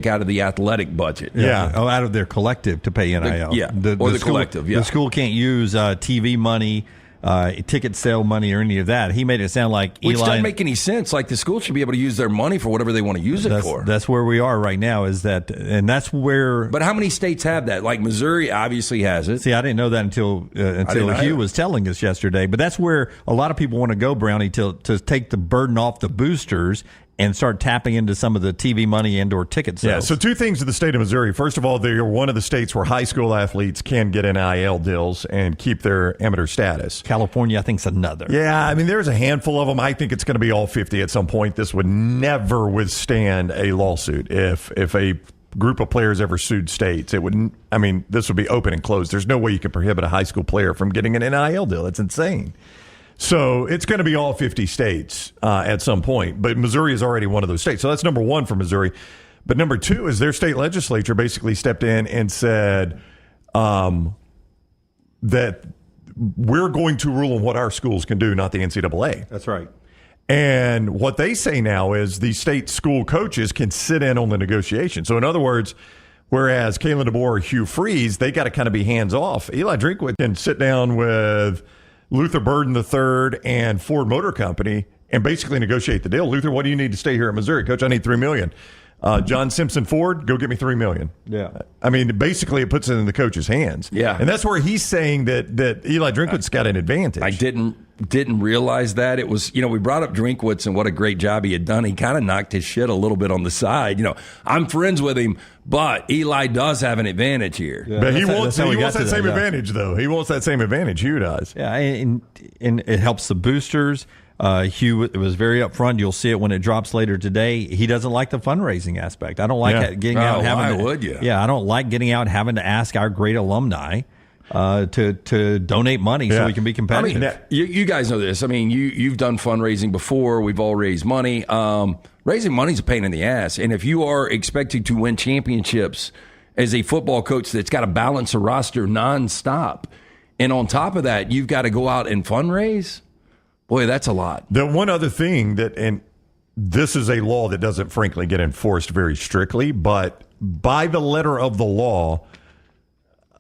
out of the athletic budget. Yeah. Out of their collective to pay NIL. The collective. The school can't use TV money, ticket sale money, or any of that. He made it sound like Which doesn't make any sense. Like the school should be able to use their money for whatever they want to use it for. That's where we are right now. And that's where. But how many states have that? Like Missouri obviously has it. See, I didn't know that until Hugh was telling us yesterday. But that's where a lot of people want to go, Brownie, to take the burden off the boosters and start tapping into some of the TV money and/or ticket sales. Yeah, so two things to the state of Missouri. First of all, they are one of the states where high school athletes can get NIL deals and keep their amateur status. California, I think, is another. Yeah, I mean, there's a handful of them. I think it's going to be all 50 at some point. This would never withstand a lawsuit. If a group of players ever sued states, it wouldn't. I mean, this would be open and closed. There's no way you can prohibit a high school player from getting an NIL deal. That's insane. So it's going to be all 50 states at some point. But Missouri is already one of those states. So that's number one for Missouri. But number two is their state legislature basically stepped in and said that we're going to rule on what our schools can do, not the NCAA. That's right. And what they say now is the state school coaches can sit in on the negotiation. So in other words, whereas Kalen DeBoer or Hugh Freeze, they got to kind of be hands off. Eli Drinkwitz can sit down with Luther Burden III and Ford Motor Company and basically negotiate the deal. Luther, what do you need to stay here at Missouri? Coach, I need $3 million. John Simpson Ford, go get me $3 million. Yeah. I mean, basically it puts it in the coach's hands. Yeah. And that's where he's saying that Eli Drinkwitz got an advantage. I didn't realize that. It was, we brought up Drinkwitz and what a great job he had done. He kind of knocked his shit a little bit on the side. I'm friends with him, but Eli does have an advantage here. Yeah, but he wants that same advantage, though. He wants that same advantage Hugh does. Yeah, and it helps the boosters. Hugh was very upfront. You'll see it when it drops later today. He doesn't like the fundraising aspect. I don't like getting out and having to. Would you? Yeah, I don't like getting out and having to ask our great alumni to donate money so we can be competitive. I mean, you guys know this. I mean, you've done fundraising before. We've all raised money. Raising money is a pain in the ass. And if you are expecting to win championships as a football coach that's got to balance a roster nonstop, and on top of that, you've got to go out and fundraise, boy, that's a lot. The one other thing and this is a law that doesn't, frankly, get enforced very strictly, but by the letter of the law,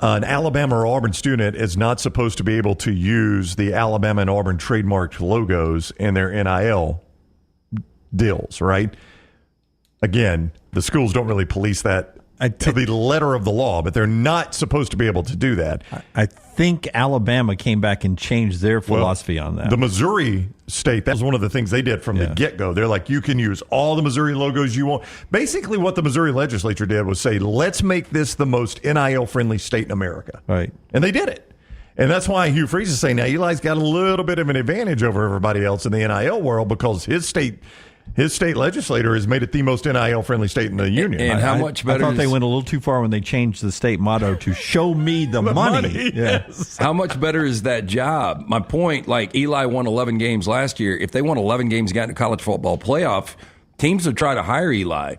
an Alabama or Auburn student is not supposed to be able to use the Alabama and Auburn trademarked logos in their NIL deals, right? Again, the schools don't really police that to the letter of the law, but they're not supposed to be able to do that. I think Alabama came back and changed their philosophy on that. The Missouri state, that was one of the things they did from the get-go. They're like, you can use all the Missouri logos you want. Basically, what the Missouri legislature did was say, let's make this the most NIL-friendly state in America. Right. And they did it. And that's why Hugh Freeze is saying, now Eli's got a little bit of an advantage over everybody else in the NIL world because his state legislator has made it the most NIL-friendly state in the union. And how much better? I thought they went a little too far when they changed the state motto to "Show me the money." Yes. How much better is that job? My point, like Eli won 11 games last year. If they won 11 games, got into college football playoff, teams would try to hire Eli.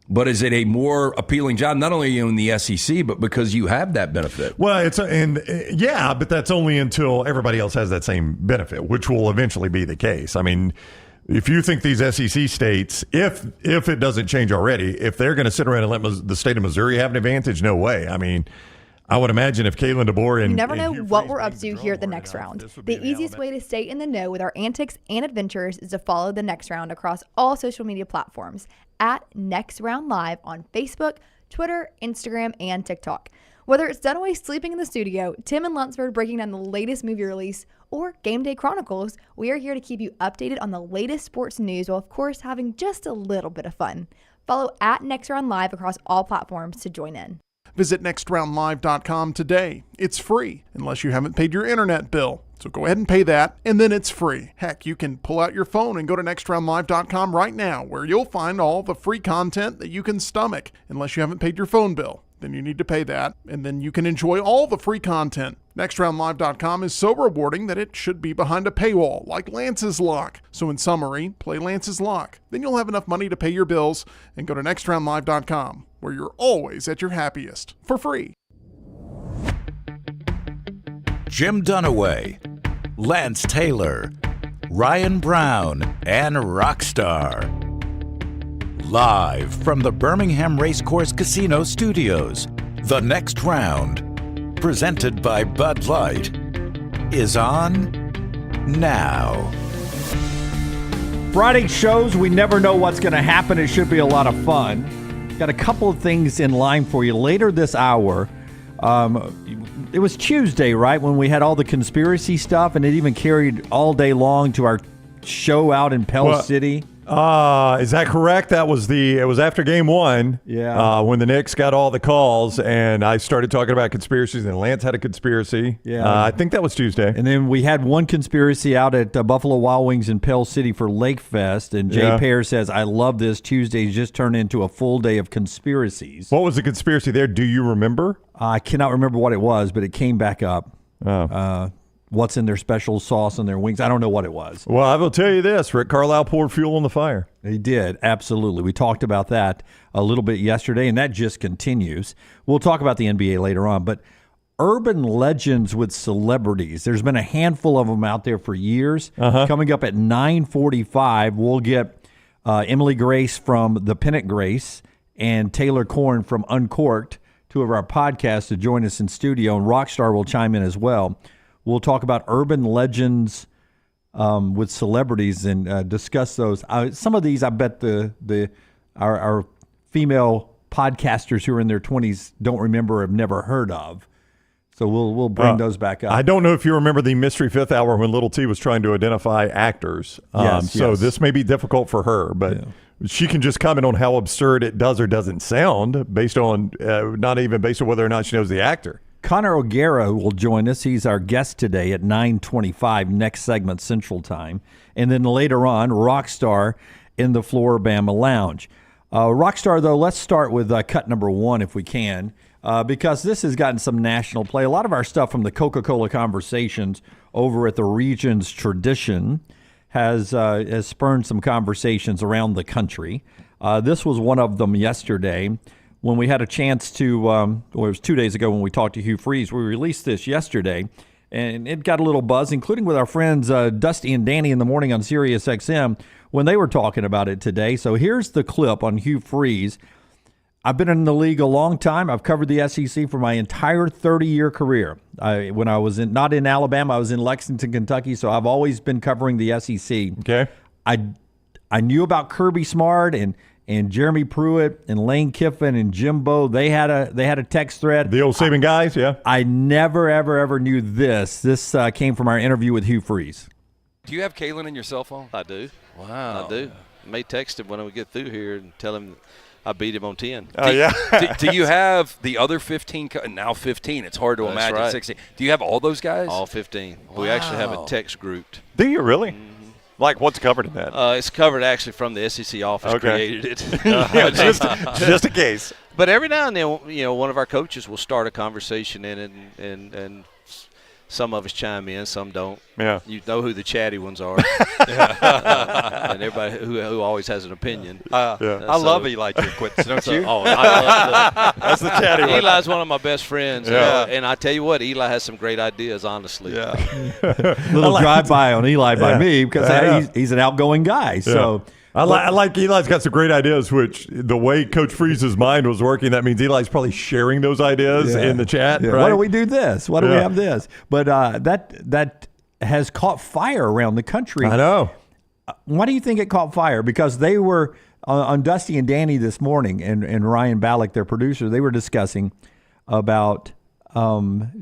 But is it a more appealing job, not only in the SEC, but because you have that benefit? Well, but that's only until everybody else has that same benefit, which will eventually be the case. I mean, if you think these SEC states, if it doesn't change already, if they're going to sit around and let the state of Missouri have an advantage, no way. I mean, I would imagine if Kalen DeBoer and you never know Hugh what Freeze we're up to here at the next round. The easiest way to stay in the know with our antics and adventures is to follow the next round across all social media platforms at Next Round Live on Facebook, Twitter, Instagram, and TikTok. Whether it's Dunaway sleeping in the studio, Tim and Lunsford breaking down the latest movie release, or Game Day Chronicles, we are here to keep you updated on the latest sports news while, of course, having just a little bit of fun. Follow at Next Round Live across all platforms to join in. Visit nextroundlive.com today. It's free, unless you haven't paid your internet bill. So go ahead and pay that, and then it's free. Heck, you can pull out your phone and go to nextroundlive.com right now, where you'll find all the free content that you can stomach, unless you haven't paid your phone bill. Then you need to pay that, and then you can enjoy all the free content. NextRoundLive.com is so rewarding that it should be behind a paywall, like Lance's Lock. So in summary, play Lance's Lock. Then you'll have enough money to pay your bills, and go to NextRoundLive.com, where you're always at your happiest, for free. Jim Dunaway, Lance Taylor, Ryan Brown, and Rockstar. Live from the Birmingham Racecourse Casino Studios, the next round, presented by Bud Light, is on now. Friday shows, we never know what's going to happen. It should be a lot of fun. Got a couple of things in line for you later this hour. It was Tuesday, right, when we had all the conspiracy stuff, and it even carried all day long to our show out in Pell City. Is that correct? It was after game one. Yeah. When the Knicks got all the calls and I started talking about conspiracies and Lance had a conspiracy. Yeah. I think that was Tuesday. And then we had one conspiracy out at Buffalo Wild Wings in Pell City for Lake Fest. And Jay Pear says, I love this. Tuesday's just turned into a full day of conspiracies. What was the conspiracy there? Do you remember? I cannot remember what it was, but it came back up. Oh. What's in their special sauce on their wings? I don't know what it was. Well, I will tell you this. Rick Carlisle poured fuel on the fire. He did, absolutely. We talked about that a little bit yesterday, and that just continues. We'll talk about the NBA later on, but urban legends with celebrities. There's been a handful of them out there for years. Coming up at 9:45, we'll get Emily Grace from The Pennant Grace and Taylor Korn from Uncorked, two of our podcasts, to join us in studio, and Rockstar will chime in as well. We'll talk about urban legends with celebrities and discuss those. Some of these, I bet our female podcasters who are in their 20s don't remember or have never heard of. So we'll bring those back up. I don't know if you remember the Mystery Fifth Hour when Little T was trying to identify actors. So this may be difficult for her, but she can just comment on how absurd it does or doesn't sound based on not even based on whether or not she knows the actor. Connor O'Gara will join us. He's our guest today at 9:25, next segment Central Time. And then later on, Rockstar in the Flora-Bama Lounge. Rockstar, though, let's start with cut number one if we can, because this has gotten some national play. A lot of our stuff from the Coca-Cola Conversations over at the Regions Tradition has spurned some conversations around the country. This was one of them yesterday. When we had a chance to, it was 2 days ago when we talked to Hugh Freeze, we released this yesterday, and it got a little buzz, including with our friends Dusty and Danny in the morning on Sirius XM when they were talking about it today. So here's the clip on Hugh Freeze. I've been in the league a long time. I've covered the SEC for my entire 30-year career. When I was not in Alabama, I was in Lexington, Kentucky, so I've always been covering the SEC. Okay. I knew about Kirby Smart and Jeremy Pruitt and Lane Kiffin and Jimbo. They had a text thread. The old Saban guys, yeah. I never, ever knew this. This came from our interview with Hugh Freeze. Do you have Kalen in your cell phone? I do. Wow. I do. I may text him when we get through here and tell him I beat him on 10. Oh, yeah. do you have the other 15? Now 15. It's hard to That's imagine right. 16. Do you have all those guys? All 15. We actually have a text grouped. Do you really? Like, what's covered in that? It's covered actually from the SEC office created it. just in case. But every now and then, one of our coaches will start a conversation in it, and some of us chime in, some don't. Yeah. You know who the chatty ones are. And everybody who always has an opinion. I love Eli Jerkwitz, don't you? That's the chatty one. Eli's one of my best friends. Yeah. And I tell you what, Eli has some great ideas, honestly. Yeah. Little drive-by on Eli by me because he's an outgoing guy. So I like Eli's got some great ideas, which the way Coach Freeze's mind was working, that means Eli's probably sharing those ideas in the chat. Yeah. Right? Why do we do this? Why do we have this? But that has caught fire around the country. I know. Why do you think it caught fire? Because they were on Dusty and Danny this morning, and Ryan Ballack, their producer, they were discussing about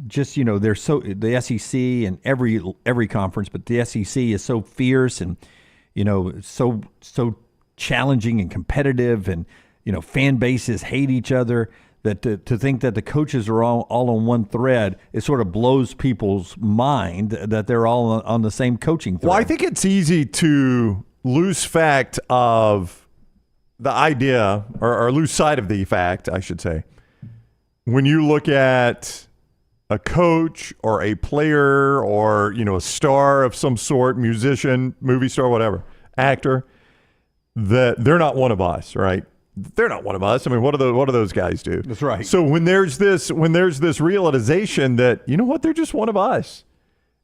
just they're so the SEC and every conference, but the SEC is so fierce and so challenging and competitive, and fan bases hate each other. That to think that the coaches are all on one thread, it sort of blows people's mind that they're all on the same coaching thread. Well, I think it's easy to lose fact of the idea, or lose sight of the fact, I should say, when you look at a coach or a player or a star of some sort, musician, movie star, whatever, actor, that they're not one of us, right? They're not one of us. I mean, what do those guys do? That's right. So when there's this realization that they're just one of us,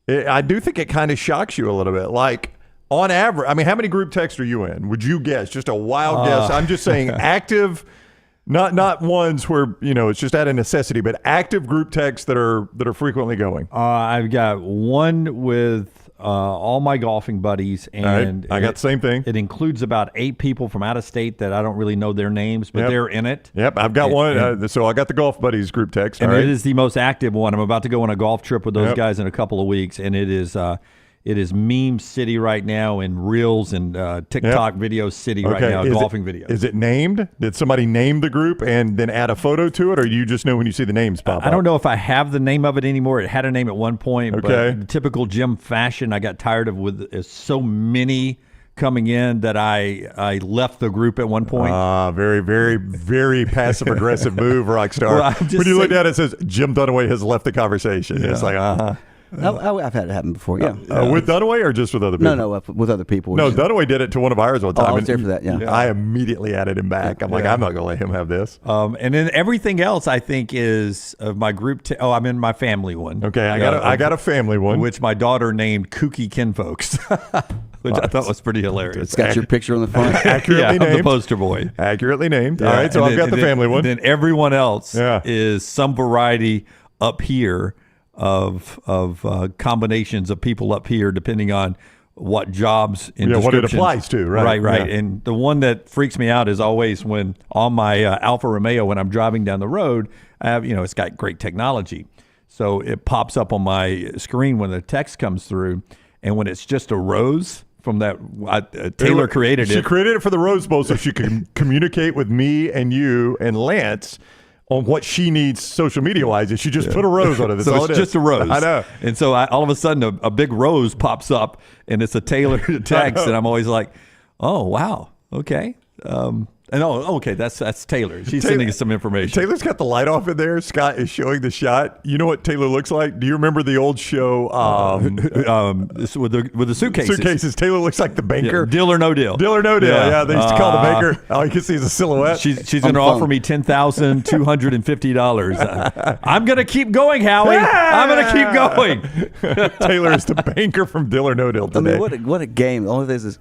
I do think it kind of shocks you a little bit. Like, On average, I mean, how many group texts are you in? Would you guess? Just a wild guess. I'm just saying active, not ones where, it's just out of necessity, but active group texts that are frequently going. I've got one with all my golfing buddies, and I got the same thing. It includes about 8 people from out of state that I don't really know their names, but they're in it. Yep, I've got one. So I got the golf buddies group text. And it is the most active one. I'm about to go on a golf trip with those guys in a couple of weeks, and it is meme city right now, and reels and TikTok video city right now, golfing videos. Is it named? Did somebody name the group and then add a photo to it, or you just know when you see the names pop up? I don't know if I have the name of it anymore. It had a name at one point, but in typical Jim fashion, I got tired of with so many coming in that I left the group at one point. Very, very, very passive-aggressive move, Rockstar. Well, when you look at it, it says, Jim Dunaway has left the conversation. It's like, I've had it happen before, with Dunaway or just with other people? No, with other people. No, Dunaway did it to one of ours one time. I was there for that, I immediately added him back. I'm like, I'm not going to let him have this. And then everything else, I think, is of my group. I'm in my family one. Okay, I got a family one. Which my daughter named Kooky Kinfolks, which I thought was pretty hilarious. It's got your picture on the front. Accurately named. I'm the poster boy. Accurately named. All right, so I've got the family one. Then everyone else is some variety up here of combinations of people up here, depending on what jobs and what it applies to, right? Right. And the one that freaks me out is always when on my Alfa Romeo, when I'm driving down the road, I have, it's got great technology, so it pops up on my screen when the text comes through, and when it's just a rose from that Taylor created it. She created it for the Rose Bowl so she can communicate with me and you and Lance on what she needs social media wise. Is she just put a rose on it? That's so all it's it just is. a rose. I know. And so all of a sudden a big rose pops up, and it's a Taylor text, and I'm always like, oh wow, okay. Okay, that's Taylor. She's sending us some information. Taylor's got the light off in there. Scott is showing the shot. You know what Taylor looks like? Do you remember the old show? With the suitcases. Suitcases. Taylor looks like the banker. Yeah, deal or no deal. Deal or no deal. Yeah, they used to call the banker. All you can see is a silhouette. She's going to offer me $10,250. I'm going to keep going, Howie. I'm going to keep going. Taylor is the banker from Deal or No Deal today. I mean, what a game. The only thing is it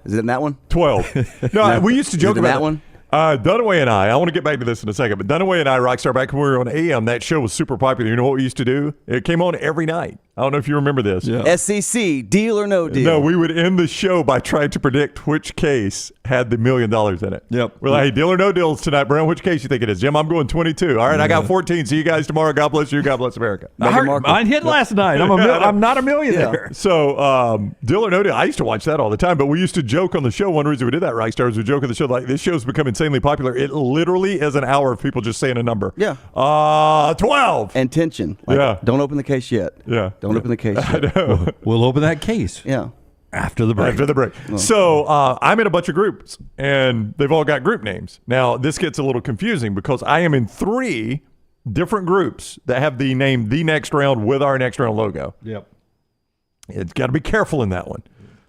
in that one? 12. No, we used to joke about that one. Dunaway and I want to get back to this in a second, but Dunaway and I, Rockstar, back when we were on AM, that show was super popular. You know what we used to do? It came on every night. I don't know if you remember this. Yeah. SEC, Deal or No Deal. No, we would end the show by trying to predict which case had the $1 million in it. Yep. We're like, hey, Deal or No Deals tonight, Brown. Which case you think it is? Jim, I'm going 22. All right, I got 14. See you guys tomorrow. God bless you. God bless America. Mine hit last night. I'm not a millionaire. Yeah. So, Deal or No Deal, I used to watch that all the time, but we used to joke on the show. One reason we did that, Rockstar, is we joke on the show, like, this show's become insanely popular. It literally is an hour of people just saying a number. Yeah. 12. And tension. Like, don't open the case yet. Yeah. Don't open the case yet. We'll open that case. Yeah. After the break. So I'm in a bunch of groups, and they've all got group names. Now, this gets a little confusing because I am in 3 different groups that have the name The Next Round with our Next Round logo. Yep. It's got to be careful in that one.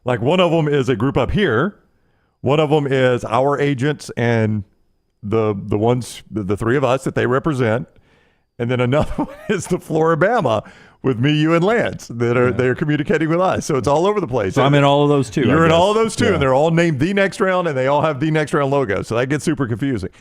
Like, one of them is a group up here. One of them is our agents and the ones, the 3 of us that they represent. And then another one is the Flora-Bama with me, you, and Lance they're communicating with us. So it's all over the place. So I'm in all of those too. You're in all of those too, and they're all named The Next Round, and they all have The Next Round logo. So that gets super confusing.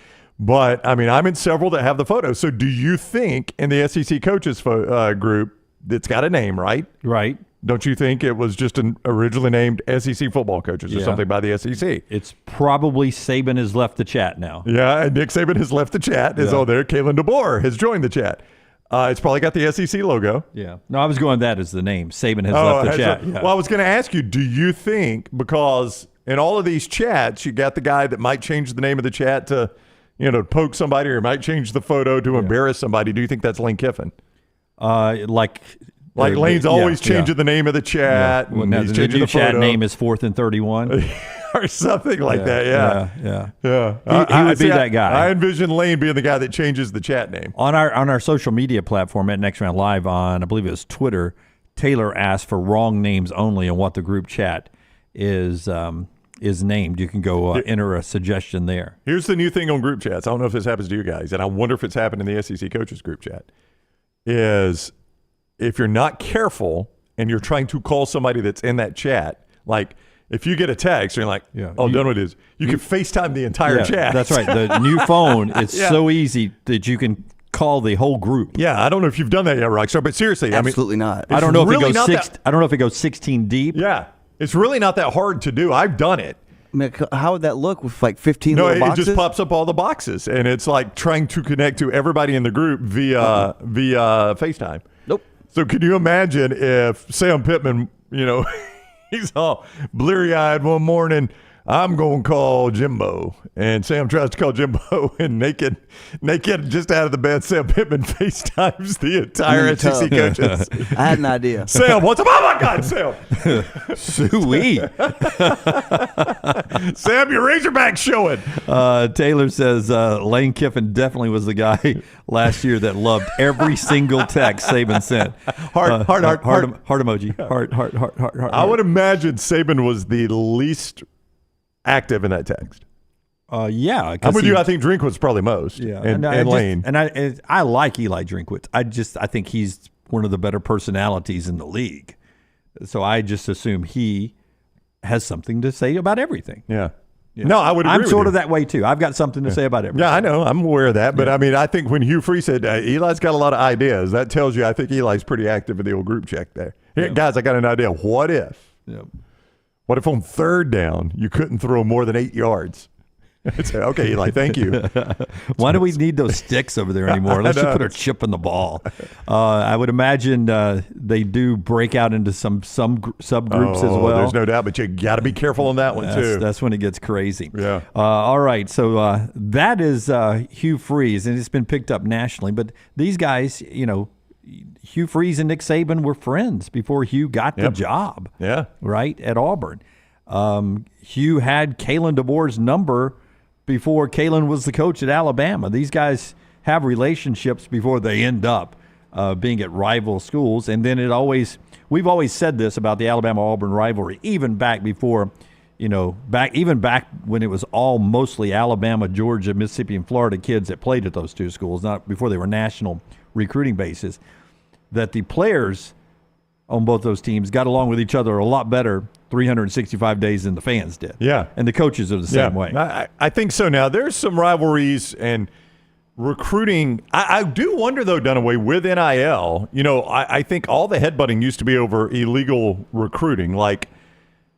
But, I mean, I'm in several that have the photos. So do you think in the SEC coaches group, it's got a name, right? Right. Don't you think it was just originally named SEC football coaches or something by the SEC? It's probably Saban has left the chat now. Yeah, and Nick Saban has left the chat. Is all there. Kalen DeBoer has joined the chat. It's probably got the SEC logo. Yeah. No, I was going that as the name. Saban has left the chat. Well, I was going to ask you, do you think, because in all of these chats, you got the guy that might change the name of the chat to, poke somebody, or might change the photo to embarrass somebody. Do you think that's Lane Kiffin? Like Lane's always changing the name of the chat. Yeah. Well, now the new chat name is 4th and 31. Or something like that, yeah. He would be that guy. I envision Lane being the guy that changes the chat name. On our social media platform at Next Round Live on, I believe it was Twitter, Taylor asked for wrong names only and what the group chat is named. You can go enter a suggestion there. Here's the new thing on group chats. I don't know if this happens to you guys, and I wonder if it's happened in the SEC coaches group chat, is if you're not careful and you're trying to call somebody that's in that chat, Like, if you get a text, you're like, done with this. You can FaceTime the entire chat. That's right. The new phone, it's so easy that you can call the whole group. Yeah, I don't know if you've done that yet, Rockstar, but seriously, Absolutely not. I don't know really if it goes 16 deep. Yeah, it's really not that hard to do. I've done it. I mean, how would that look with like 15 No, little boxes? it just pops up all the boxes, and it's like trying to connect to everybody in the group via FaceTime. Nope. So can you imagine if Sam Pittman, he's all bleary-eyed one morning, I'm going to call Jimbo. And Sam tries to call Jimbo, and naked just out of the bed, Sam Pittman FaceTimes the entire SEC coaches. I had an idea. Sam, what's up? Oh, my God, Sam. Sweet. Sam, your Razorback showing. Taylor says Lane Kiffin definitely was the guy last year that loved every single text Saban sent. Heart emoji. Heart. I would imagine Saban was the least active in that text. Yeah. I'm with you. I think Drinkwitz probably most. Yeah. And Lane. I like Eli Drinkwitz. I think he's one of the better personalities in the league. So I just assume he has something to say about everything. Yeah. No, I would agree I'm with sort you. of that way too. I've got something to say about everything. Yeah, I know. I'm aware of that. But I mean, I think when Hugh Freeze said Eli's got a lot of ideas, that tells you I think Eli's pretty active in the old group check there. Hey, guys, I got an idea. What if? Yep. What if on third down you couldn't throw more than 8 yards? I'd say, okay, Eli, thank you. Why do we need those sticks over there anymore? Let's just put our chip in the ball. I would imagine they do break out into some subgroups as well. There's no doubt, but you got to be careful on that one too. That's when it gets crazy. Yeah. All right, so that is Hugh Freeze, and it's been picked up nationally. But these guys, Hugh Freeze and Nick Saban were friends before Hugh got the job. Yeah. Right, at Auburn. Hugh had Kalen DeBoer's number before Kalen was the coach at Alabama. These guys have relationships before they end up being at rival schools. And then we've always said this about the Alabama-Auburn rivalry, even back before, back when it was all mostly Alabama, Georgia, Mississippi, and Florida kids that played at those two schools, not before they were national recruiting bases, that the players on both those teams got along with each other a lot better 365 days than the fans did. Yeah. And the coaches are the same way. I think so. Now, there's some rivalries and recruiting. I do wonder, though, Dunaway, with NIL, I think all the headbutting used to be over illegal recruiting. Like,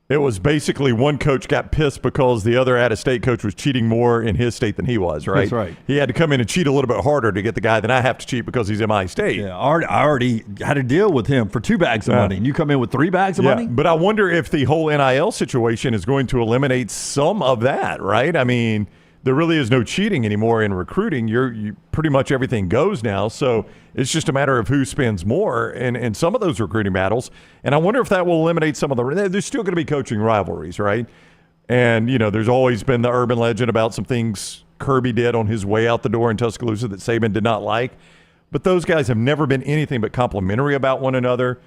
it was basically one coach got pissed because the other out-of-state coach was cheating more in his state than he was, right? That's right. He had to come in and cheat a little bit harder to get the guy than I have to cheat because he's in my state. Yeah, I already had to deal with him for 2 bags of money, and you come in with 3 bags of money? But I wonder if the whole NIL situation is going to eliminate some of that, right? I mean, there really is no cheating anymore in recruiting. You pretty much everything goes now, so it's just a matter of who spends more in some of those recruiting battles. And I wonder if that will eliminate some of there's still going to be coaching rivalries, right? And, there's always been the urban legend about some things Kirby did on his way out the door in Tuscaloosa that Saban did not like. But those guys have never been anything but complimentary about one another.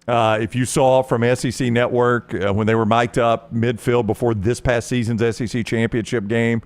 If you saw from SEC Network when they were mic'd up midfield before this past season's SEC championship game,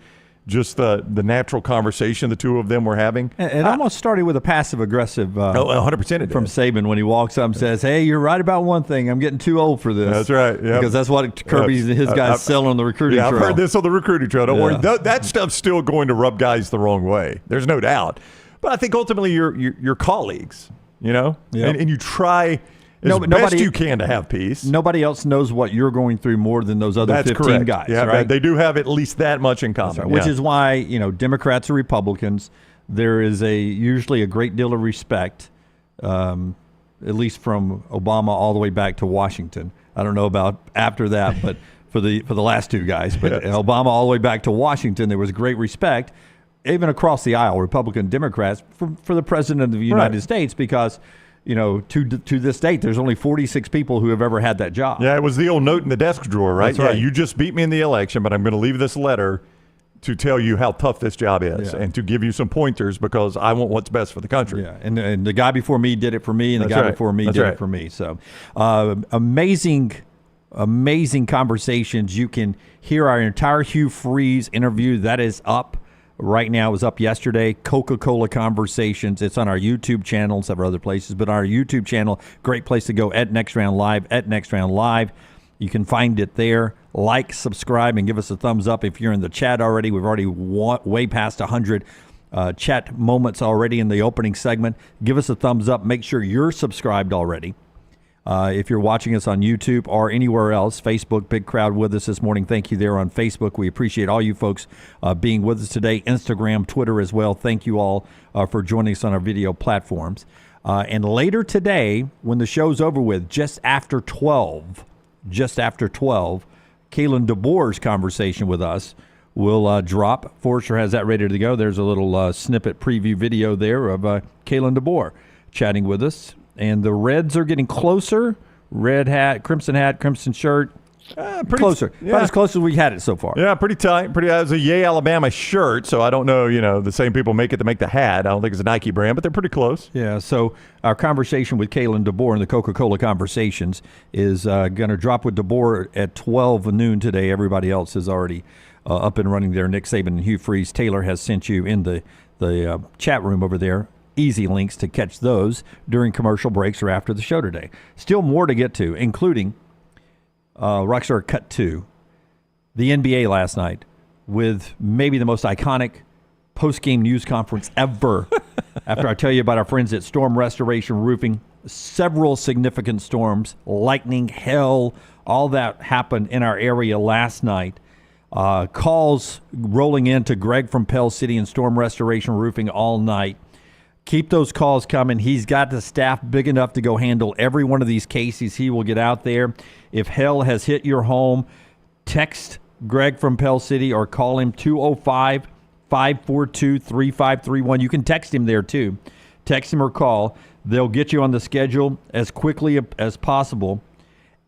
just the natural conversation the two of them were having. It almost started with a passive-aggressive 100% from Saban when he walks up and says, hey, you're right about one thing. I'm getting too old for this. That's right. Yep. Because that's what Kirby's and his guys selling on the recruiting trail. I've heard this on the recruiting trail. Don't worry. That stuff's still going to rub guys the wrong way. There's no doubt. But I think ultimately you're colleagues, Yep. And you try best you can to have peace. Nobody else knows what you're going through more than those other 15 correct. guys. Yeah, right? They do have at least that much in common. Right. Which is why, Democrats or Republicans, there is usually a great deal of respect, at least from Obama all the way back to Washington. I don't know about after that, but for the last two guys. But Obama all the way back to Washington, there was great respect, even across the aisle, Republican, Democrats, for the President of the United States, because to this date, there's only 46 people who have ever had that job. Yeah, it was the old note in the desk drawer, right? That's right. You just beat me in the election, but I'm going to leave this letter to tell you how tough this job is and to give you some pointers because I want what's best for the country. Yeah, and the guy before me did it for me, and the guy before me did it for me. So amazing conversations. You can hear our entire Hugh Freeze interview. That is up right now. It was up yesterday. Coca-Cola Conversations. It's on our YouTube channel and several other places, but our YouTube channel, great place to go at Next Round Live, You can find it there. Like, subscribe, and give us a thumbs up if you're in the chat already. We've already way past 100 chat moments already in the opening segment. Give us a thumbs up. Make sure you're subscribed already. If you're watching us on YouTube or anywhere else, Facebook, big crowd with us this morning. Thank you there on Facebook. We appreciate all you folks being with us today. Instagram, Twitter as well. Thank you all for joining us on our video platforms. And later today, when the show's over with, just after 12, Kalen DeBoer's conversation with us will drop. Forrester has that ready to go. There's a little snippet preview video there of Kalen DeBoer chatting with us. And the Reds are getting closer. Red hat, crimson shirt. Pretty closer. Yeah. About as close as we had it so far. Yeah, pretty tight. It was a Yay Alabama shirt, so I don't know, the same people make it to make the hat. I don't think it's a Nike brand, but they're pretty close. Yeah, so our conversation with Kalen DeBoer and the Coca-Cola Conversations is going to drop with DeBoer at 12 noon today. Everybody else is already up and running there. Nick Saban and Hugh Freeze. Taylor has sent you in the chat room over there easy links to catch those during commercial breaks or after the show today. Still more to get to, including Rockstar Cut 2, the NBA last night, with maybe the most iconic post-game news conference ever. After I tell you about our friends at Storm Restoration Roofing, several significant storms, lightning, hail, all that happened in our area last night. Calls rolling into Greg from Pell City and Storm Restoration Roofing all night. Keep those calls coming. He's got the staff big enough to go handle every one of these cases. He will get out there. If hell has hit your home, text Greg from Pell City or call him 205-542-3531. You can text him there too. Text him or call. They'll get you on the schedule as quickly as possible,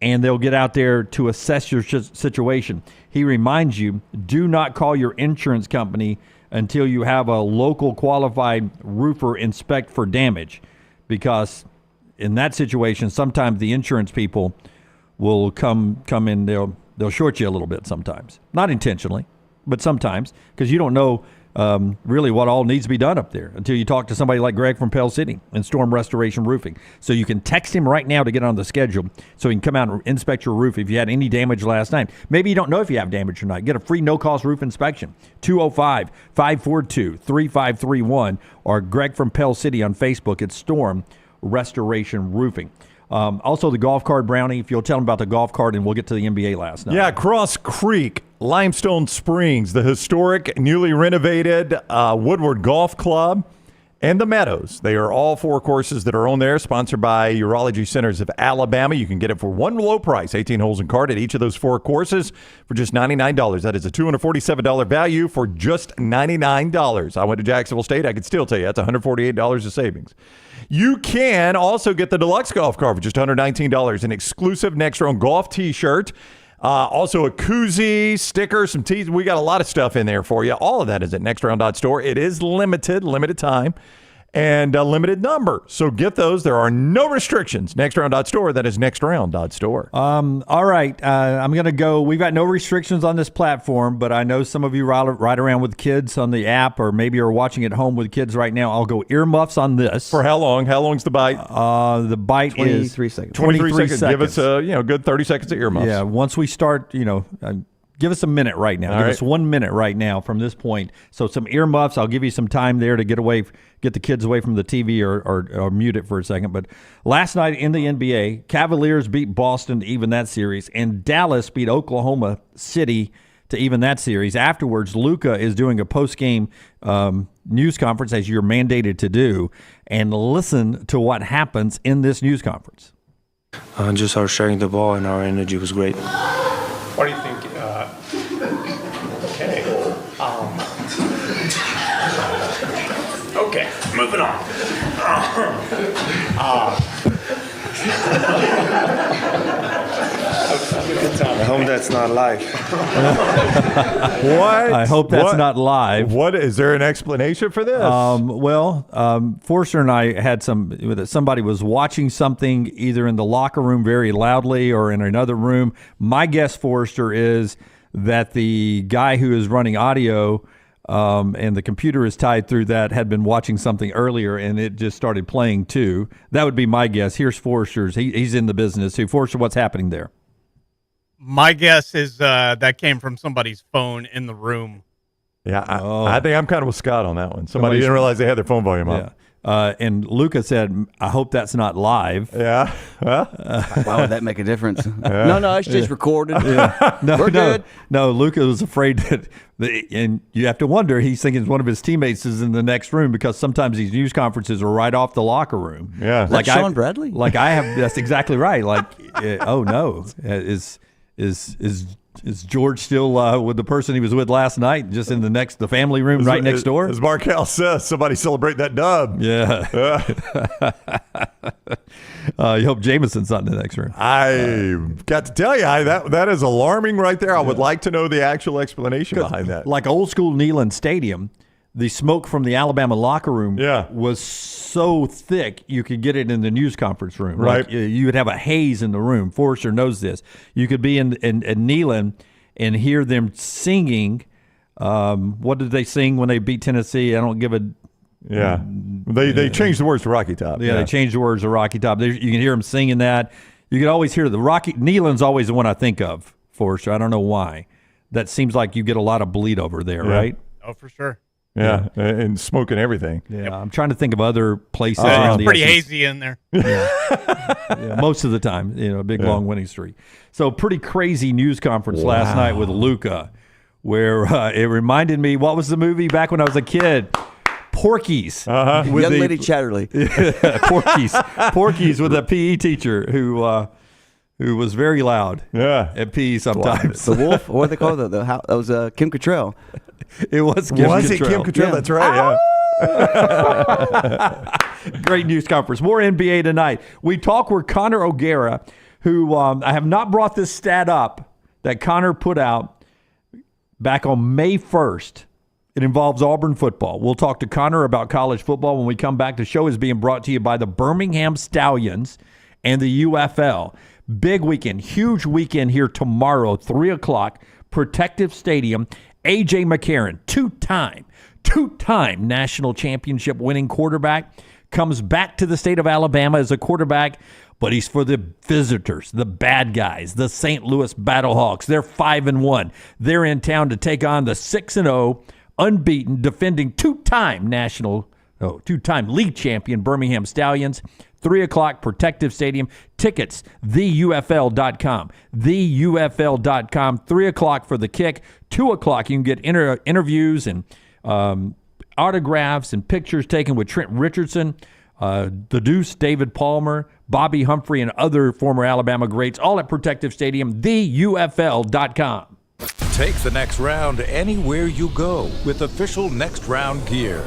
and they'll get out there to assess your situation. He reminds you, do not call your insurance company until you have a local qualified roofer inspect for damage, because in that situation, sometimes the insurance people will come in. They'll short you a little bit sometimes, not intentionally, but sometimes, because you don't know really what all needs to be done up there until you talk to somebody like Greg from Pell City and Storm Restoration Roofing. So you can text him right now to get on the schedule so he can come out and inspect your roof if you had any damage last night. Maybe you don't know if you have damage or not. Get a free no-cost roof inspection. 205-542-3531 or Greg from Pell City on Facebook. It's Storm Restoration Roofing. Also, the golf cart brownie, if you'll tell them about the golf cart, and we'll get to the NBA last night. Yeah, Cross Creek, Limestone Springs, the historic, newly renovated Woodward Golf Club, and the Meadows. They are all 4 courses that are on there, sponsored by Urology Centers of Alabama. You can get it for one low price, 18 holes and cart at each of those 4 courses for just $99. That is a $247 value for just $99. I went to Jacksonville State. I could still tell you that's $148 of savings. You can also get the deluxe golf cart for just $119, an exclusive Next Round Golf t-shirt, also a koozie, sticker, some tees. We got a lot of stuff in there for you. All of that is at nextround.store. It is limited time, and a limited number. So get those. There are no restrictions. Nextround.store. That is nextround.store. All right. I'm going to go. We've got no restrictions on this platform, but I know some of you ride around with kids on the app, or maybe are watching at home with kids right now. I'll go earmuffs on this. For how long? How long's the bite? The bite 23 is seconds. 23 seconds. Give us a good 30 seconds of earmuffs. Yeah. Once we start, give us a minute right now. Give us 1 minute right now from this point. So some earmuffs. I'll give you some time there to get the kids away from the TV or mute it for a second. But last night in the NBA, Cavaliers beat Boston to even that series, and Dallas beat Oklahoma City to even that series. Afterwards, Luka is doing a post-game news conference, as you're mandated to do, and listen to what happens in this news conference. Just our sharing the ball and our energy was great. What do you think? Okay, moving on. I hope that's not live. What? I hope that's not live. What is there an explanation for this? Forrester and I had somebody was watching something either in the locker room very loudly or in another room. My guess, Forrester, is that the guy who is running audio and the computer is tied through that had been watching something earlier and it just started playing too. That would be my guess. Here's Forrester's. He's in the business too. Forrester, what's happening there? My guess is that came from somebody's phone in the room. Yeah, I think I'm kind of with Scott on that one. Somebody didn't realize they had their phone volume up. And Luca said, I hope that's not live. Yeah. Well, why would that make a difference? No, it's just recorded. We're good. No, Luca was afraid that, and you have to wonder, he's thinking one of his teammates is in the next room because sometimes these news conferences are right off the locker room. Yeah. Like Sean Bradley? Like I have, that's exactly right. Like, oh no, is George still with the person he was with last night, just in the family room right next door? As Markel says, somebody celebrate that dub. Yeah. You hope Jameson's not in the next room. I got to tell you, that is alarming right there. I would like to know the actual explanation behind that. Like old school Neyland Stadium, the smoke from the Alabama locker room was so thick you could get it in the news conference room. Right. Like, you would have a haze in the room. Forrester knows this. You could be in Neyland and hear them singing. What did they sing when they beat Tennessee? I don't give a... Yeah. They changed the words to Rocky Top. Yeah, they changed the words to Rocky Top. You can hear them singing that. You can always hear Neyland's always the one I think of, Forrester. I don't know why. That seems like you get a lot of bleed over there, right? Oh, for sure. Yeah, and smoking everything. Yeah, I'm trying to think of other places. It's pretty hazy in there. Yeah, most of the time, a big long winning streak. So pretty crazy news conference last night with Luca, where it reminded me, what was the movie back when I was a kid? Porky's. Young Lady Chatterley. Porky's with a PE teacher who was very loud at PE sometimes. The wolf, or what they call it, that was Kim Cattrall. It was Kim Cattrall? Yeah. That's right, Great news conference. More NBA tonight. We talk with Connor O'Gara, who I have not brought this stat up that Connor put out back on May 1st. It involves Auburn football. We'll talk to Connor about college football when we come back. The show is being brought to you by the Birmingham Stallions and the UFL. Big weekend, huge weekend here tomorrow, 3 o'clock, Protective Stadium. A.J. McCarron, two-time national championship winning quarterback, comes back to the state of Alabama as a quarterback, but he's for the visitors, the bad guys, the St. Louis Battlehawks. They're 5-1. They're in town to take on the 6-0, unbeaten, defending two-time league champion Birmingham Stallions. 3 o'clock, Protective Stadium. Tickets, theufl.com. Theufl.com. 3 o'clock for the kick. 2 o'clock, you can get interviews and autographs and pictures taken with Trent Richardson, the Deuce, David Palmer, Bobby Humphrey, and other former Alabama greats, all at Protective Stadium. Theufl.com. Take the next round anywhere you go with official Next Round gear.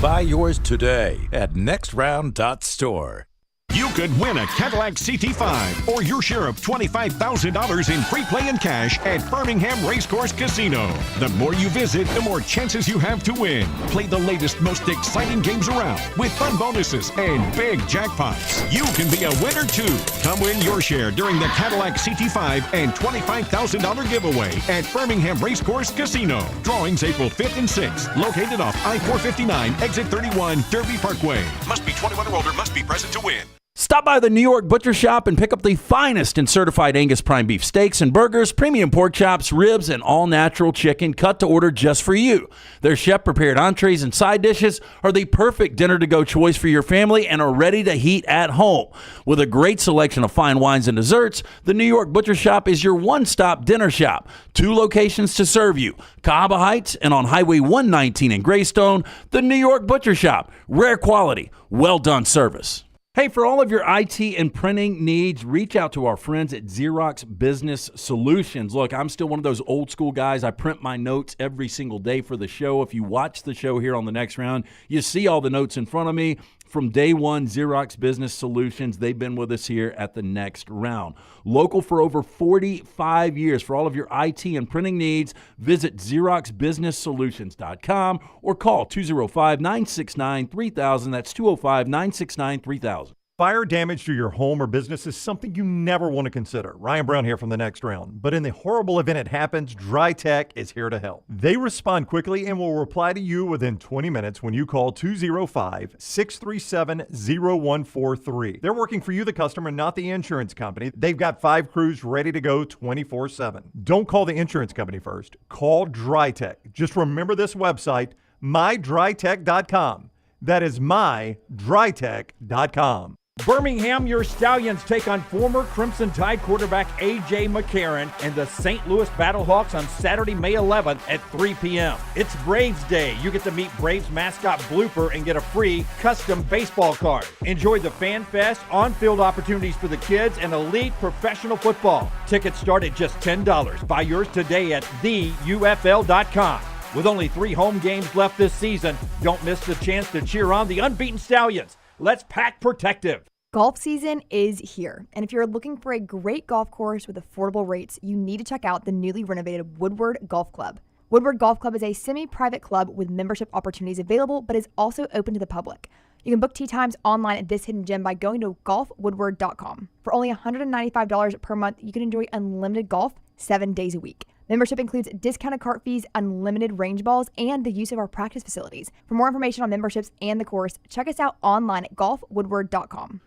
Buy yours today at nextround.store. You could win a Cadillac CT5 or your share of $25,000 in free play and cash at Birmingham Racecourse Casino. The more you visit, the more chances you have to win. Play the latest, most exciting games around with fun bonuses and big jackpots. You can be a winner too. Come win your share during the Cadillac CT5 and $25,000 giveaway at Birmingham Racecourse Casino. Drawings April 5th and 6th. Located off I-459, exit 31, Derby Parkway. Must be 21 or older. Must be present to win. Stop by the New York Butcher Shop and pick up the finest in certified Angus prime beef steaks and burgers, premium pork chops, ribs, and all-natural chicken cut to order just for you. Their chef-prepared entrees and side dishes are the perfect dinner-to-go choice for your family and are ready to heat at home. With a great selection of fine wines and desserts, the New York Butcher Shop is your one-stop dinner shop. 2 locations to serve you, Cahaba Heights and on Highway 119 in Greystone. The New York Butcher Shop. Rare quality, well-done service. Hey, for all of your IT and printing needs, reach out to our friends at Xerox Business Solutions. Look, I'm still one of those old school guys. I print my notes every single day for the show. If you watch the show here on the Next Round, you see all the notes in front of me. From day one, Xerox Business Solutions, they've been with us here at the Next Round. Local for over 45 years. For all of your IT and printing needs, visit XeroxBusinessSolutions.com or call 205-969-3000. That's 205-969-3000. Fire damage to your home or business is something you never want to consider. Ryan Brown here from The Next Round. But in the horrible event it happens, Dry Tech is here to help. They respond quickly and will reply to you within 20 minutes when you call 205-637-0143. They're working for you, the customer, not the insurance company. They've got 5 crews ready to go 24/7. Don't call the insurance company first. Call Dry Tech. Just remember this website, mydrytech.com. That is mydrytech.com. Birmingham, your Stallions take on former Crimson Tide quarterback A.J. McCarron and the St. Louis Battlehawks on Saturday, May 11th at 3 p.m. It's Braves Day. You get to meet Braves mascot Blooper and get a free custom baseball card. Enjoy the Fan Fest, on-field opportunities for the kids, and elite professional football. Tickets start at just $10. Buy yours today at theufl.com. With only 3 home games left this season, don't miss the chance to cheer on the unbeaten Stallions. Let's pack protective. Golf season is here, and if you're looking for a great golf course with affordable rates, you need to check out the newly renovated Woodward Golf Club. Woodward Golf Club is a semi-private club with membership opportunities available, but is also open to the public. You can book tee times online at this hidden gem by going to golfwoodward.com. For only $195 per month, you can enjoy unlimited golf 7 days a week. Membership includes discounted cart fees, unlimited range balls, and the use of our practice facilities. For more information on memberships and the course, check us out online at golfwoodward.com.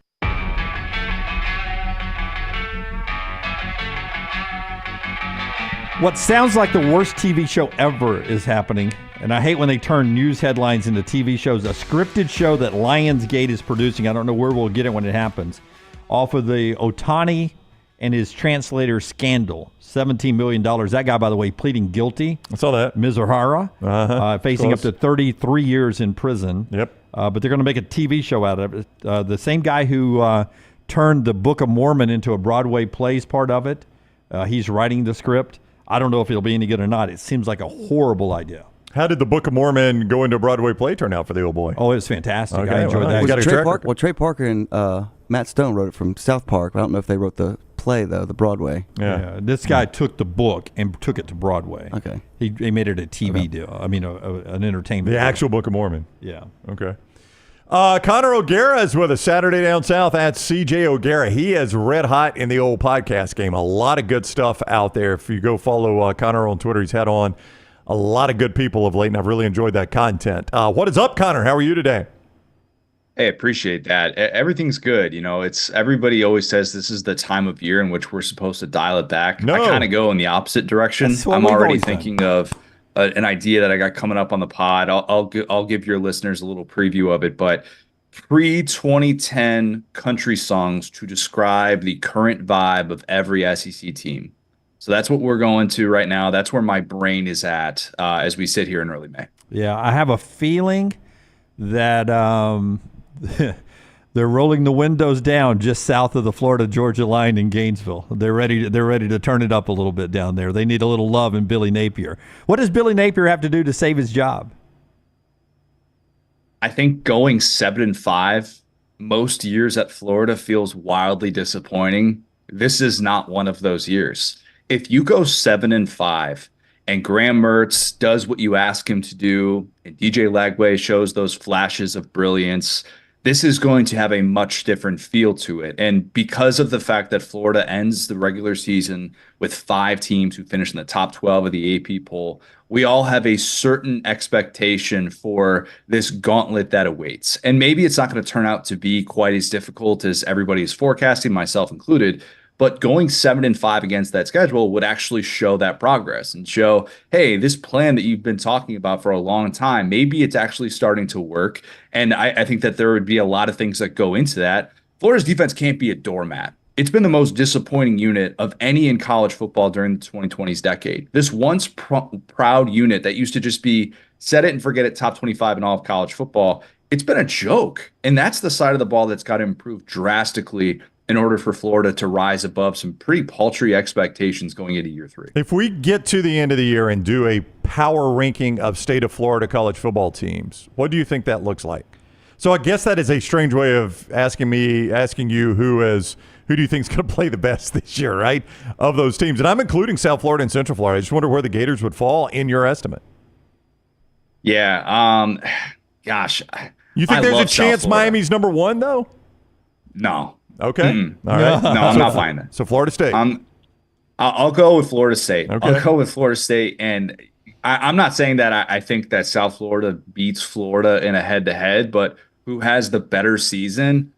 What sounds like the worst TV show ever is happening, and I hate when they turn news headlines into TV shows. A scripted show that Lionsgate is producing, I don't know where we'll get it when it happens, off of the Otani and his translator scandal. $17 million. That guy, by the way, pleading guilty. I saw that. Mizuhara, facing up to 33 years in prison. Yep. But they're going to make a TV show out of it. The same guy who turned the Book of Mormon into a Broadway play is part of it. He's writing the script. I don't know if it'll be any good or not. It seems like a horrible idea. How did the Book of Mormon go into a Broadway play turn out for the old boy? Oh, it was fantastic. Okay, I enjoyed that. Trey Parker and Matt Stone wrote it from South Park. I don't know if they wrote the play, though, the Broadway. Yeah. This guy took the book and took it to Broadway. Okay. He made it a TV deal. I mean, an entertainment The deal. actual Book of Mormon. Yeah. Okay. Connor O'Gara is with us Saturday Down South at CJ O'Gara. He is red hot in the old podcast game. A lot of good stuff out there. If you go follow Connor on Twitter, he's had on a lot of good people of late, and I've really enjoyed that content. What is up, Connor? How are you today? Hey, appreciate that. Everything's good. You know, it's everybody always says this is the time of year in which we're supposed to dial it back. No. I kind of go in the opposite direction. I'm already thinking of an idea that I got coming up on the pod. I'll give your listeners a little preview of it, but pre-2010 country songs to describe the current vibe of every SEC team. So that's what we're going to right now. That's where my brain is at as we sit here in early May. Yeah, I have a feeling that they're rolling the windows down just south of the Florida-Georgia line in Gainesville. They're ready to turn it up a little bit down there. They need a little love in Billy Napier. What does Billy Napier have to do to save his job? I think going 7-5 most years at Florida feels wildly disappointing. This is not one of those years. If you go 7-5 and Graham Mertz does what you ask him to do, and DJ Lagway shows those flashes of brilliance, this is going to have a much different feel to it. And because of the fact that Florida ends the regular season with 5 teams who finish in the top 12 of the AP poll, we all have a certain expectation for this gauntlet that awaits. And maybe it's not going to turn out to be quite as difficult as everybody is forecasting, myself included. But going 7-5 against that schedule would actually show that progress and show, hey, this plan that you've been talking about for a long time, maybe it's actually starting to work. And I think that there would be a lot of things that go into that. Florida's defense can't be a doormat. It's been the most disappointing unit of any in college football during the 2020s decade. This once proud unit that used to just be set it and forget it, top 25 in all of college football, it's been a joke. And that's the side of the ball that's got to improve drastically in order for Florida to rise above some pretty paltry expectations going into year 3. If we get to the end of the year and do a power ranking of state of Florida college football teams, what do you think that looks like? So I guess that is a strange way of asking you who do you think is going to play the best this year, right? Of those teams. And I'm including South Florida and Central Florida. I just wonder where the Gators would fall in your estimate. Yeah. Gosh. You think there's a chance Miami's number 1, though? No. Okay. Mm-mm. All right. No, I'm not buying that. So Florida State. I'll go with Florida State. Okay. I'll go with Florida State. And I'm not saying that I think that South Florida beats Florida in a head-to-head, but who has the better season?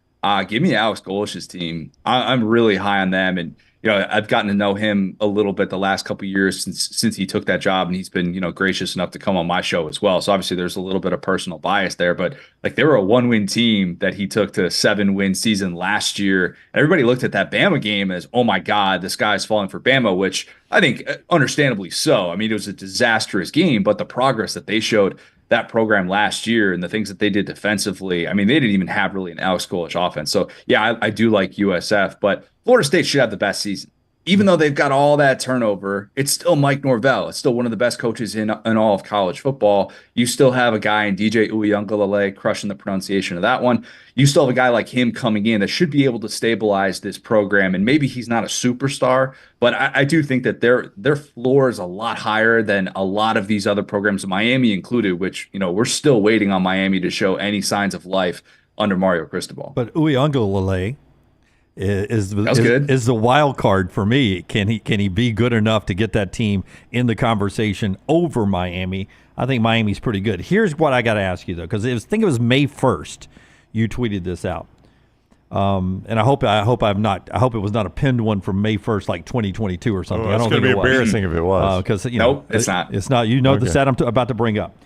Give me Alex Golish's team. I'm really high on them. And, I've gotten to know him a little bit the last couple of years since he took that job, and he's been, gracious enough to come on my show as well. So obviously there's a little bit of personal bias there, but like they were a 1-win team that he took to a 7-win season last year. Everybody looked at that Bama game as, oh my God, the sky's falling for Bama, which I think understandably so. I mean, it was a disastrous game, but the progress that they showed that program last year and the things that they did defensively, I mean, they didn't even have really an Alex Golish offense. So yeah, I do like USF, but Florida State should have the best season. Even though they've got all that turnover, it's still Mike Norvell. It's still one of the best coaches in all of college football. You still have a guy in DJ Uiagalelei, crushing the pronunciation of that one. You still have a guy like him coming in that should be able to stabilize this program. And maybe he's not a superstar, but I do think that their floor is a lot higher than a lot of these other programs, Miami included, which, we're still waiting on Miami to show any signs of life under Mario Cristobal. But Uiagalelei is good. Is the wild card for me. Can he be good enough to get that team in the conversation over Miami? I think Miami's pretty good. Here's what I got to ask you though, because I think it was May 1st you tweeted this out, and I hope it was not a pinned one from May 1st, like 2022 or something. I don't think it was going to be embarrassing if it was. Because nope, it's not. It's not. The stat I'm about to bring up,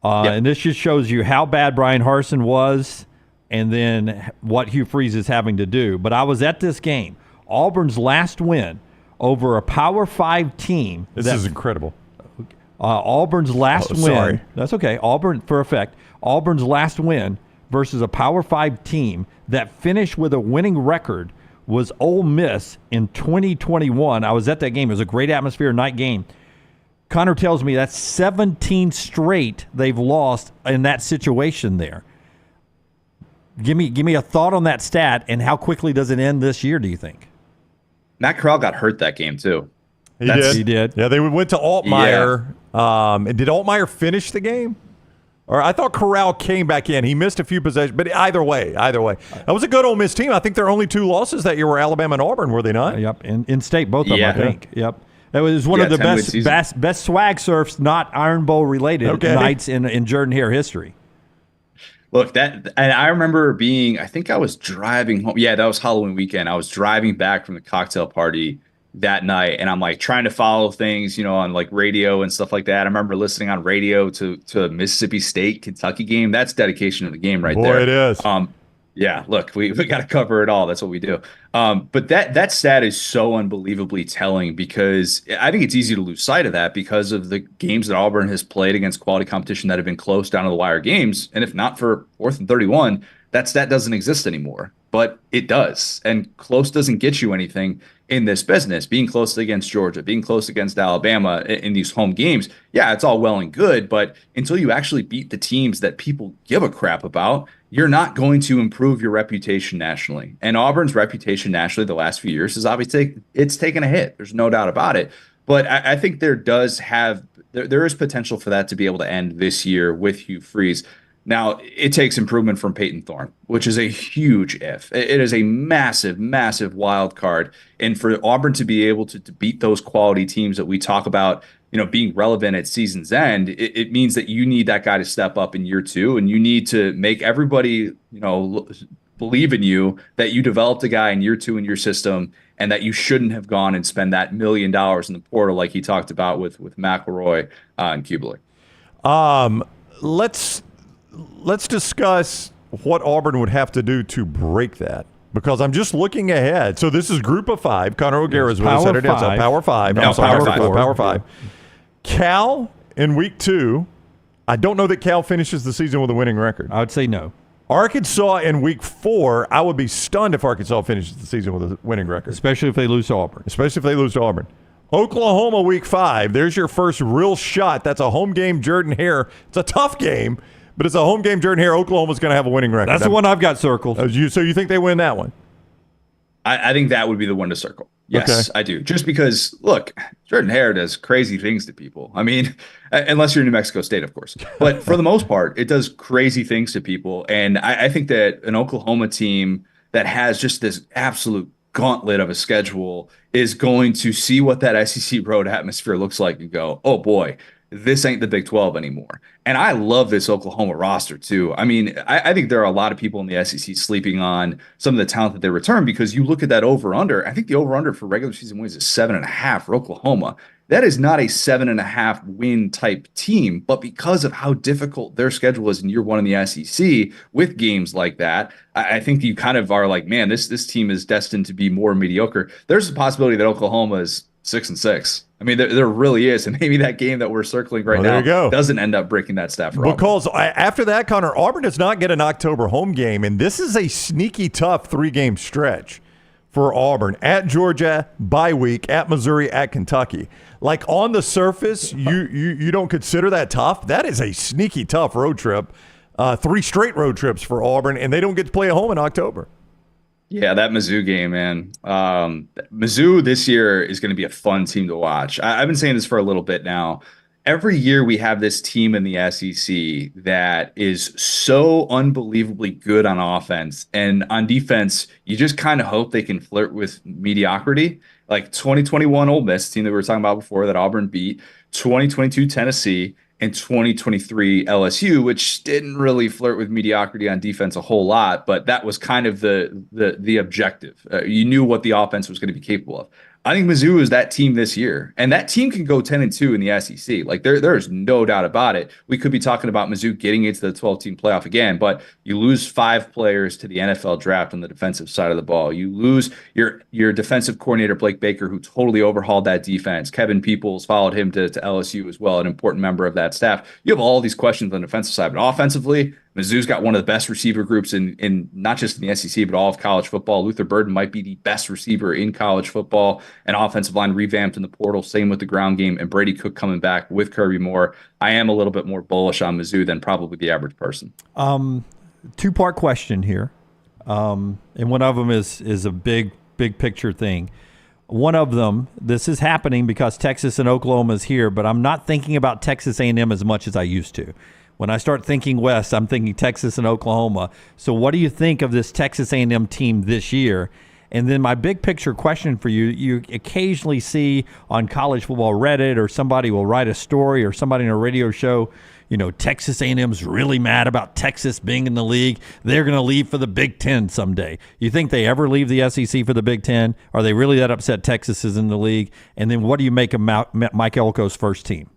and this just shows you how bad Brian Harsin was. And then what Hugh Freeze is having to do. But I was at this game. Auburn's last win over a Power 5 team. This is incredible. Auburn's last win. Sorry. That's okay. Auburn's last win versus a Power 5 team that finished with a winning record was Ole Miss in 2021. I was at that game. It was a great atmosphere, night game. Connor tells me that's 17 straight they've lost in that situation there. Give me a thought on that stat, and how quickly does it end this year, do you think? Matt Corral got hurt that game, too. He did. Yeah, they went to Altmaier. Yeah. And did Altmaier finish the game? Or I thought Corral came back in. He missed a few possessions. But either way. That was a good Ole Miss team. I think their only two losses that year were Alabama and Auburn, were they not? Yep, in state, both of them, I think. Yep. It was one of the best swag surfs, not Iron Bowl related nights in Jordan-Hare history. Look, and I remember I think I was driving home. Yeah, that was Halloween weekend. I was driving back from the cocktail party that night, and I'm like trying to follow things, on like radio and stuff like that. I remember listening on radio to a Mississippi State, Kentucky game. That's dedication to the game right there. Boy, it is. Yeah, look, we got to cover it all. That's what we do. But that stat is so unbelievably telling because I think it's easy to lose sight of that because of the games that Auburn has played against quality competition that have been close down to the wire games. And if not for 4th and 31, that stat doesn't exist anymore. But it does. And close doesn't get you anything in this business. Being close against Georgia, being close against Alabama in these home games, yeah, it's all well and good. But until you actually beat the teams that people give a crap about, you're not going to improve your reputation nationally. And Auburn's reputation nationally the last few years is obviously it's taken a hit. There's no doubt about it. But I think there is potential for that to be able to end this year with Hugh Freeze. Now, it takes improvement from Peyton Thorne, which is a huge if. It is a massive, massive wild card. And for Auburn to be able to beat those quality teams that we talk about, being relevant at season's end, it means that you need that guy to step up in year 2, and you need to make everybody, believe in you that you developed a guy in year 2 in your system and that you shouldn't have gone and spend that $1 million in the portal like he talked about with McElroy and Kubelik. Let's discuss what Auburn would have to do to break that. Because I'm just looking ahead. So this is Group of 5. Connor O'Gara's with us. It's a Power 5. No, Power 5. Cal in week 2. I don't know that Cal finishes the season with a winning record. I would say no. Arkansas in week 4. I would be stunned if Arkansas finishes the season with a winning record. Especially if they lose to Auburn. Oklahoma week 5. There's your first real shot. That's a home game, Jordan-Hare. It's a tough game. But it's a home game, Jordan-Hare. Oklahoma's going to have a winning record. That's the one I've got circled. So you think they win that one? I think that would be the one to circle. Yes, okay. I do. Just because, look, Jordan-Hare does crazy things to people. I mean, unless you're in New Mexico State, of course. But for the most part, it does crazy things to people. And I think that an Oklahoma team that has just this absolute gauntlet of a schedule is going to see what that SEC road atmosphere looks like and go, oh boy, this ain't the Big 12 anymore. And I love this Oklahoma roster too. I mean, I think there are a lot of people in the SEC sleeping on some of the talent that they return, because you look at that over-under. I think the over-under for regular season wins is 7.5 for Oklahoma. That is not a 7.5 win type team, but because of how difficult their schedule is in year one in the SEC with games like that, I think you kind of are like, man, this team is destined to be more mediocre. There's a possibility that Oklahoma is 6-6. I mean, there really is, and maybe that game that we're circling right now doesn't end up breaking that stat for Auburn. Because after that, Connor, Auburn does not get an October home game, and this is a sneaky tough 3-game stretch for Auburn. At Georgia, bye week, at Missouri, at Kentucky. Like, on the surface, you don't consider that tough. That is a sneaky tough road trip. 3 straight road trips for Auburn, and they don't get to play at home in October. Yeah, that Mizzou game, man. Mizzou this year is going to be a fun team to watch. I've been saying this for a little bit now. Every year we have this team in the SEC that is so unbelievably good on offense, and on defense, you just kind of hope they can flirt with mediocrity. Like 2021 Ole Miss, team that we were talking about before that Auburn beat, 2022 Tennessee, and 2023 LSU, which didn't really flirt with mediocrity on defense a whole lot, but that was kind of the objective. You knew what the offense was going to be capable of. I think Mizzou is that team this year, and that team can go 10-2 in the SEC. Like there's no doubt about it. We could be talking about Mizzou getting into the 12-team playoff again, but you lose 5 players to the NFL draft on the defensive side of the ball. You lose your defensive coordinator Blake Baker, who totally overhauled that defense. Kevin Peoples followed him to LSU as well, an important member of that staff. You have all these questions on the defensive side, but offensively, Mizzou's got one of the best receiver groups in not just in the SEC, but all of college football. Luther Burden might be the best receiver in college football. An offensive line revamped in the portal, same with the ground game, and Brady Cook coming back with Kirby Moore. I am a little bit more bullish on Mizzou than probably the average person. 2-part question here, and one of them is a big picture thing. One of them, this is happening because Texas and Oklahoma is here, but I'm not thinking about Texas A&M as much as I used to. When I start thinking West, I'm thinking Texas and Oklahoma. So what do you think of this Texas A&M team this year? And then my big picture question for you, you occasionally see on college football Reddit, or somebody will write a story, or somebody in a radio show, Texas A&M's really mad about Texas being in the league. They're going to leave for the Big Ten someday. You think they ever leave the SEC for the Big Ten? Are they really that upset Texas is in the league? And then what do you make of Mike Elko's first team?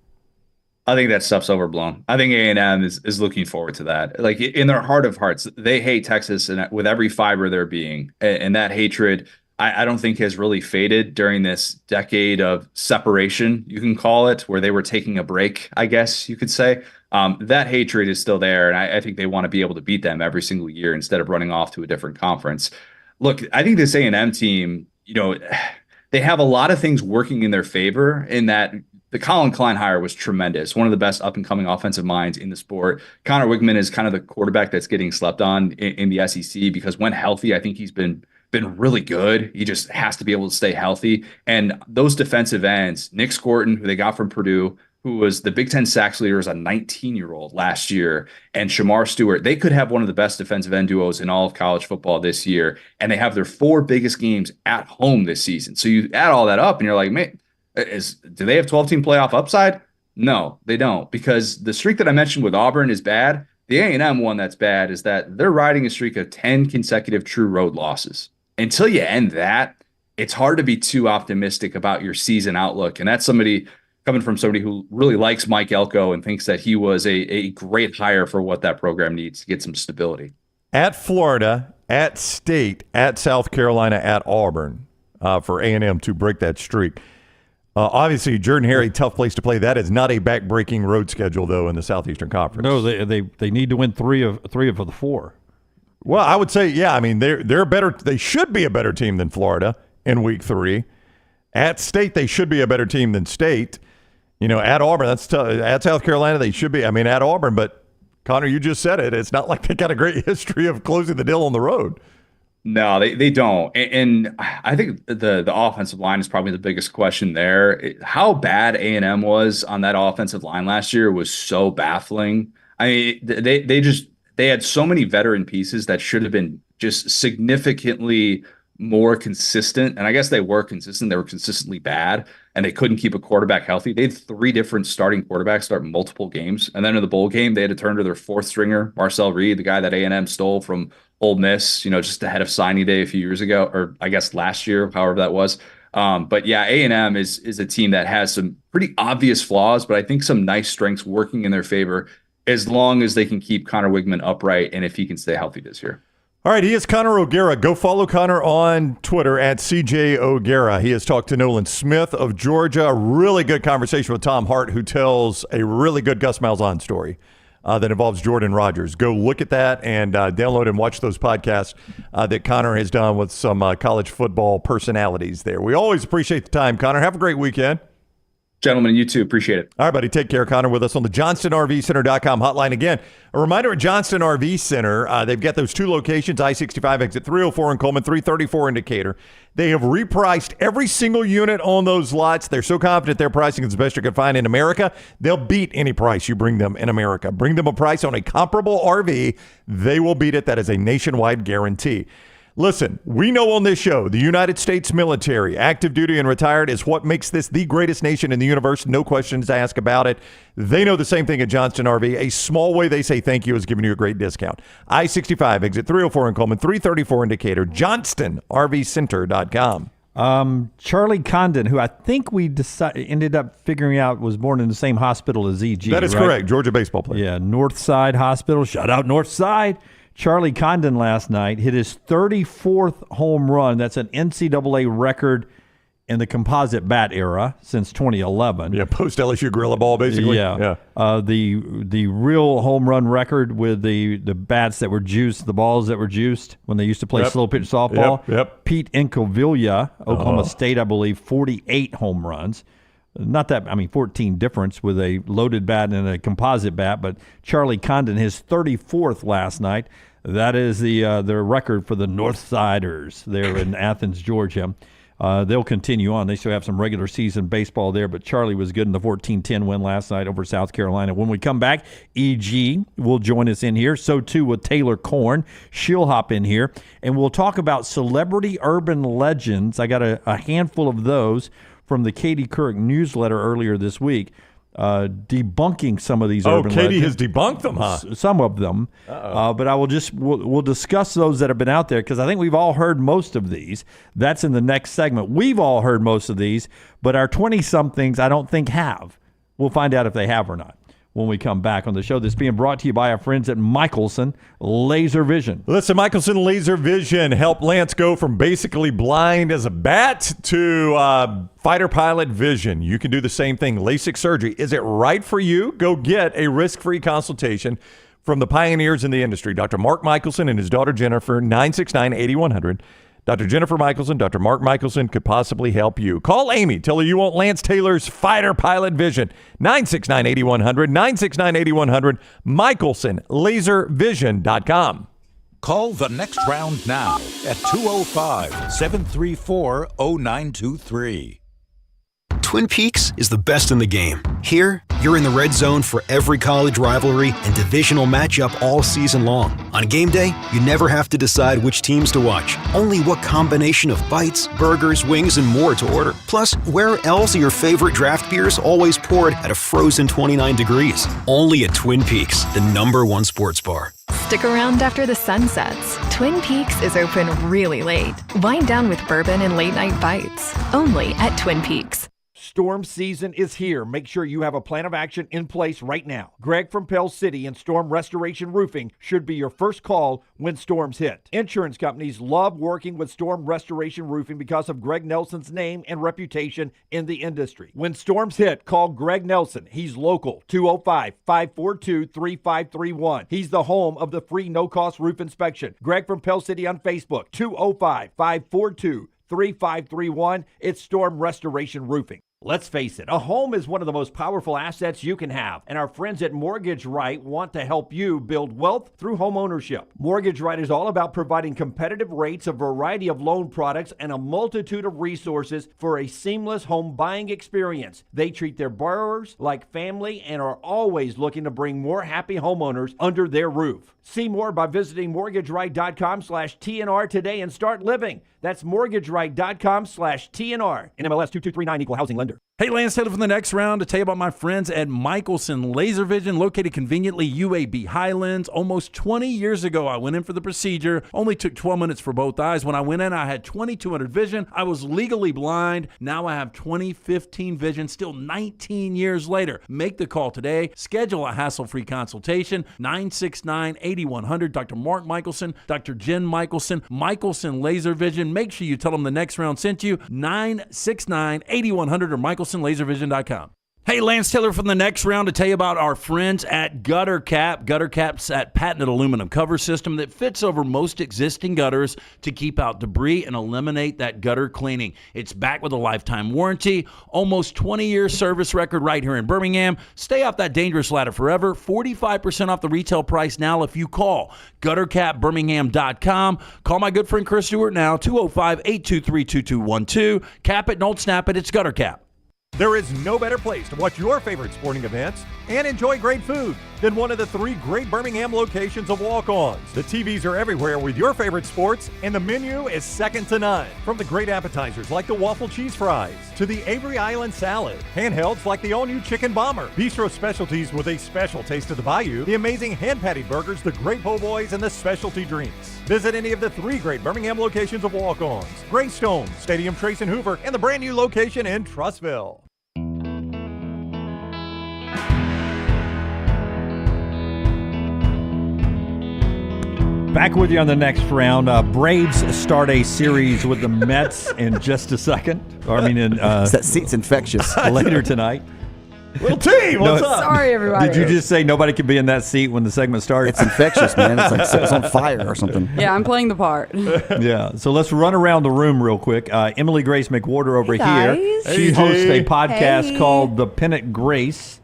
I think that stuff's overblown. I think A&M is looking forward to that. Like, in their heart of hearts, they hate Texas and with every fiber of their being. And that hatred, I don't think has really faded during this decade of separation, you can call it, where they were taking a break, I guess you could say. That hatred is still there, and I think they want to be able to beat them every single year instead of running off to a different conference. Look, I think this A&M team, they have a lot of things working in their favor, in that the Colin Klein hire was tremendous. One of the best up-and-coming offensive minds in the sport. Connor Wigman is kind of the quarterback that's getting slept on in the SEC, because when healthy, I think he's been really good. He just has to be able to stay healthy. And those defensive ends, Nick Scorton, who they got from Purdue, who was the Big Ten sacks leader as a 19-year-old last year, and Shamar Stewart, they could have one of the best defensive end duos in all of college football this year. And they have their 4 biggest games at home this season. So you add all that up, and you're like, man, do they have 12-team playoff upside? No, they don't, because the streak that I mentioned with Auburn is bad. The A&M one that's bad is that they're riding a streak of 10 consecutive true road losses. Until you end that, it's hard to be too optimistic about your season outlook. And that's coming from somebody who really likes Mike Elko and thinks that he was a great hire for what that program needs to get some stability. At Florida, at State, at South Carolina, at Auburn for A&M to break that streak. Obviously, Jordan-Hare, tough place to play. That is not a back-breaking road schedule, though, in the Southeastern Conference. No, they need to win three of the 4. Well, I would say, yeah. I mean, they're better. They should be a better team than Florida in Week 3. At State, they should be a better team than State. At Auburn, that's tough. At South Carolina, they should be. I mean, at Auburn, but Connor, you just said it. It's not like they got a great history of closing the deal on the road. No, they don't. And I think the offensive line is probably the biggest question there. How bad A&M was on that offensive line last year was so baffling. I mean, they had so many veteran pieces that should have been just significantly more consistent. And I guess they were consistent. They were consistently bad, and they couldn't keep a quarterback healthy. They had 3 different starting quarterbacks start multiple games. And then in the bowl game, they had to turn to their 4th stringer, Marcel Reed, the guy that A&M stole from Ole Miss, just ahead of signing day a few years ago, or I guess last year, however that was. But yeah, A&M is a team that has some pretty obvious flaws, but I think some nice strengths working in their favor as long as they can keep Connor Wigman upright and if he can stay healthy this year. All right, he is Connor O'Gara. Go follow Connor on Twitter at CJ O'Gara. He has talked to Nolan Smith of Georgia. A really good conversation with Tom Hart, who tells a really good Gus Malzahn story that involves Jordan Rodgers. Go look at that and download and watch those podcasts that Connor has done with some college football personalities there. We always appreciate the time, Connor. Have a great weekend. Gentlemen, you too. Appreciate it. All right, buddy. Take care. Connor with us on the JohnstonRVCenter.com hotline. Again, a reminder at Johnston RV Center, they've got those 2 locations, I-65 exit 304 in Coleman, 334 in Decatur. They have repriced every single unit on those lots. They're so confident their pricing is the best you can find in America. They'll beat any price you bring them in America. Bring them a price on a comparable RV. They will beat it. That is a nationwide guarantee. Listen, we know on this show, the United States military, active duty and retired, is what makes this the greatest nation in the universe. No questions asked about it. They know the same thing at Johnston RV. A small way they say thank you is giving you a great discount. I-65, exit 304 in Coleman, 334 in Decatur, JohnstonRVCenter.com. Charlie Condon, who I think we ended up figuring out was born in the same hospital as E.G. That is correct. Georgia baseball player. Yeah, Northside Hospital. Shout out Northside. Charlie Condon last night hit his 34th home run. That's an NCAA record in the composite bat era since 2011. Yeah, post LSU Gorilla Ball, basically. Yeah. The real home run record with the bats that were juiced, the balls that were juiced when they used to play slow pitch softball. Yep. Pete Incaviglia, Oklahoma State, I believe, 48 home runs. Not that, 14 difference with a loaded bat and a composite bat, but Charlie Condon, his 34th last night. That is the record for the Northsiders there in Athens, Georgia. They'll continue on. They still have some regular season baseball there, but Charlie was good in the 14-10 win last night over South Carolina. When we come back, E.G. will join us in here. So, too, with Taylor Korn. She'll hop in here, and we'll talk about celebrity urban legends. I got a handful of those from the Katie Couric newsletter earlier this week, debunking some of these urban legends. Katie has debunked them, huh? Some of them. But we'll discuss those that have been out there, because I think we've all heard most of these. That's in the next segment. We've all heard most of these, but our 20-somethings I don't think have. We'll find out if they have or not when we come back on the show. This being brought to you by our friends at Michelson Laser Vision. Listen, Michelson Laser Vision helped Lance go from basically blind as a bat to fighter pilot vision. You can do the same thing. LASIK surgery. Is it right for you? Go get a risk-free consultation from the pioneers in the industry. Dr. Mark Michelson and his daughter Jennifer, 969-8100. Dr. Jennifer Michelson, Dr. Mark Michelson could possibly help you. Call Amy. Tell her you want Lance Taylor's fighter pilot vision. 969-8100, 969-8100, MichelsonLaserVision.com. Call the next round now at 205-734-0923. Twin Peaks is the best in the game. Here, you're in the red zone for every college rivalry and divisional matchup all season long. On game day, you never have to decide which teams to watch, only what combination of bites, burgers, wings, and more to order. Plus, where else are your favorite draft beers always poured at a frozen 29 degrees? Only at Twin Peaks, the #1 sports bar. Stick around after the sun sets. Twin Peaks is open really late. Wind down with bourbon and late night bites. Only at Twin Peaks. Storm season is here. Make sure you have a plan of action in place right now. Greg from Pell City and Storm Restoration Roofing should be your first call when storms hit. Insurance companies love working with Storm Restoration Roofing because of Greg Nelson's name and reputation in the industry. When storms hit, call Greg Nelson. He's local, 205-542-3531. He's the home of the free no-cost roof inspection. Greg from Pell City on Facebook, 205-542-3531. It's Storm Restoration Roofing. Let's face it, a home is one of the most powerful assets you can have, and our friends at Mortgage Right want to help you build wealth through home ownership. Mortgage Right is all about providing competitive rates, a variety of loan products, and a multitude of resources for a seamless home buying experience. They treat their borrowers like family and are always looking to bring more happy homeowners under their roof. See more by visiting mortgageright.com/TNR today and start living. That's mortgageright.com/TNR. NMLS 2239, equal housing lender. Hey, Lance Taylor from the next round to tell you about my friends at Michelson Laser Vision, located conveniently UAB Highlands. Almost 20 years ago, I went in for the procedure. Only took 12 minutes for both eyes. When I went in, I had 2200 vision. I was legally blind. Now I have 20/15 vision, still 19 years later. Make the call today. Schedule a hassle-free consultation. 969-8100. Dr. Mark Michelson, Dr. Jen Michelson, Michelson Laser Vision. Make sure you tell them the next round sent you. 969-8100 or MichelsonLaserVision.com. Hey, Lance Taylor from the next round to tell you about our friends at Gutter Cap. Gutter Cap's that patented aluminum cover system that fits over most existing gutters to keep out debris and eliminate that gutter cleaning. It's backed with a lifetime warranty, almost 20-year service record right here in Birmingham. Stay off that dangerous ladder forever. 45% off the retail price now if you call GutterCapBirmingham.com. Call my good friend Chris Stewart now, 205-823-2212. Cap it, don't snap it. It's Gutter Cap. There is no better place to watch your favorite sporting events and enjoy great food than one of the 3 great Birmingham locations of Walk-Ons. The TVs are everywhere with your favorite sports, and the menu is second to none. From the great appetizers like the waffle cheese fries to the Avery Island salad, handhelds like the all-new chicken bomber, bistro specialties with a special taste of the bayou, the amazing hand-patty burgers, the great po' boys, and the specialty drinks. Visit any of the 3 great Birmingham locations of Walk-Ons: Greystone, Stadium Trace and Hoover, and the brand new location in Trussville. Back with you on the next round. Braves start a series with the Mets in just a second. That seat's infectious. Later tonight. Little T, what's up? Sorry, everybody. Did you just say nobody can be in that seat when the segment starts? It's infectious, man. It's like it's on fire or something. Yeah, I'm playing the part. Yeah. So let's run around the room real quick. Emily Grace McWhorter over here. Guys. She hosts a podcast called The Pennant Grace.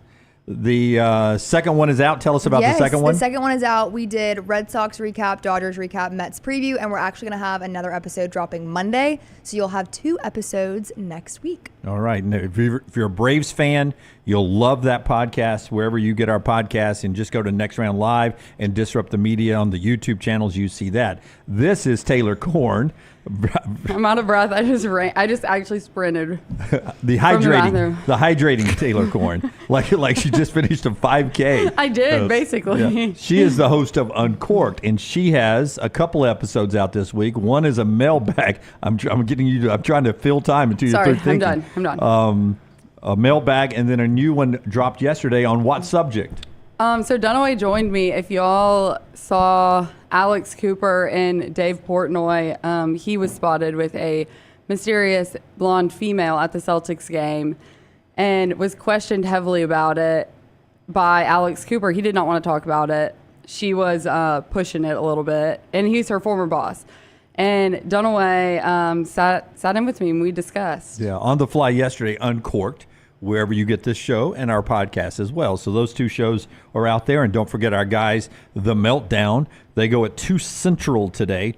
The second one is out. Tell us about the second one. The second one is out. We did Red Sox recap, Dodgers recap, Mets preview, and we're actually going to have another episode dropping Monday. So you'll have 2 episodes next week. All right. And if you're a Braves fan, you'll love that podcast wherever you get our podcasts, and just go to Next Round Live and Disrupt the Media on the YouTube channels. You see that. This is Taylor Korn. I'm out of breath. I just actually sprinted. the hydrating Taylor Korn, like she just finished a 5K. I did, basically. Yeah. She is the host of Uncorked, and she has a couple episodes out this week. One is a mailbag. I'm trying to fill time until you're through thinking. I'm done. A mailbag, and then a new one dropped yesterday on what subject? So Dunaway joined me. If y'all saw Alex Cooper and Dave Portnoy, he was spotted with a mysterious blonde female at the Celtics game and was questioned heavily about it by Alex Cooper. He did not want to talk about it. She was pushing it a little bit, and he's her former boss. And Dunaway sat in with me, and we discussed. Yeah, on the fly yesterday, Uncorked, wherever you get this show and our podcast as well. So those 2 shows are out there. And don't forget our guys, The Meltdown. They go at 2 Central today,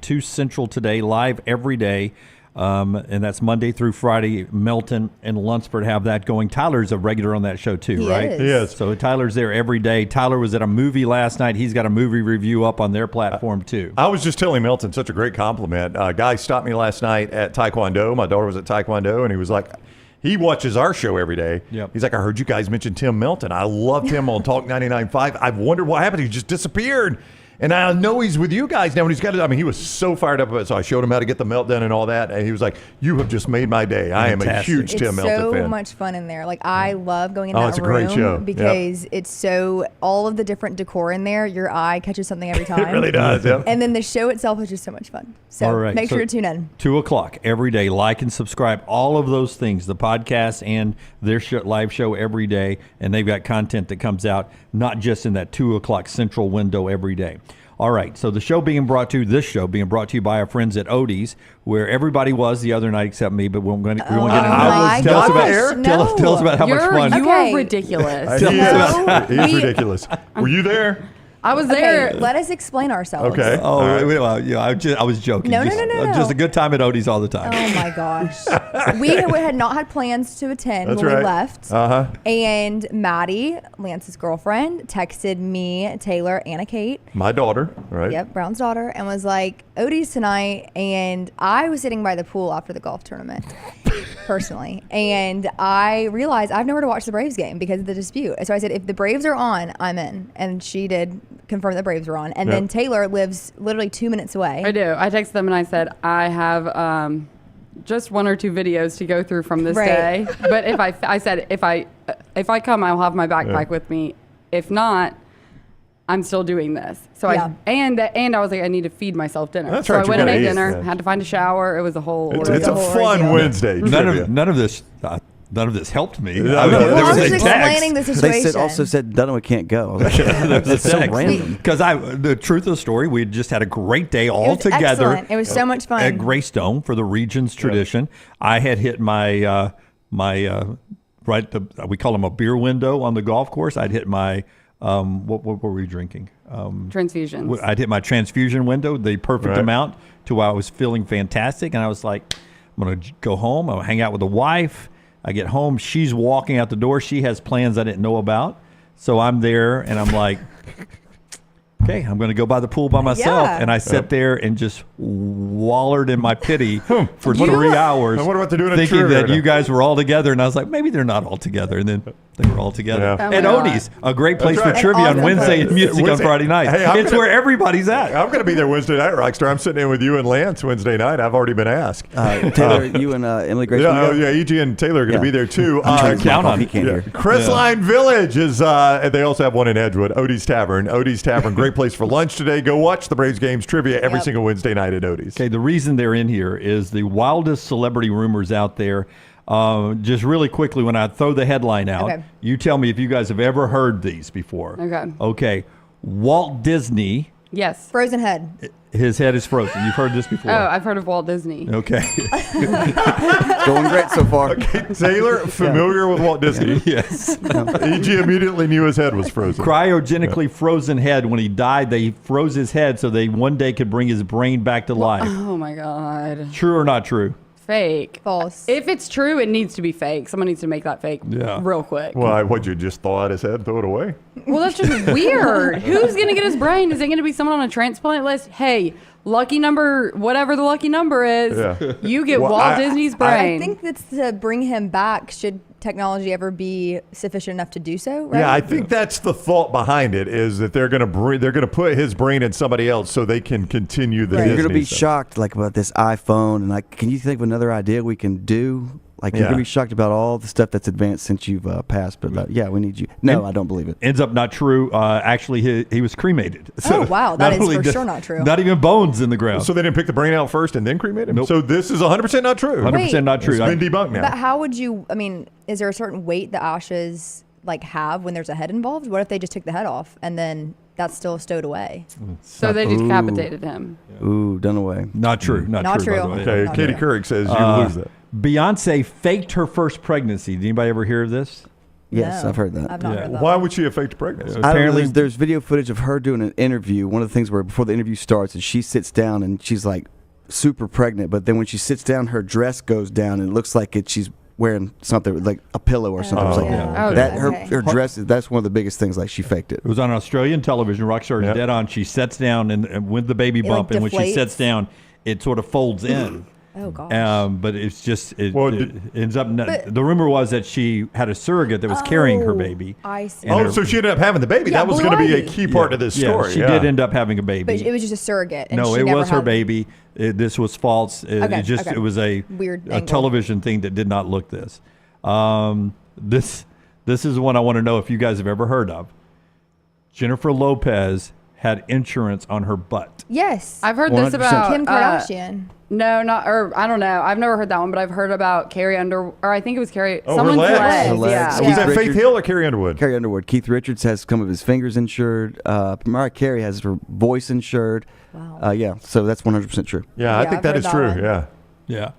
live every day. And that's Monday through Friday. Melton and Lunsford have that going. Tyler's a regular on that show too, right? Yes. So Tyler's there every day. Tyler was at a movie last night. He's got a movie review up on their platform too. I was just telling Melton, such a great compliment. A guy stopped me last night at Taekwondo. My daughter was at Taekwondo, and he was like, he watches our show every day. Yep. He's like, I heard you guys mention Tim Melton. I loved him on Talk 99.5. I've wondered what happened. He just disappeared. And I know he's with you guys now. And he's got it. I mean, he was so fired up about it. So I showed him how to get the Meltdown and all that. And he was like, you have just made my day. I am a huge Tim Melton fan. It's so much fun in there. Like, I love going in that room. It's a great show. Because it's so, all of the different decor in there, your eye catches something every time. It really does, yeah. And then the show itself is just so much fun. So make sure to tune in. 2:00 every day. Like and subscribe. All of those things, the podcast and their live show every day. And they've got content that comes out not just in that 2:00 Central window every day. All right, so this show being brought to you by our friends at Odie's, where everybody was the other night except me, but we won't get into that. Tell us about how much fun. You are ridiculous. He is ridiculous. Were you there? I was there. Okay, let us explain ourselves. Okay. Oh, I was joking. No. Just a good time at Odie's all the time. Oh my gosh. We had not had plans to attend when we left. And Maddie, Lance's girlfriend, texted me, Taylor, Anna Kate. My daughter, right? Yep, Brown's daughter, and was like, Odie's tonight. And I was sitting by the pool after the golf tournament, personally. And I realized I've nowhere to watch the Braves game because of the dispute. So I said, if the Braves are on, I'm in. And she did confirm the Braves were on. And then Taylor lives literally 2 minutes away. I do. I texted them and I said, I have just 1 or 2 videos to go through from this day. But if I come, I'll have my backpack with me. If not, I'm still doing this. So I was like, I need to feed myself dinner. That's so right, I went and ate dinner, had to find a shower. It was a whole It's a fun Wednesday. None of this helped me. I was just explaining the situation. They also said Dunaway can't go. That's so random. Because the truth of the story, we just had a great day all together. Excellent. It was so much fun at Greystone for the region's tradition. I had hit my we call them a beer window on the golf course. I'd hit my what were we drinking? Transfusions. I'd hit my transfusion window, the perfect amount, to where I was feeling fantastic, and I was like, I'm gonna go home. I'll hang out with the wife. I get home, she's walking out the door. She has plans I didn't know about. So I'm there, and I'm like, okay, I'm going to go by the pool by myself. Yeah. And I sat there and just wallered in my pity for 3 hours. What about doing thinking that you guys were all together. And I was like, maybe they're not all together. And then they were all together. Yeah. At Odie's, a great place for trivia on Wednesday and music on Friday night. Hey, it's where everybody's at. I'm going to be there Wednesday night, Rockstar. I'm sitting in with you and Lance Wednesday night. I've already been asked. Taylor, you and Emily Grace. E.G. and Taylor are going to be there too. Count on it. Crestline Village is, they also have one in Edgewood, Odie's Tavern. Odie's Tavern, great place for lunch today. Go watch the Braves games trivia every single Wednesday night at Odie's. Okay, the reason they're in here is the wildest celebrity rumors out there. Just really quickly, when I throw the headline out, you tell me if you guys have ever heard these before. Okay. Walt Disney. Yes. Frozen head. His head is frozen. You've heard this before. Oh, I've heard of Walt Disney. Okay. Going great so far. Okay, Taylor, familiar with Walt Disney? Yes. E.G. immediately knew his head was frozen. Cryogenically frozen head. When he died, they froze his head so they one day could bring his brain back to life. Oh, my God. True or not true? Fake. False. If it's true, it needs to be fake. Someone needs to make that fake real quick. Well, what'd you just thaw out his head and throw it away? Well, that's just weird. Who's going to get his brain? Is it going to be someone on a transplant list? Hey, lucky number, whatever the lucky number is, you get Walt Disney's brain. I think that's to bring him back should technology ever be sufficient enough to do so, right? Yeah, I think that's the thought behind it, is that they're going to put his brain in somebody else so they can continue the Disney You're going to be stuff. shocked about this iPhone, and can you think of another idea we can do? You're going to be shocked about all the stuff that's advanced since you've passed. But we need you. No, I don't believe it. Ends up not true. Actually, he was cremated. So wow. That is for sure not true. Not even bones in the ground. So they didn't pick the brain out first and then cremate him? Nope. So this is 100% not true. 100% not true. It's been debunked now. But how would you, is there a certain weight the ashes have when there's a head involved? What if they just took the head off and then that's still stowed away? So they decapitated him. Ooh, done away. Not true. Not true. By the way. Okay, Not Katie true. Couric says you lose that. Beyonce faked her first pregnancy. Did anybody ever hear of this? Yes, No, I've heard that. I've not heard that. Why would she have faked pregnancy? Apparently, there's video footage of her doing an interview. One of the things where before the interview starts, and she sits down and she's like super pregnant, but then when she sits down, her dress goes down and it looks like she's wearing something like a pillow or something. Her dress that's one of the biggest things. Like she faked it. It was on Australian television. Rockstar is dead on. She sits down and with the baby bump, and when she sits down, it sort of folds in. Oh gosh. But it's just it ends up. The rumor was that she had a surrogate that was carrying her baby. I see. So she ended up having the baby. Yeah, that was going to be a key part of this story. She did end up having a baby. But it was just a surrage. No, it was her baby. This was false. It was a weird a television thing that did not look this. This is one I want to know if you guys have ever heard of. Jennifer Lopez had insurance on her butt. Yes. I've heard this about Kim Kardashian. No, not, or I don't know. I've never heard that one, but I've heard about Carrie or I think it was Carrie. Oh, someone's her legs. legs. Her legs. Yeah. Was that Faith Hill or Carrie Underwood? Carrie Underwood. Keith Richards has some of his fingers insured. Mariah Carey has her voice insured. Wow. Yeah, so that's 100% true. Yeah, I think I've that heard is that true. one. Yeah. Yeah.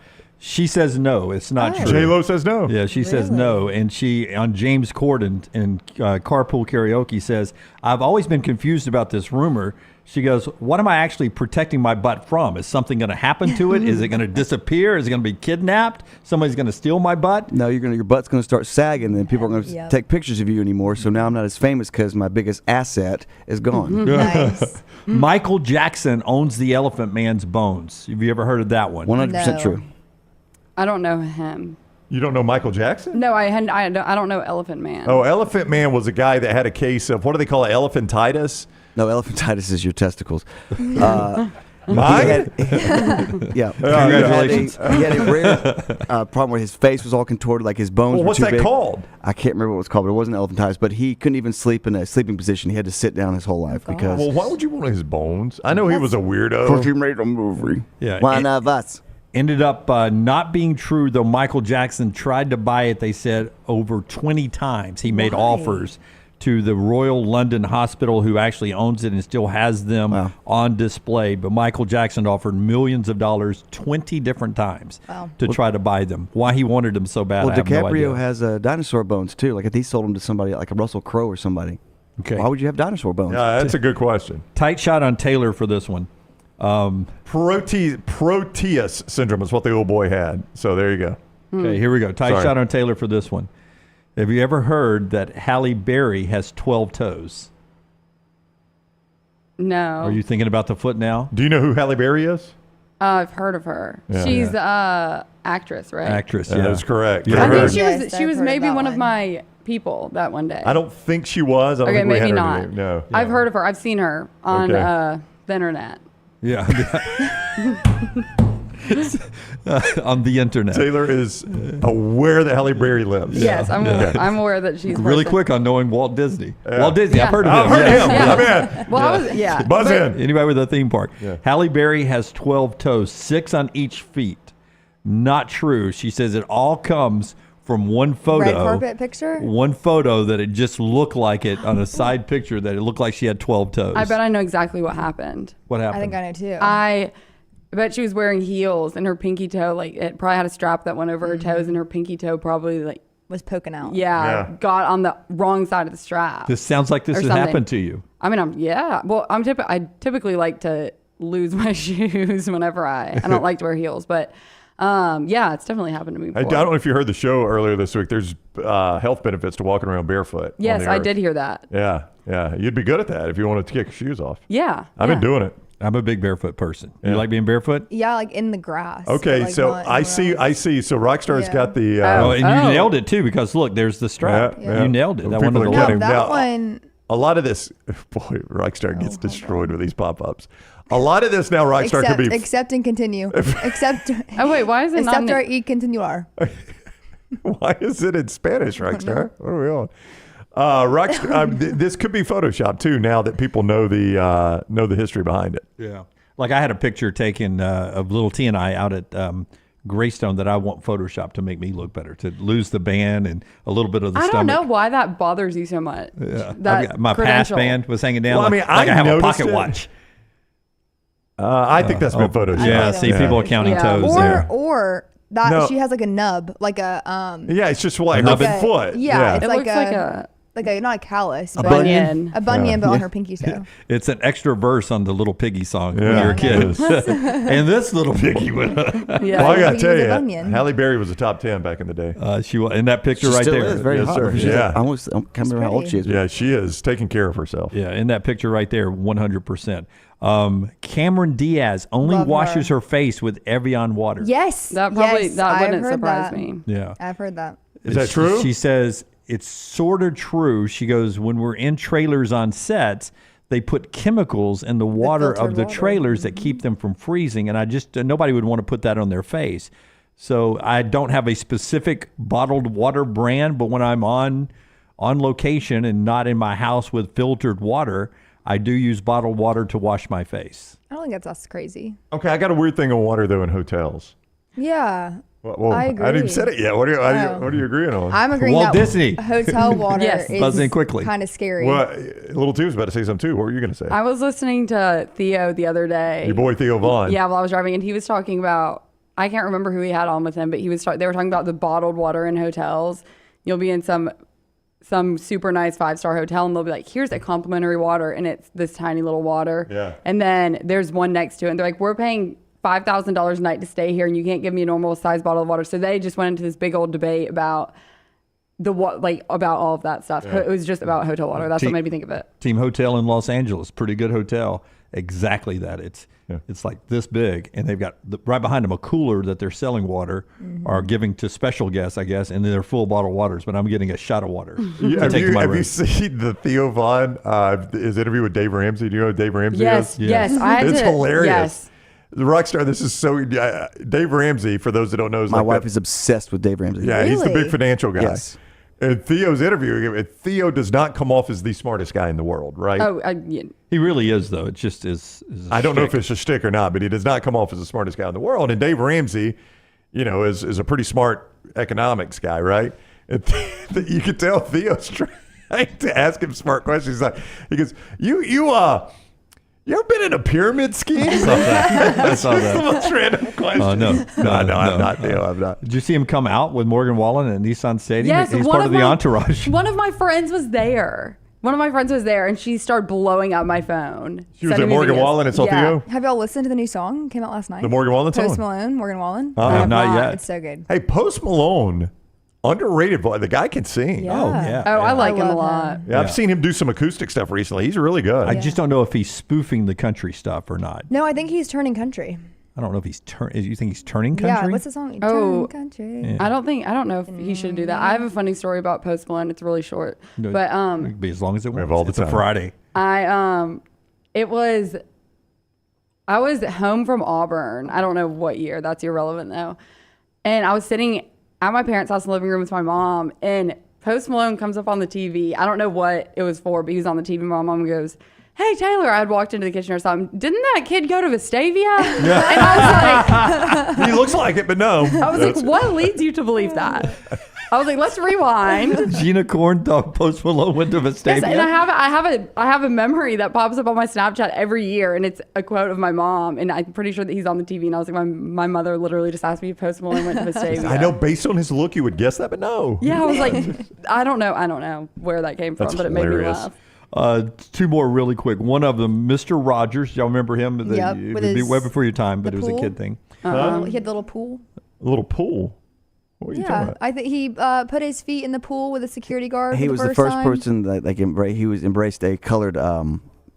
She says no, it's not true. J-Lo says no. Yeah, she says no. And she, on James Corden in Carpool Karaoke, says, I've always been confused about this rumor. She goes, what am I actually protecting my butt from? Is something going to happen to it? Is it going to disappear? Is it going to be kidnapped? Somebody's going to steal my butt? No, your butt's going to start sagging, and people are going to take pictures of you anymore. So now I'm not as famous because my biggest asset is gone. Nice. Michael Jackson owns the Elephant Man's bones. Have you ever heard of that one? 100% true. I don't know him. You don't know Michael Jackson? No, I don't know Elephant Man. Oh, Elephant Man was a guy that had a case of, what do they call it, elephantitis? No, elephantitis is your testicles. Mine? Yeah. Congratulations. He had a rare problem where his face was all contorted, like his bones Well, were what's too that big. called? I can't remember what it was called, but it wasn't elephantitis. But he couldn't even sleep in a sleeping position. He had to sit down his whole life because. Well, why would you want his bones? I know he was a weirdo. Of course, he made a movie. Yeah. One of us. Ended up not being true, though. Michael Jackson tried to buy it, they said, over 20 times. He made offers to the Royal London Hospital, who actually owns it and still has them on display. But Michael Jackson offered millions of dollars 20 different times to try to buy them. Why he wanted them so bad, Well, I have no DiCaprio idea. has dinosaur bones, too. Like if he sold them to somebody like a Russell Crowe or somebody. Okay. Why would you have dinosaur bones? Yeah, that's a good question. Tight shot on Taylor for this one. Proteus syndrome is what the old boy had. So there you go. Okay, here we go. Tight shot on Taylor for this one. Have you ever heard that Halle Berry has 12 toes? No. Are you thinking about the foot now? Do you know who Halle Berry is? I've heard of her. Yeah. She's actress, right? Actress, yeah. That's correct. Yeah. I think Yes, she I've was heard of maybe that one of one. my people that one day. I don't think she was. I don't Okay, think we maybe had her not. name. No. I've heard of her. I've seen her on Okay. the internet. Yeah. On the internet. Taylor is aware that Halle Berry lives. Yes, I'm aware that she's really person. quick on knowing Walt Disney. Yeah. Walt Disney, I've heard of him. I've heard Yeah. him. Yeah. I'm in. Well, I was Buzz but- in. Anybody with a theme park. Yeah. Halle Berry has 12 toes, 6 on each feet. Not true. She says it all comes from one photo. Red carpet picture? One photo that it just looked like it on a side picture that it looked like she had 12 toes. I bet I know exactly what happened. What happened? I think I know too. I bet she was wearing heels and her pinky toe, like it probably had a strap that went over her toes, and her pinky toe probably like was poking out. Yeah. got on the wrong side of the strap. This sounds like this Or has something. happened to you. I mean, well, I typically like to lose my shoes whenever I don't like to wear heels, but yeah, it's definitely happened to me I before. don't know if you heard the show earlier this week. There's health benefits to walking around barefoot. on Yes, the I earth. did hear that. Yeah, yeah. You'd be good at that if you wanted to kick your shoes off. Yeah. I've been doing it. I'm a big barefoot person. Yeah. You like being barefoot? Yeah, like in the grass. Okay, but, like, so not I anywhere see. else. So Rockstar's Yeah. got the. Oh, and you nailed it too, because look, there's the strap. Yeah, yeah. You nailed it. That People one are of the getting- That Now, one. a lot of this, boy, Rockstar gets destroyed with these pop-ups. A lot of this now, Rockstar Accept, could be. accept and continue. Accept. Oh wait, why is it Accept not? or y continuar. Why is it in Spanish, Rockstar? What are we on? Rockstar. This could be Photoshop too. Now that people know the history behind it. Yeah. Like I had a picture taken of little T and I out at Greystone that I want Photoshop to make me look better, to lose the band and a little bit of the I stomach. don't know why that bothers you so much. Yeah. That My pass credential. band was hanging down. Well, I like, mean, like I have a noticed pocket it. watch. I think that's been Photoshop. Yeah, see, people are counting Yeah. toes Or there. or that No. she has like a nub, like a Yeah, it's just like Like her a- foot. Yeah, it's It like looks like a not a callus, A but bunion. a bunion, but on Yeah. her pinky toe. It's an extra verse on the Little Piggy song when Yeah, you were a it kid. is. And this little piggy went up. Yeah. Well, I gotta He tell was a you, bunion. Halle Berry was a top 10 back in the day. She was in that picture She right still there. is very Yes, hot. sir. She's- Yeah. I can't remember how old she is. Yeah, she is taking care of herself. Yeah, in that picture right there, 100%. Cameron Diaz only Love washes her. her face with Evian water. Yes, That probably yes, that I've wouldn't heard surprise that. me. Yeah. I've heard that. Is that true? She says it's sort of true. She goes, when we're in trailers on sets, they put chemicals in the water filtered of the water. trailers that keep them from freezing. And I just, nobody would want to put that on their face. So I don't have a specific bottled water brand, but when I'm on location and not in my house with filtered water, I do use bottled water to wash my face. I don't think that's crazy. Okay, I got a weird thing on water though in hotels. Yeah. Well, I agree. I didn't say it yet. What are you agreeing on? I'm agreeing Walt that Disney. Hotel water Buzzing quickly. is kind of scary. Well, Little T was about to say something too. What were you going to say? I was listening to Theo the other day. Your boy Theo Vaughn. Yeah, while I was driving, and he was talking about, I can't remember who he had on with him, but they were talking about the bottled water in hotels. You'll be in some super nice 5-star hotel, and they'll be like, here's a complimentary water, and it's this tiny little water. Yeah. And then there's one next to it, and they're like, we're paying $5,000 a night to stay here, and you can't give me a normal size bottle of water. So they just went into this big old debate about about all of that stuff. Yeah. It was just about hotel water. That's what made me think of it. Team Hotel in Los Angeles, pretty good hotel. Exactly that. It's like this big, and they've got right behind them a cooler that they're selling water or giving to special guests, I guess, and then they're full bottle waters. But I'm getting a shot of water. Have you seen the Theo Vaughn his interview with Dave Ramsey? Do you know who Dave Ramsey is? Yes. It's hilarious. Yes. The Rockstar. This is so. Dave Ramsey, for those that don't know, is my wife is obsessed with Dave Ramsey. Yeah, he's the big financial guy. Yes. And Theo's interviewing him. And Theo does not come off as the smartest guy in the world, right? Oh, yeah. He really is, though. It's just is. I don't know if it's a shtick or not, but he does not come off as the smartest guy in the world. And Dave Ramsey, is a pretty smart economics guy, right? And you can tell Theo's trying to ask him smart questions. He goes, You ever been in a pyramid scheme? I saw that. That's the most random question. Oh, no, I'm not. Theo, I'm not. Did you see him come out with Morgan Wallen at Nissan Stadium? Yes, He's part of the entourage. One of my friends was there. And she started blowing up my phone. She was at Morgan Wallen and saw Theo? Have y'all listened to the new song? Came out last night. The Morgan Wallen song? Post Malone, Morgan Wallen. I have not yet. It's so good. Hey, Post Malone, underrated voice. The guy can sing. Yeah. Oh, yeah. Oh, I like him a love lot. him. Yeah, I've seen him do some acoustic stuff recently. He's really good. I just don't know if he's spoofing the country stuff or not. No, I think he's turning country. I don't know if he's you think he's turning country? Yeah, what's the song? Oh, Turn country. Yeah. I don't know if he should do that. I have a funny story about Post Malone. It's really short. No, But it can be as long as it We have wants. all the It's time. a Friday. I was home from Auburn. I don't know what year. That's irrelevant though. And I was sitting at my parents' house in the living room with my mom, and Post Malone comes up on the TV. I don't know what it was for, but he was on the TV. My mom goes, "Hey, Taylor," I had walked into the kitchen or something. "Didn't that kid go to Vestavia?" Yeah. And I was like, he looks like it, but no. I was like, what leads you to believe that? I was like, let's rewind. Gina Korn thought Post Malone went to Vestavia. Yes, and I have a memory that pops up on my Snapchat every year, and it's a quote of my mom, and I'm pretty sure that he's on the TV. And I was like, my mother literally just asked me if Post Malone went to Vestavia. I know based on his look, you would guess that, but no. Yeah, I was like, I don't know where that came from, That's but hilarious. it made me laugh. Two more really quick. One of them, Mr. Rogers. Y'all remember him? Yep, It with would be his- way before your time, but the it was a pool. kid thing. He had the little pool. A little pool. What are you talking Yeah, about? I think he put his feet in the pool with a security guard. He for was the the first time. person that embraced a colored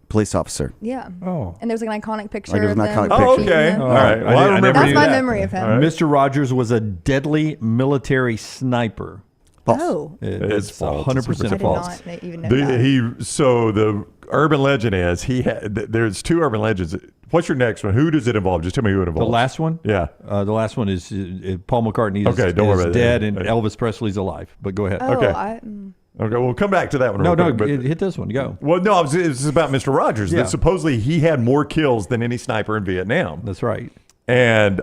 police officer. Yeah. Oh. And there was like an iconic picture. Like, it was of an them iconic with their Oh, feet okay. in the- All right. Well, I remember That's my that. memory of him. Mr. Rogers was a deadly military sniper. False. Oh. It's false. 100% I false. did not even know that. So the urban legend is there's two urban legends. What's your next one? Who does it involve? Just tell me who it The involves. last one? Yeah. The last one is Paul McCartney is, Okay, don't worry is about that. dead and Okay. Elvis Presley's alive. But go ahead. Oh, Okay. Okay, we'll come back to that one. No, real quick, but- hit this one. Go. Well, no, it's about Mr. Rogers. Yeah. That supposedly he had more kills than any sniper in Vietnam. That's right. And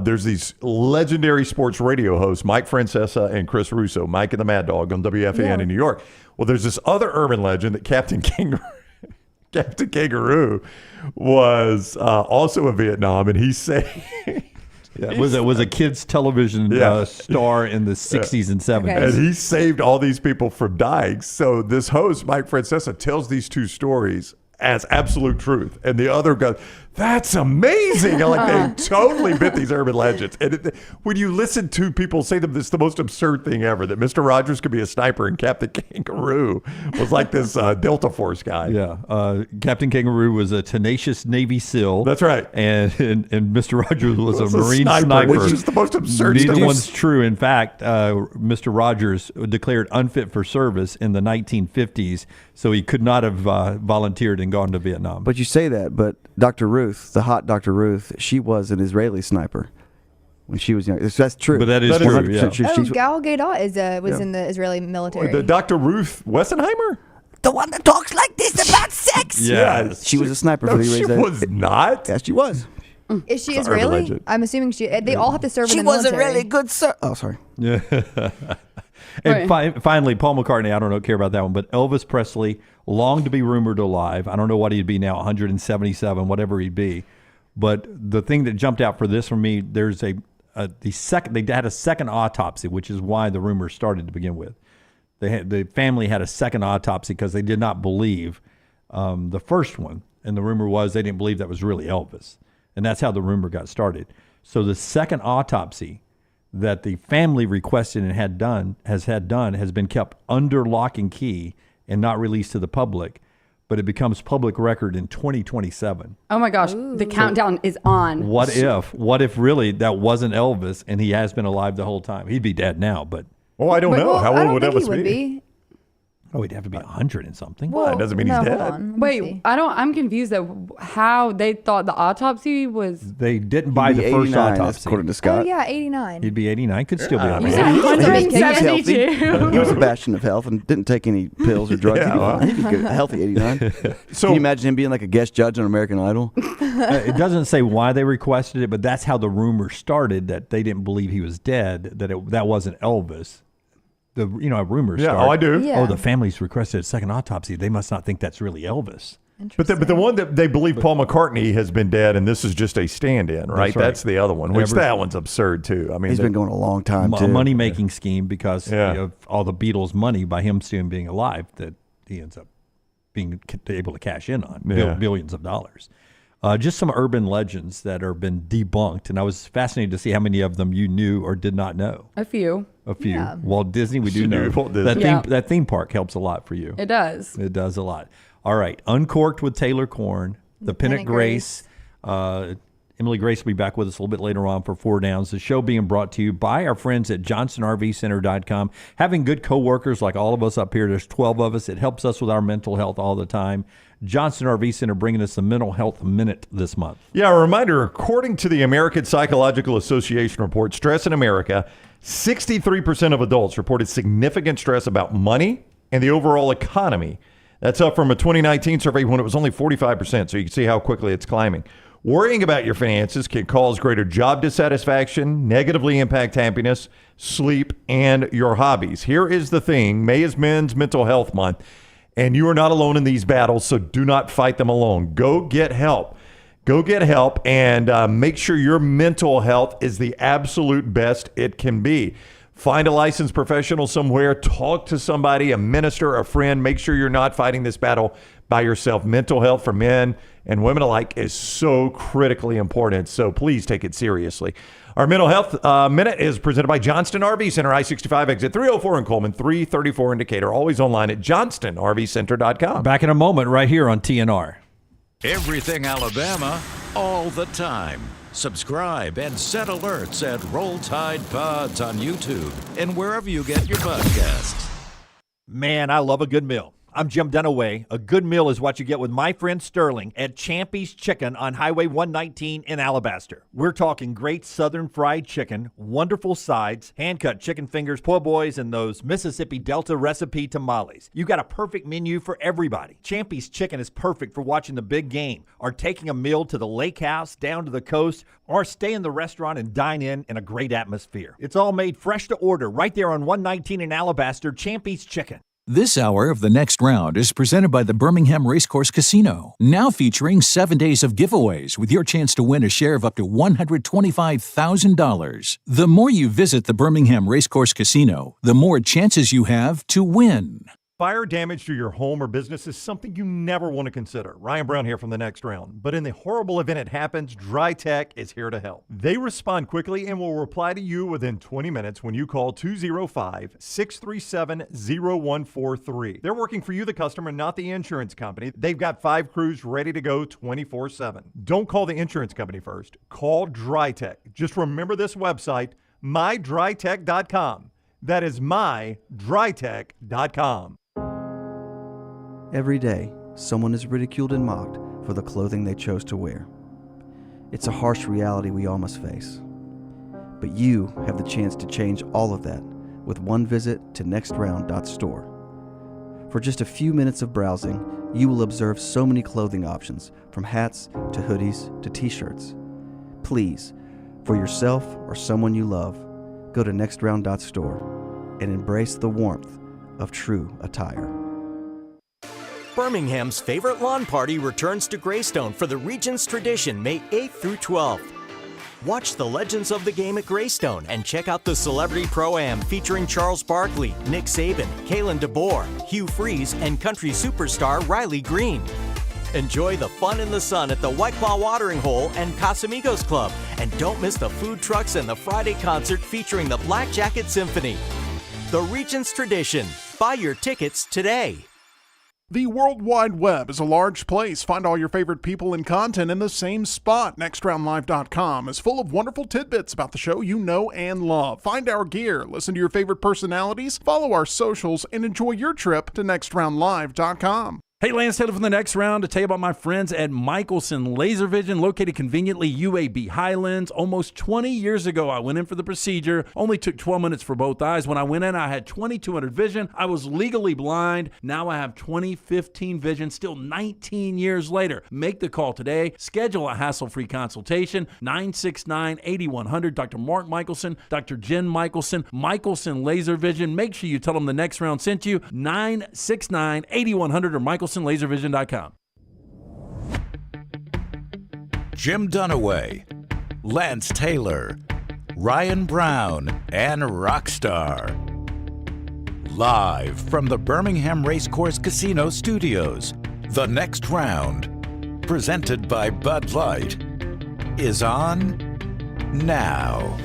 there's these legendary sports radio hosts, Mike Francesa and Chris Russo, Mike and the Mad Dog on WFAN in New York. Well, there's this other urban legend that Captain Kangaroo was also in Vietnam, and he said... Yeah, was a kids television star in the 60s and 70s. And he saved all these people from dying. So this host, Mike Francesa, tells these two stories as absolute truth. And the other goes, that's amazing. They totally bit these urban legends. And when you listen to people say them, this is the most absurd thing ever, that Mr. Rogers could be a sniper and Captain Kangaroo was like this Delta Force guy. Yeah. Captain Kangaroo was a tenacious Navy SEAL. That's right. And Mr. Rogers was a Marine sniper, sniper. which is the most absurd Neither stuff. one's true. In fact, Mr. Rogers declared unfit for service in the 1950s, so he could not have volunteered and gone to Vietnam. But you say that, but Dr. Ruth, the hot Dr. Ruth, she was an Israeli sniper when she was young. That's true. But that is true, 100% yeah. true. Oh, Gal Gadot was in the Israeli military. The Dr. Ruth Wessenheimer? the one that talks like this about sex. Yeah. She was a sniper for the She was not. Yeah, she was. Is she It's an urban Israeli? legend. I'm assuming they all have to serve She in the was a military. really good sir. Oh, sorry. Yeah. And finally, Paul McCartney, I don't care about that one, but Elvis Presley, long to be rumored alive. I don't know what he'd be now, 177, whatever he'd be. But the thing that jumped out for this for me, there's they had a second autopsy, which is why the rumor started to begin with. The family had a second autopsy because they did not believe the first one, and the rumor was they didn't believe that was really Elvis, and that's how the rumor got started. So the second autopsy that the family requested and has been kept under lock and key and not released to the public, but it becomes public record in 2027. Oh my gosh, the countdown is on. What if really that wasn't Elvis and he has been alive the whole time? He'd be dead now, but I don't know. How old would Elvis be? Oh, he'd have to be 100 and something. Well, that doesn't mean he's dead. Wait, I'm confused though. How they thought the autopsy was? They didn't buy the first autopsy. According to Scott. Oh yeah, 89. He'd be 89. Could still be alive. You said 172. He was a bastion of health and didn't take any pills or drugs. He'd be good, a healthy 89. So, can you imagine him being like a guest judge on American Idol? It doesn't say why they requested it, but that's how the rumor started, that they didn't believe he was dead, that wasn't Elvis. Rumors start. I do. Yeah. Oh, the family's requested a second autopsy. They must not think that's really Elvis. But the one that they believe Paul McCartney has been dead, and this is just a stand-in, right? That's the other one, which that one's absurd too. I mean, he's been going a long time too. A money-making scheme because of all the Beatles' money by him soon being alive that he ends up being able to cash in on billions of dollars. Just some urban legends that have been debunked, and I was fascinated to see how many of them you knew or did not know. A few. Yeah. Walt Disney, we do know. That theme park helps a lot for you. It does. It does a lot. All right. Uncorked with Taylor Korn, The Pennant Grace. Emily Grace will be back with us a little bit later on for 4 Downs. The show being brought to you by our friends at JohnsonRVCenter.com. Having good coworkers like all of us up here, there's 12 of us. It helps us with our mental health all the time. Johnson RV Center bringing us the Mental Health Minute this month. Yeah, a reminder, according to the American Psychological Association report, Stress in America, 63% of adults reported significant stress about money and the overall economy. That's up from a 2019 survey when it was only 45%, so you can see how quickly it's climbing. Worrying about your finances can cause greater job dissatisfaction, negatively impact happiness, sleep, and your hobbies. Here is the thing. May is Men's Mental Health Month, and you are not alone in these battles, so do not fight them alone. Go get help. Go get help and make sure your mental health is the absolute best it can be. Find a licensed professional somewhere. Talk to somebody, a minister, a friend. Make sure you're not fighting this battle by yourself. Mental health for men and women alike is so critically important, so please take it seriously. Our Mental Health Minute is presented by Johnston RV Center, I-65 exit 304 in Coleman, 334 in Decatur. Always online at johnstonrvcenter.com. Back in a moment right here on TNR. Everything Alabama, all the time. Subscribe and set alerts at Roll Tide Pods on YouTube and wherever you get your podcasts. Man, I love a good meal. I'm Jim Dunaway. A good meal is what you get with my friend Sterling at Champy's Chicken on Highway 119 in Alabaster. We're talking great southern fried chicken, wonderful sides, hand-cut chicken fingers, po' boys, and those Mississippi Delta recipe tamales. You got a perfect menu for everybody. Champy's Chicken is perfect for watching the big game, or taking a meal to the lake house, down to the coast, or stay in the restaurant and dine in a great atmosphere. It's all made fresh to order right there on 119 in Alabaster, Champy's Chicken. This hour of The Next Round is presented by the Birmingham Racecourse Casino, now featuring 7 days of giveaways with your chance to win a share of up to $125,000. The more you visit the Birmingham Racecourse Casino, the more chances you have to win. Fire damage to your home or business is something you never want to consider. Ryan Brown here from The Next Round. But in the horrible event it happens, Dry Tech is here to help. They respond quickly and will reply to you within 20 minutes when you call 205-637-0143. They're working for you, the customer, not the insurance company. They've got 5 crews ready to go 24/7. Don't call the insurance company first. Call Dry Tech. Just remember this website, mydrytech.com. That is mydrytech.com. Every day, someone is ridiculed and mocked for the clothing they chose to wear. It's a harsh reality we all must face. But you have the chance to change all of that with one visit to nextround.store. For just a few minutes of browsing, you will observe so many clothing options, from hats to hoodies to t-shirts. Please, for yourself or someone you love, go to nextround.store and embrace the warmth of true attire. Birmingham's favorite lawn party returns to Greystone for the Regions Tradition May 8th through 12th. Watch the legends of the game at Greystone and check out the Celebrity Pro-Am featuring Charles Barkley, Nick Saban, Kalen DeBoer, Hugh Freeze, and country superstar Riley Green. Enjoy the fun in the sun at the White Claw Watering Hole and Casamigos Club. And don't miss the food trucks and the Friday concert featuring the Black Jacket Symphony. The Regions Tradition. Buy your tickets today. The World Wide Web is a large place. Find all your favorite people and content in the same spot. NextRoundLive.com is full of wonderful tidbits about the show you know and love. Find our gear, listen to your favorite personalities, follow our socials, and enjoy your trip to NextRoundLive.com. Hey, Lance Taylor from the Next Round to tell you about my friends at Michelson Laser Vision, located conveniently UAB Highlands. Almost 20 years ago, I went in for the procedure. Only took 12 minutes for both eyes. When I went in, I had 2200 vision. I was legally blind. Now I have 20/15 vision, still 19 years later. Make the call today. Schedule a hassle-free consultation. 969-8100. Dr. Mark Michelson, Dr. Jen Michelson, Michelson Laser Vision. Make sure you tell them the Next Round sent you. 969-8100 or MichelsonLaserVision.com. Jim Dunaway, Lance Taylor, Ryan Brown, and Rockstar. Live from the Birmingham Racecourse Casino Studios, The Next Round, presented by Bud Light, is on now.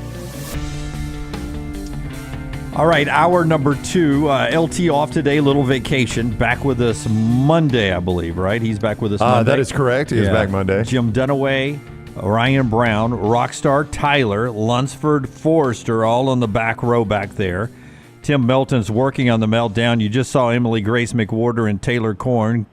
All right, hour number 2. LT off today, little vacation. Back with us Monday, I believe, right? He's back with us Monday. That is correct. He is back Monday. Jim Dunaway, Ryan Brown, Rockstar Tyler, Lunsford Forrester, all on the back row back there. Tim Melton's working on the meltdown. You just saw Emily Grace McWhorter and Taylor Korn.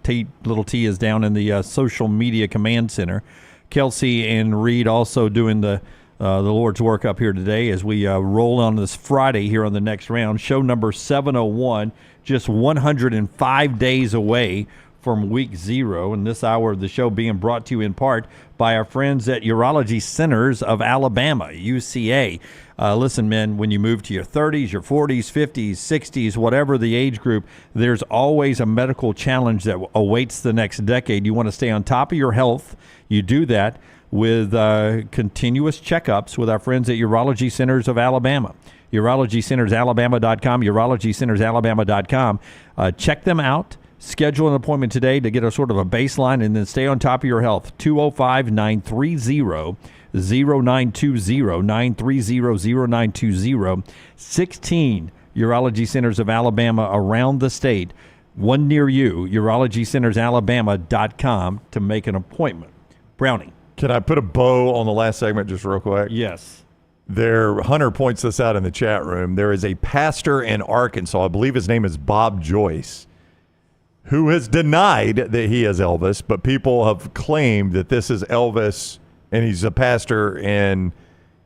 Little T is down in the social media command center. Kelsey and Reed also doing the Lord's work up here today as we roll on this Friday here on the Next Round. Show number 701, just 105 days away from week 0. And this hour of the show being brought to you in part by our friends at Urology Centers of Alabama, UCA. Listen, men, when you move to your 30s, your 40s, 50s, 60s, whatever the age group, there's always a medical challenge that awaits the next decade. You want to stay on top of your health. You do that with continuous checkups with our friends at Urology Centers of Alabama. UrologyCentersAlabama.com, UrologyCentersAlabama.com. Check them out. Schedule an appointment today to get a sort of a baseline and then stay on top of your health. 205-930-0920, 930-0920. 16 Urology Centers of Alabama around the state. One near you, UrologyCentersAlabama.com to make an appointment. Brownie. Can I put a bow on the last segment just real quick? Yes. Hunter points this out in the chat room. There is a pastor in Arkansas, I believe his name is Bob Joyce, who has denied that he is Elvis, but people have claimed that this is Elvis, and he's a pastor in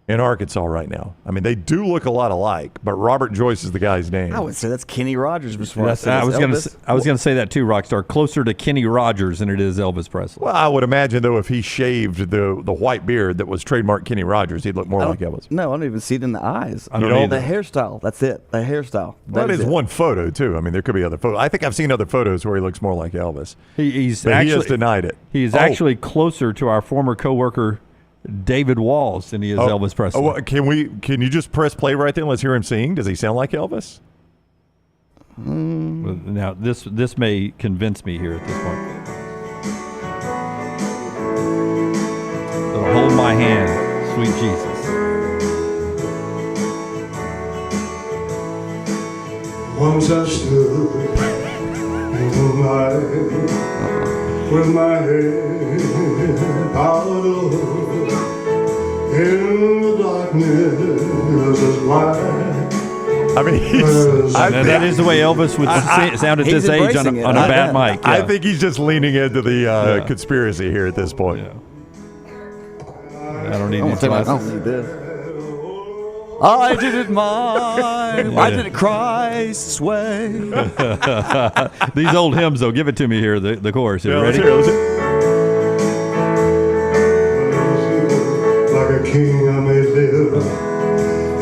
Arkansas right now. I mean, they do look a lot alike, but Robert Joyce is the guy's name. I would say that's Kenny Rogers. I was going to say that too, Rockstar. Closer to Kenny Rogers than it is Elvis Presley. Well, I would imagine, though, if he shaved the white beard that was trademark Kenny Rogers, he'd look more like Elvis. No, I don't even see it in the eyes. I don't the hairstyle. That's it. The hairstyle. That is one photo, too. I mean, there could be other photos. I think I've seen other photos where he looks more like Elvis. He has denied it. He's actually closer to our former coworker David Walls than he is Elvis Presley. Well, can you just press play right there and let's hear him sing? Does he sound like Elvis? Now this may convince me here at this point. So hold my hand, sweet Jesus. Once I stood in the light with my head bowed low. In the darkness is white. I mean, that is the way Elvis would sound at this age on a bad mic. Yeah. I think he's just leaning into the conspiracy here at this point. I don't need these glasses. I don't need this. I didn't mind. I didn't Christ's way. These old hymns, though, give it to me here, the chorus. Here. Ready? Like a king I may live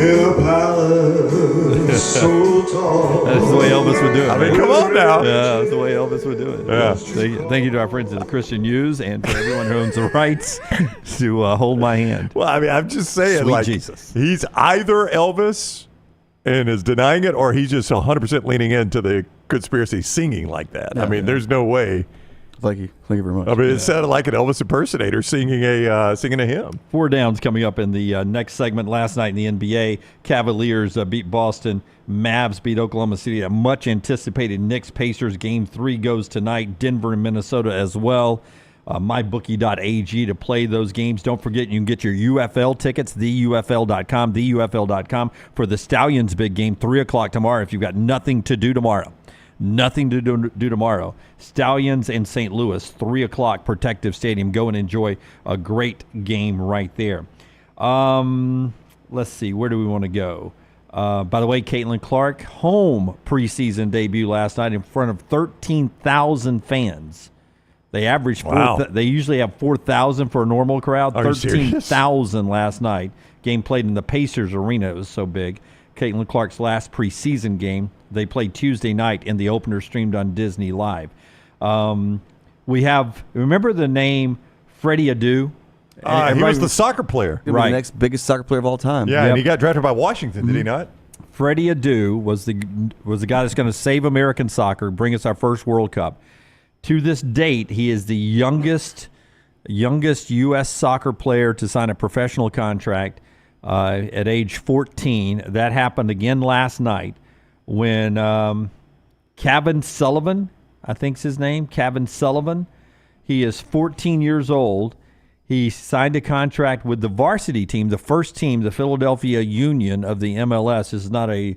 in a palace so tall. That's the way Elvis would do it. I mean, come on now. Yeah, that's the way Elvis would do it. Yeah. Thank you to our friends at the Christian News and to everyone who owns the rights to hold my hand. Well, I mean, I'm just saying, Sweet like, Jesus. He's either Elvis and is denying it, or he's just 100% leaning into the conspiracy singing like that. I mean, there's no way. Thank you very much. I mean, it sounded like an Elvis impersonator singing a hymn. 4 downs coming up in the next segment. Last night in the NBA, Cavaliers beat Boston. Mavs beat Oklahoma City. A much anticipated Knicks-Pacers Game 3 goes tonight. Denver and Minnesota as well. MyBookie.ag to play those games. Don't forget, you can get your UFL tickets, theufl.com for the Stallions big game, 3 o'clock tomorrow if you've got nothing to do tomorrow. Nothing to do tomorrow. Stallions and St. Louis, 3 o'clock, Protective Stadium. Go and enjoy a great game right there. Let's see, where do we want to go? By the way, Caitlin Clark, home preseason debut last night in front of 13,000 fans. They average they usually have 4,000 for a normal crowd. 13,000 last night. Game played in the Pacers arena. It was so big. Caitlin Clark's last preseason game. They played Tuesday night, and the opener streamed on Disney Live. We have, remember the name Freddie Adu? He was the soccer player. Right. The next biggest soccer player of all time. Yeah, and he got drafted by Washington, did he not? Freddie Adu was the guy that's going to save American soccer, bring us our first World Cup. To this date, he is the youngest U.S. soccer player to sign a professional contract at age 14. That happened again last night when Kevin Sullivan, I think's his name, Kevin Sullivan, he is 14 years old. He signed a contract with the varsity team, the first team, the Philadelphia Union of the MLS. This is not a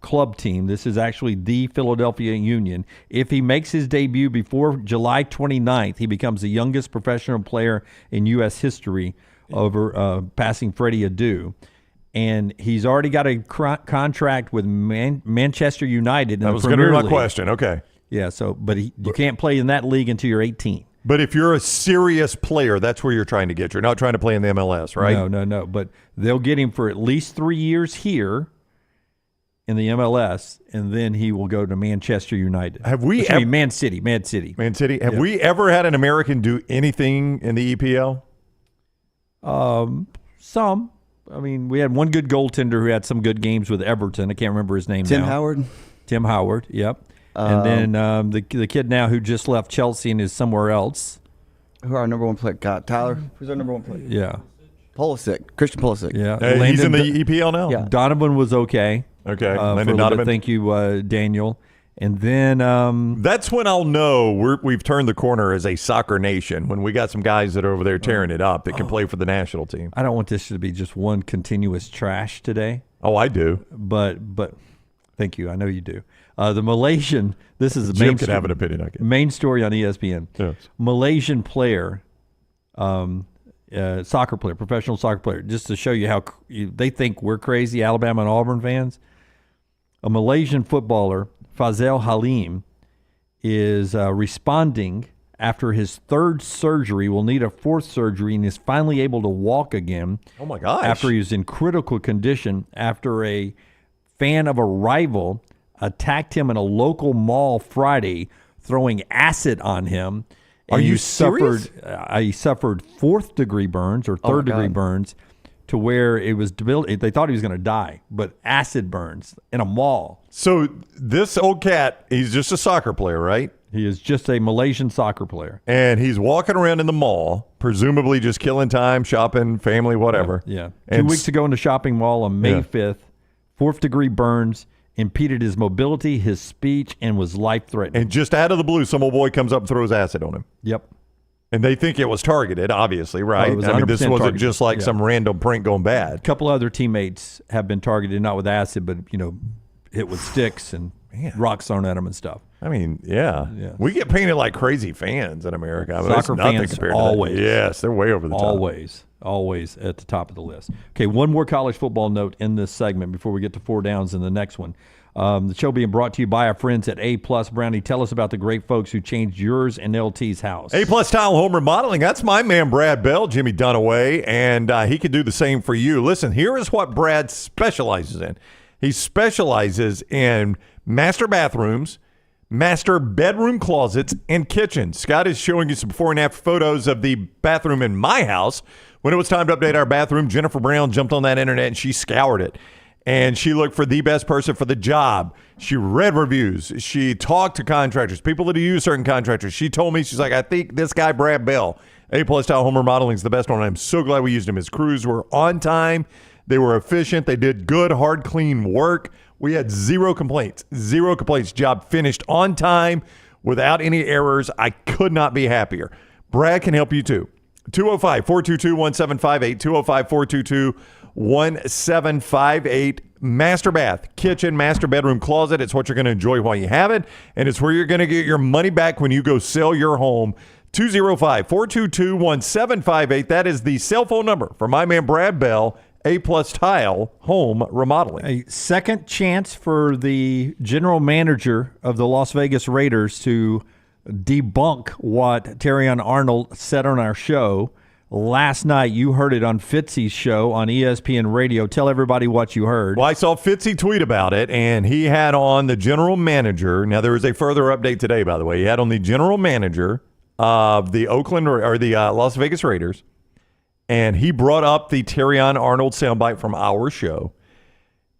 club team. This is actually the Philadelphia Union. If he makes his debut before July 29th, he becomes the youngest professional player in U.S. history over passing Freddie Adu. And he's already got a contract with Manchester United. That was going to be my question. Okay. Yeah, but you can't play in that league until you're 18. But if you're a serious player, that's where you're trying to get. You're not trying to play in the MLS, right? No. But they'll get him for at least 3 years here in the MLS, and then he will go to Manchester United. Man City. Man City. Have we ever had an American do anything in the EPL? Some. I mean, we had one good goaltender who had some good games with Everton. I can't remember his name now. Tim Howard, yep. And then the kid now who just left Chelsea and is somewhere else. Who our number one player? Tyler. Who's our number one player? Yeah. Christian Pulisic. Yeah. He's in the EPL now? Yeah. Donovan was okay. Okay. Landon Donovan. Thank you, Daniel. And then that's when I'll know we've turned the corner as a soccer nation, when we got some guys that are over there tearing it up that can play for the national team. I don't want this to be just one continuous trash today. Oh, I do. But thank you. I know you do. The Malaysian, this is the Jim could have an opinion, I guess. Main story on ESPN. Yes. Malaysian player, soccer player, professional soccer player, just to show you how they think we're crazy, Alabama and Auburn fans. A Malaysian footballer, Fazal Halim, is responding after his third surgery, will need a fourth surgery, and is finally able to walk again. Oh, my gosh. After he was in critical condition after a fan of a rival attacked him in a local mall Friday, throwing acid on him. Are you serious? He suffered fourth-degree burns or third-degree burns to where it was they thought he was going to die, but acid burns in a mall. So this old cat, he's just a soccer player, right? He is just a Malaysian soccer player. And he's walking around in the mall, presumably just killing time, shopping, family, whatever. Yeah. And 2 weeks ago in the shopping mall on May 5th, fourth-degree burns, impeded his mobility, his speech, and was life-threatening. And just out of the blue, some old boy comes up and throws acid on him. Yep. And they think it was targeted, obviously, right? It was I mean, this 100% wasn't targeted. just like some random prank going bad. A couple other teammates have been targeted, not with acid, but, hit with sticks and rocks thrown at them and stuff. I mean, yeah. We get painted like crazy fans in America. I mean, Soccer nothing fans compared always. to that. Yes, they're way over the top. Always. always at the top of the list. Okay, one more college football note in this segment before we get to 4 downs in the next one. The show being brought to you by our friends at A Plus Brownie. Tell us about the great folks who changed yours and LT's house. A Plus Tile Home Remodeling. That's my man Brad Bell, Jimmy Dunaway, and he could do the same for you. Listen, here is what Brad specializes in. He specializes in master bathrooms, master bedroom closets, and kitchens. Scott is showing you some before and after photos of the bathroom in my house. When it was time to update our bathroom, Jennifer Brown jumped on that internet and she scoured it. And she looked for the best person for the job. She read reviews. She talked to contractors, people that use certain contractors. She told me, she's like, I think this guy, Brad Bell, A-Plus Tile Home Remodeling is the best one. I'm so glad we used him. His crews were on time. They were efficient. They did good, hard, clean work. We had zero complaints. Zero complaints. Job finished on time without any errors. I could not be happier. Brad can help you too. 205-422-1758. 205-422-1758. Master bath, kitchen, master bedroom, closet. It's what you're going to enjoy while you have it, and it's where you're going to get your money back when you go sell your home. 205-422-1758. That is the cell phone number for my man Brad Bell, A-Plus Tile Home Remodeling. A second chance for the general manager of the Las Vegas Raiders to debunk what Terion Arnold said on our show. Last night, you heard it on Fitzy's show on ESPN Radio. Tell everybody what you heard. Well, I saw Fitzy tweet about it, and he had on the general manager. Now, there is a further update today, by the way. He had on the general manager of the Las Vegas Raiders, and he brought up the Terion Arnold soundbite from our show.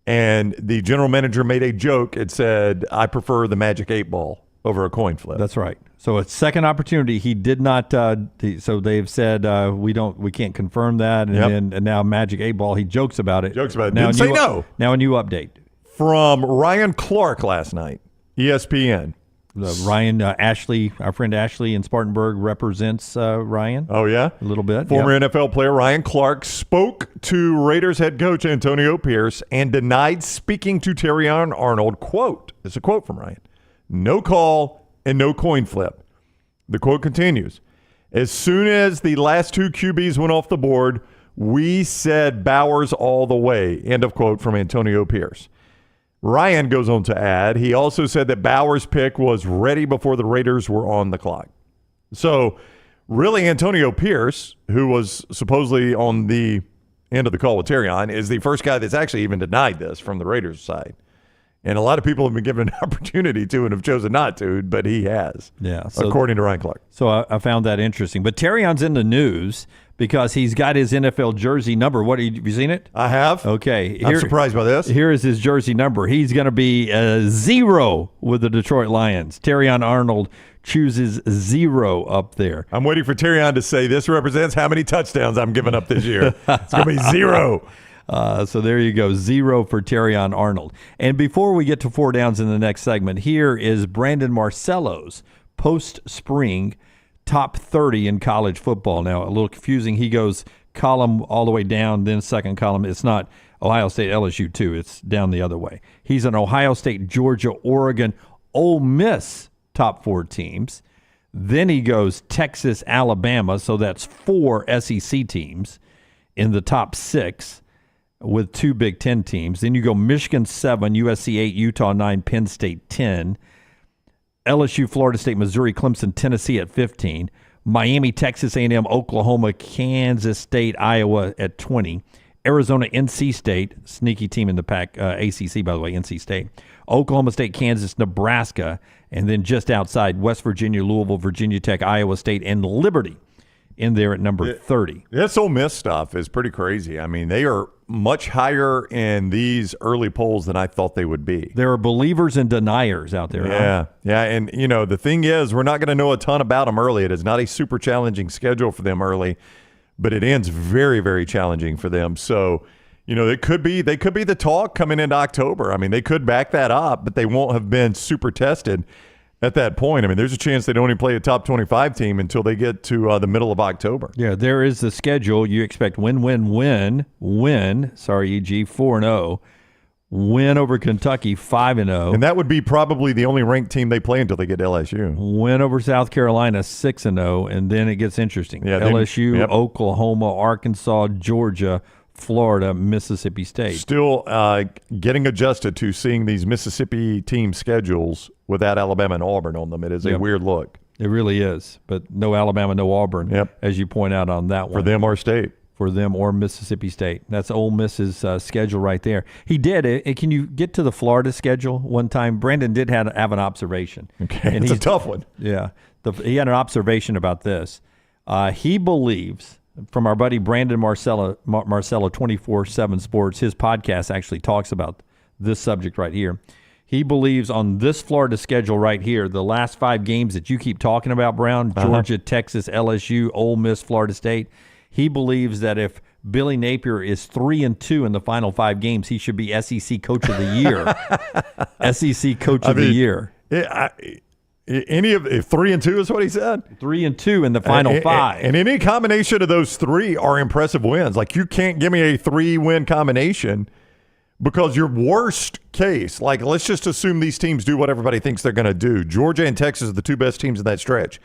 And the general manager made a joke. It said, I prefer the Magic 8 Ball over a coin flip. That's right. So a second opportunity. He did not. So they've said we can't confirm that. And now Magic 8 Ball. He jokes about it. Now, didn't say no. Now a new update from Ryan Clark last night, ESPN. Ryan Ashley, our friend Ashley in Spartanburg represents Ryan. Oh yeah, a little bit. Former NFL player Ryan Clark spoke to Raiders head coach Antonio Pierce and denied speaking to Terion Arnold. Quote: It's a quote from Ryan. No call and no coin flip. The quote continues, as soon as the last two QBs went off the board, we said Bowers all the way. End of quote from Antonio Pierce. Ryan goes on to add, he also said that Bowers' pick was ready before the Raiders were on the clock. So really Antonio Pierce, who was supposedly on the end of the call with Terion, is the first guy that's actually even denied this from the Raiders side. And a lot of people have been given an opportunity to and have chosen not to, but he has, according to Ryan Clark. So I found that interesting. But Terion's in the news because he's got his NFL jersey number. Have you seen it? I have. Okay. I'm surprised by this. Here is his jersey number. He's going to be 0 with the Detroit Lions. Terion Arnold chooses 0 up there. I'm waiting for Terion to say this represents how many touchdowns I'm giving up this year. It's going to be 0. So there you go, 0 for Terion Arnold. And before we get to 4 downs in the next segment, here is Brandon Marcello's post-spring top 30 in college football. Now, a little confusing. He goes column all the way down, then second column. It's not Ohio State, LSU, too. It's down the other way. He's an Ohio State, Georgia, Oregon, Ole Miss top 4 teams. Then he goes Texas, Alabama. So that's 4 SEC teams in the top 6. With 2 Big Ten teams. Then you go Michigan 7, USC 8, Utah 9, Penn State 10, LSU, Florida State, Missouri, Clemson, Tennessee at 15, Miami, Texas A&M, Oklahoma, Kansas State, Iowa at 20, Arizona, NC State, sneaky team in the pack, ACC by the way, NC State, Oklahoma State, Kansas, Nebraska, and then just outside West Virginia, Louisville, Virginia Tech, Iowa State, and Liberty in there at number 30. This Ole Miss stuff is pretty crazy. I mean, they are much higher in these early polls than I thought they would be. There are believers and deniers out there. Yeah, yeah. And, the thing is, we're not going to know a ton about them early. It is not a super challenging schedule for them early, but it ends very, very challenging for them. So, they could be the talk coming into October. I mean, they could back that up, but they won't have been super tested at that point. I mean, there's a chance they don't even play a top 25 team until they get to the middle of October. Yeah, there is the schedule. You expect win, 4-0, Win over Kentucky 5-0. And that would be probably the only ranked team they play until they get LSU. Win over South Carolina 6-0, and then it gets interesting. Yeah, LSU, Oklahoma, Arkansas, Georgia, Florida, Mississippi State. Still getting adjusted to seeing these Mississippi team schedules without Alabama and Auburn on them. It is a weird look. It really is. But no Alabama, no Auburn, as you point out on that one. For them or State. For them or Mississippi State. That's Ole Miss's schedule right there. He did. Can you get to the Florida schedule one time? Brandon did have an observation. Okay, it's a tough one. Yeah. He had an observation about this. He believes, from our buddy Brandon Marcello 24/7 Sports, his podcast actually talks about this subject right here. He believes on this Florida schedule right here, the last 5 games that you keep talking about, Brown, Georgia, Texas, LSU, Ole Miss, Florida State, he believes that if Billy Napier is 3-2 in the final 5 games, he should be SEC Coach of the Year. SEC Coach of the Year. Any of 3-2 is what he said. 3-2 in the final 5, and any combination of those 3 are impressive wins. Like, you can't give me a 3-win combination, because your worst case, like, let's just assume these teams do what everybody thinks they're going to do. Georgia and Texas are the 2 best teams in that stretch.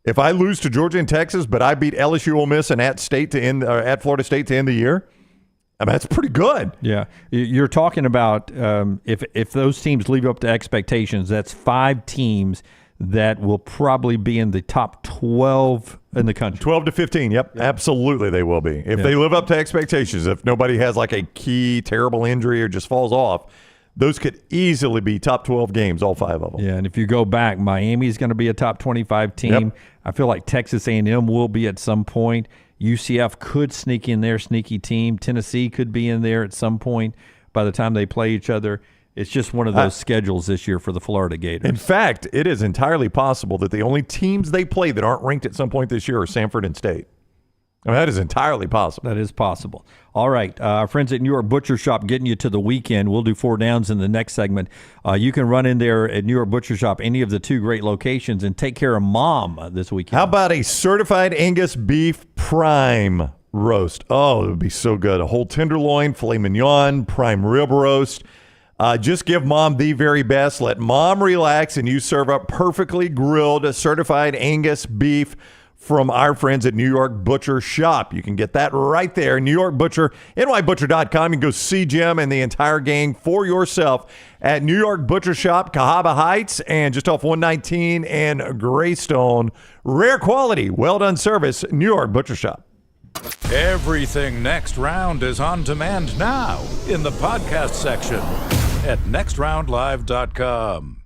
If I lose to Georgia and Texas, but I beat LSU, Ole Miss, and at Florida State to end the year, I mean, that's pretty good. Yeah, you're talking about if those teams live up to expectations, that's 5 teams that will probably be in the top 12 in the country. 12 to 15, yep. Absolutely they will be. If they live up to expectations, if nobody has like a key terrible injury or just falls off, those could easily be top 12 games, all 5 of them. Yeah, and if you go back, Miami's going to be a top 25 team. Yep. I feel like Texas A&M will be at some point. UCF could sneak in there, sneaky team. Tennessee could be in there at some point by the time they play each other. It's just one of those schedules this year for the Florida Gators. In fact, it is entirely possible that the only teams they play that aren't ranked at some point this year are Sanford and State. I mean, that is entirely possible. That is possible. All right. Our friends at New York Butcher Shop getting you to the weekend. We'll do 4 downs in the next segment. You can run in there at New York Butcher Shop, any of the 2 great locations, and take care of Mom this weekend. How about a certified Angus beef prime roast? Oh, it would be so good. A whole tenderloin, filet mignon, prime rib roast. Just give Mom the very best. Let Mom relax, and you serve up perfectly grilled, certified Angus beef from our friends at New York Butcher Shop. You can get that right there. New York Butcher, nybutcher.com. You can go see Jim and the entire gang for yourself at New York Butcher Shop, Cahaba Heights, and just off 119 and Greystone. Rare quality, well-done service, New York Butcher Shop. Everything Next Round is on demand now in the podcast section at nextroundlive.com.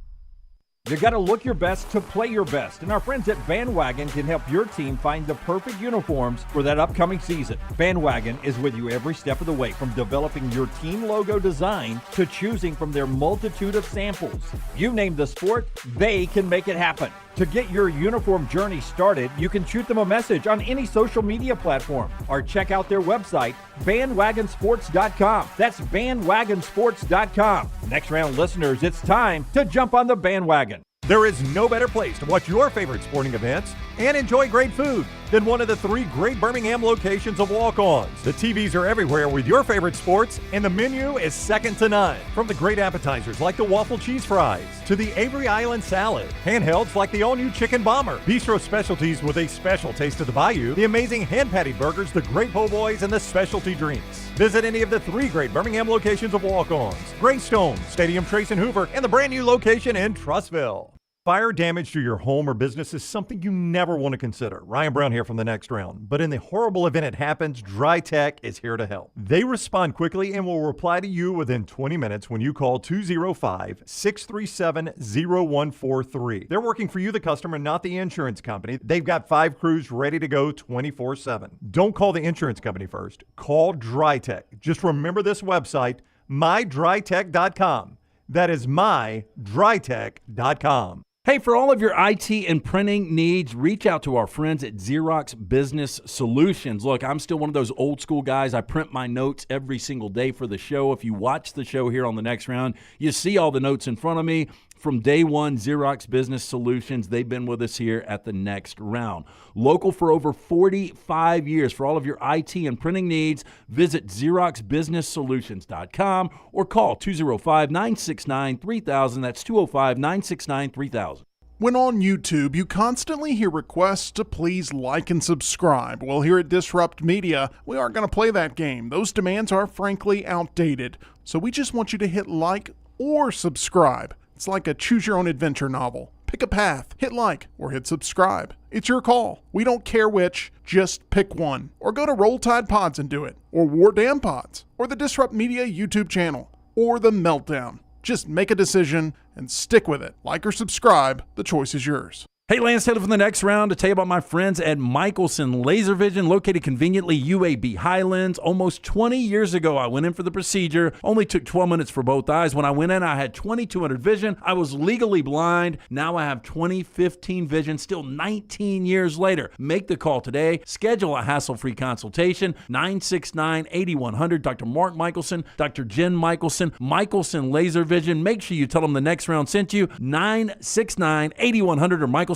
You got to look your best to play your best, and our friends at Bandwagon can help your team find the perfect uniforms for that upcoming season. Bandwagon is with you every step of the way, from developing your team logo design to choosing from their multitude of samples. You name the sport, they can make it happen. To get your uniform journey started, you can shoot them a message on any social media platform or check out their website, bandwagonsports.com. That's bandwagonsports.com. Next round listeners, it's time to jump on the bandwagon. There is no better place to watch your favorite sporting events and enjoy great food than one of the 3 great Birmingham locations of Walk-Ons. The TVs are everywhere with your favorite sports, and the menu is second to none. From the great appetizers like the waffle cheese fries to the Avery Island salad, handhelds like the all-new chicken bomber, bistro specialties with a special taste of the bayou, the amazing hand-patty burgers, the great po' boys, and the specialty drinks. Visit any of the 3 great Birmingham locations of Walk-Ons: Greystone, Stadium Trace and Hoover, and the brand new location in Trussville. Fire damage to your home or business is something you never want to consider. Ryan Brown here from the Next Round. But in the horrible event it happens, Dry Tech is here to help. They respond quickly and will reply to you within 20 minutes when you call 205-637-0143. They're working for you, the customer, not the insurance company. They've got 5 crews ready to go 24/7. Don't call the insurance company first. Call Dry Tech. Just remember this website, mydrytech.com. That is mydrytech.com. Hey, for all of your IT and printing needs, reach out to our friends at Xerox Business Solutions. Look, I'm still one of those old school guys. I print my notes every single day for the show. If you watch the show here on the Next Round, you see all the notes in front of me. from day one, Xerox Business Solutions. They've been with us here at the Next Round. Local for over 45 years. For all of your IT and printing needs, visit XeroxBusinessSolutions.com or call 205-969-3000. That's 205-969-3000. When on YouTube, you constantly hear requests to please like and subscribe. Well, here at Disrupt Media, we aren't going to play that game. Those demands are frankly outdated. So we just want you to hit like or subscribe. It's like a choose-your-own-adventure novel. Pick a path, hit like, or hit subscribe. It's your call. We don't care which, just pick one. Or go to Roll Tide Pods and do it. Or War Damn Pods. Or the Disrupt Media YouTube channel. Or The Meltdown. Just make a decision and stick with it. Like or subscribe, the choice is yours. Hey, Lance Taylor from the Next Round to tell you about my friends at Michelson Laser Vision, located conveniently UAB Highlands. Almost 20 years ago, I went in for the procedure. Only took 12 minutes for both eyes. When I went in, I had 2200 vision. I was legally blind. Now I have 20/15 vision, still 19 years later. Make the call today. Schedule a hassle-free consultation. 969-8100. Dr. Mark Michelson, Dr. Jen Michelson, Michelson Laser Vision. Make sure you tell them the Next Round sent you. 969-8100 or MichelsonLaserVision.com.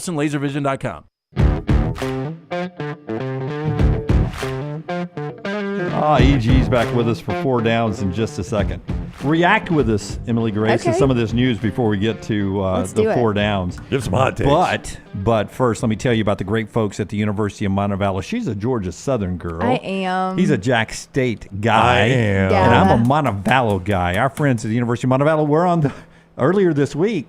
EG's back with us for 4 Downs in just a second. React with us, Emily Grace, to some of this news before we get to the 4 Downs. Give some hot takes. But first, let me tell you about the great folks at the University of Montevallo. She's a Georgia Southern girl. I am. He's a Jack State guy. I am. And I'm a Montevallo guy. Our friends at the University of Montevallo were on earlier this week.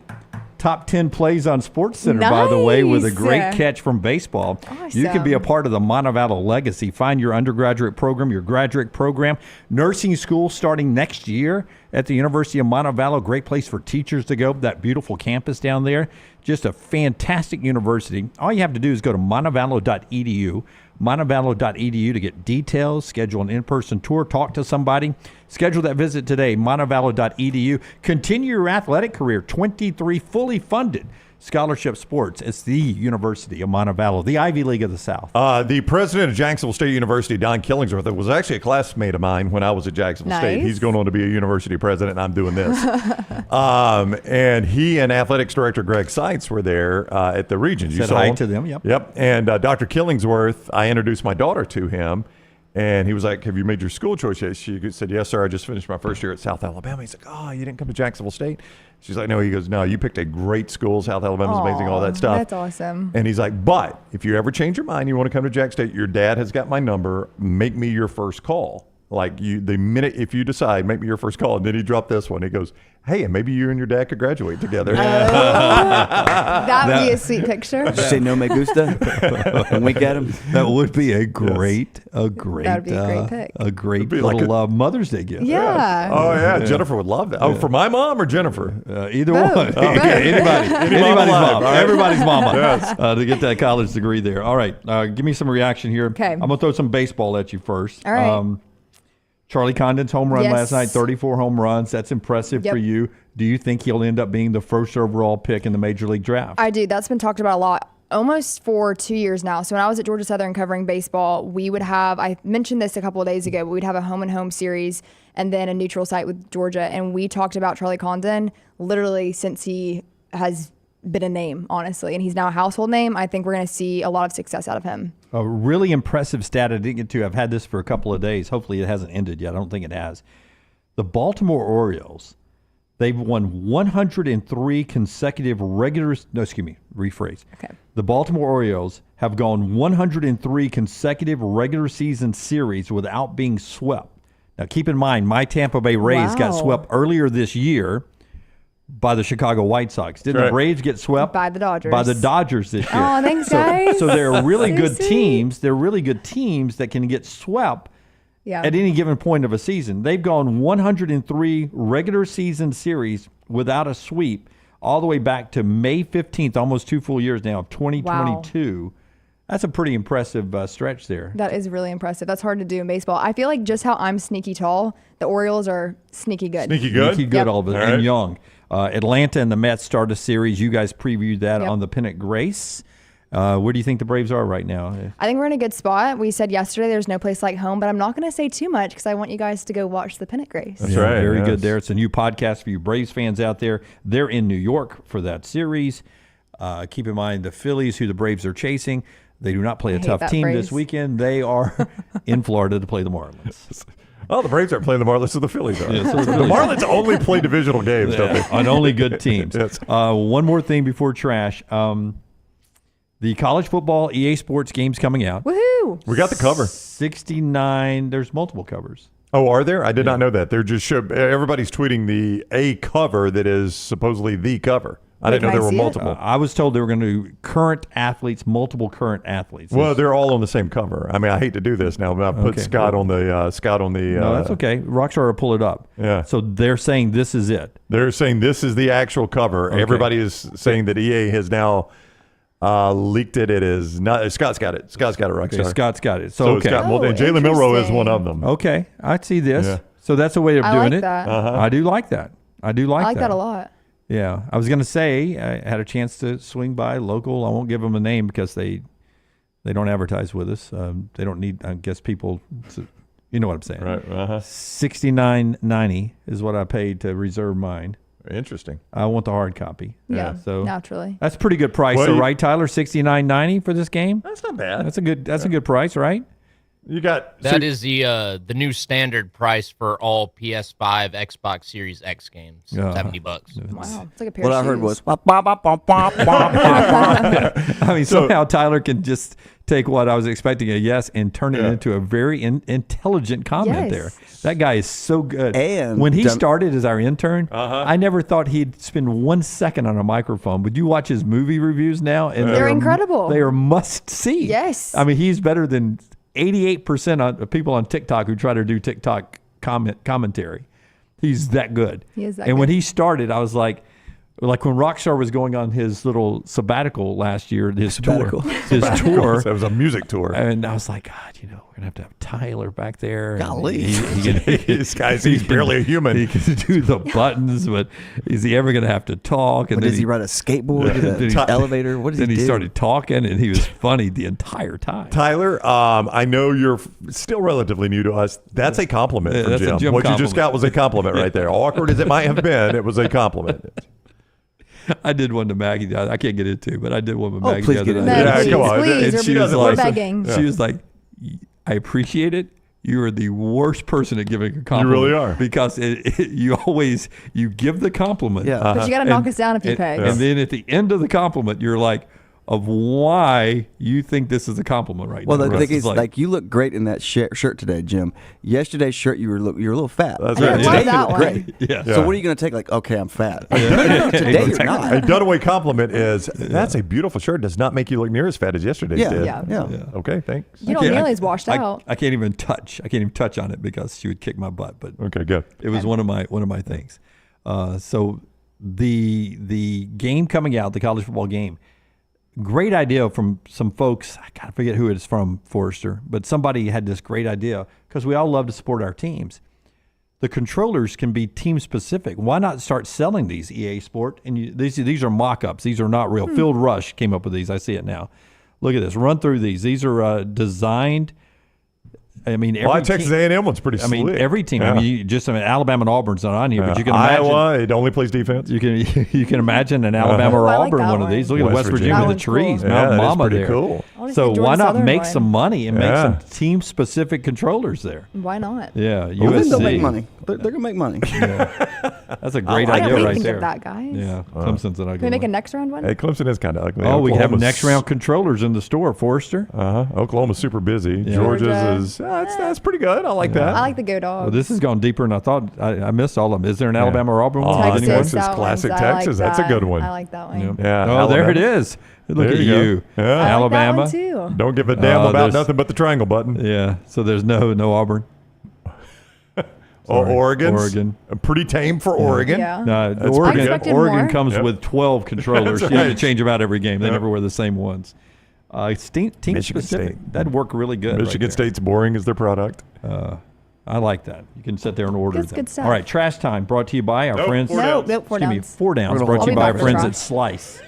Top 10 plays on SportsCenter, by the way, with a great catch from baseball. Awesome. You can be a part of the Montevallo legacy. Find your undergraduate program, your graduate program, nursing school starting next year at the University of Montevallo. Great place for teachers to go. That beautiful campus down there. Just a fantastic university. All you have to do is go to montevallo.edu. Montevallo.edu to get details, schedule an in-person tour, talk to somebody. Schedule that visit today, montevallo.edu. Continue your athletic career, 23 fully funded scholarship sports. It's the University of Montevallo, the Ivy League of the South. The president of Jacksonville State University, Don Killingsworth, was actually a classmate of mine when I was at Jacksonville State. He's going on to be a university president, and I'm doing this. And he and athletics director Greg Seitz were there at the Regions. Said hi to them, yep. Yep. And Dr. Killingsworth, I introduced my daughter to him. And he was like, have you made your school choice yet? She said, yes, sir. I just finished my first year at South Alabama. He's like, oh, you didn't come to Jacksonville State? She's like, no. He goes, no, you picked a great school. South Alabama's amazing, all that stuff. That's awesome. And he's like, but if you ever change your mind, you want to come to Jack State, your dad has got my number. Make me your first call. Like the minute, if you decide, make me your first call. And then he dropped this one. He goes, hey, and maybe you and your dad could graduate together. That would be a sweet picture. Did you say no me gusta and wink at him? That would be a great That would be a great pick. A great little Mother's Day gift. Yeah. Oh, yeah. Jennifer would love that. Oh, for my mom or Jennifer? Either one. Anybody's mom. Everybody's mama. Yes. To get that college degree there. All right. Give me some reaction here. Okay. I'm going to throw some baseball at you first. All right. Charlie Condon's home run Yes. last night, 34 home runs. That's impressive for you. Do you think he'll end up being the first overall pick in the Major League Draft? I do. That's been talked about a lot, almost for 2 years now. So when I was at Georgia Southern covering baseball, we would have, I mentioned this a couple of days ago, but we'd have a home and home series and then a neutral site with Georgia. And we talked about Charlie Condon literally since he has been a name, honestly. And he's now a household name. I think we're going to see a lot of success out of him. A really impressive stat I didn't get to. I've had this for a couple of days. Hopefully it hasn't ended yet. I don't think it has. The Baltimore Orioles, they've won 103 consecutive rephrase. Okay. The Baltimore Orioles have gone 103 consecutive regular season series without being swept. Now keep in mind, my Tampa Bay Rays got swept earlier this year by the Chicago White Sox. Didn't the Braves get swept? By the Dodgers. By the Dodgers this year. Oh, thanks, guys. So they're really So good sweet. teams. They're really good teams that can get swept at any given point of a season. They've gone 103 regular season series without a sweep all the way back to May 15th, almost 2 full years now, of 2022. Wow. That's a pretty impressive stretch there. That is really impressive. That's hard to do in baseball. I feel like just how I'm sneaky tall, the Orioles are sneaky good. Sneaky good? Sneaky good, all of it, All and right. young. Atlanta and the Mets start a series. You guys previewed that on the Pennant Grace. Where do you think the Braves are right now? I think we're in a good spot. We said yesterday there's no place like home, but I'm not going to say too much because I want you guys to go watch the pennant race. That's right. Very good there. It's a new podcast for you Braves fans out there. They're in New York for that series. Keep in mind the Phillies, who the Braves are chasing, they do not play a tough team this weekend. They are in Florida to play the Marlins. Oh, the Braves aren't playing the Marlins, so the Phillies are. Yeah, so the Marlins only play divisional games, don't they? On only good teams. Yes. One more thing before trash. The college football EA Sports game's coming out. Woohoo! We got the cover. 69. There's multiple covers. Oh, are there? I did not know that. They're just everybody's tweeting a cover that is supposedly the cover. I didn't know there were multiple. I was told they were going to do current athletes, multiple current athletes. Well, they're all on the same cover. I mean, I hate to do this now, but I put Scott on the No, that's okay. Rockstar will pull it up. Yeah. So they're saying this is it. They're saying this is the actual cover. Okay. Everybody is saying that EA has now leaked it. It is not. Scott's got it. Scott's got it. Rockstar. Okay, Scott's got it. So it's got and Jalen Milroe is one of them. Okay, I see this. Yeah. So that's a way of I doing like it. that. I do like that. I like that a lot. Yeah, I was going to say I had a chance to swing by local. I won't give them a name because they don't advertise with us. They don't need. I guess people. You know what I'm saying, right? $69.90 is what I paid to reserve mine. Interesting. I want the hard copy. Yeah, so naturally. That's a pretty good price, right, Tyler? $69.90 for this game. That's not bad. That's a good price, right? You got that is the new standard price for all PS5, Xbox Series X games. $70. Wow, it's like a pair what of I heard shoes. was I mean, somehow Tyler can just take what I was expecting a yes and turn it into a very intelligent comment there. That guy is so good. And when he started as our intern, I never thought he'd spend 1 second on a microphone. But you watch his movie reviews now, and they're incredible. They are must see. Yes. I mean, he's better than 88% of people on TikTok who try to do TikTok commentary. He's that good. He is that and good. when he started, I was like when Rockstar was going on his little sabbatical last year, his tour. It was a music tour. And I was like, God, we're going to have Tyler back there. Golly. This guy's, he's barely a human. He can do the buttons, but is he ever going to have to talk? And does he ride a skateboard, an elevator? What does he do? Then he started talking, and he was funny the entire time. Tyler, I know you're still relatively new to us. That's a compliment from that's a Jim. Jim What you compliment. just got was a compliment right there. Awkward as it might have been, it was a compliment. I did one to Maggie. I can't get into it, but I did one with Maggie. Please the get other into night. it. Yeah, come on. Please, And she was we're like, begging. She was like, I appreciate it. You are the worst person at giving a compliment. You really are. Because you give the compliment. Yeah. But you got to knock us down a few pegs. And then at the end of the compliment, you're like, of why you think this is a compliment right Well, now. the thing is, like, you look great in that shirt today, Jim. Yesterday's shirt, you were a little fat. That's right. Today I love that you look one. great. Yeah. So what are you going to take? Like, okay, I'm fat. No, today you're not. A done away compliment is that's a beautiful shirt. Does not make you look near as fat as yesterday's did. Yeah. Okay, thanks. You don't nearly as washed out. I can't even touch. I can't even touch on it because she would kick my butt. But okay, good. It was one of my things. So the game coming out, the college football game. Great idea from some folks. I gotta forget who it is from, Forrester, but somebody had this great idea because we all love to support our teams. The controllers can be team specific. Why not start selling these EA Sport? And these are mock-ups. These are not real. Field Rush came up with these. I see it now. Look at this. Run through these. These are designed. I mean, every Texas A&M one's pretty slick. I mean, every team. Yeah. I mean, Alabama and Auburn's not on here, but you can imagine Iowa. It only plays defense. You can imagine an Alabama or I like Auburn that one of one. these. Look at West Virginia, the trees, Cool. Mount Yeah, that is Mama pretty there. cool. So why not Southern make one. some money and make some team specific controllers there? Why not? Yeah, Well, USC. they'll make money. They're going to make money. That's a great I idea don't right think there. of that, guys. Yeah, Clemson's an ugly Can we make a one. next round one? Hey, Clemson is kind of ugly. Oh, we can have Oklahoma's- next round controllers in the store, Forrester. Oklahoma's super busy. Yeah. Georgia's Georgia. is that's pretty good. I like that. I like the Go Dogs. Well, this has gone deeper than I thought. I missed all of them. Is there an Alabama or Auburn one? Texas, Anyone? Texas, that classic one's- I like Texas. That's a that. good one. I like that one. Yeah. Oh, there it Alabama. is. Look There at you go. you. Yeah. I like that Alabama. one too. Don't give a damn about there's- nothing but the triangle button. Yeah. So there's no Auburn. Sorry. Oregon. Pretty tame for Oregon. Yeah. No, That's I Oregon expected Oregon more. comes with 12 controllers. That's You have to right. change them out every game. They Yep. never wear the same ones. Team Michigan specific. State. That'd work really good. Michigan right there. State's boring as their product. I like that. You can sit there and order That's them. good stuff. All right, Trash Time brought to you by our friends. Four downs. Nope, 4 Excuse me, downs. 4 downs We're gonna brought to hold you you by back our for friends trash. at Slice.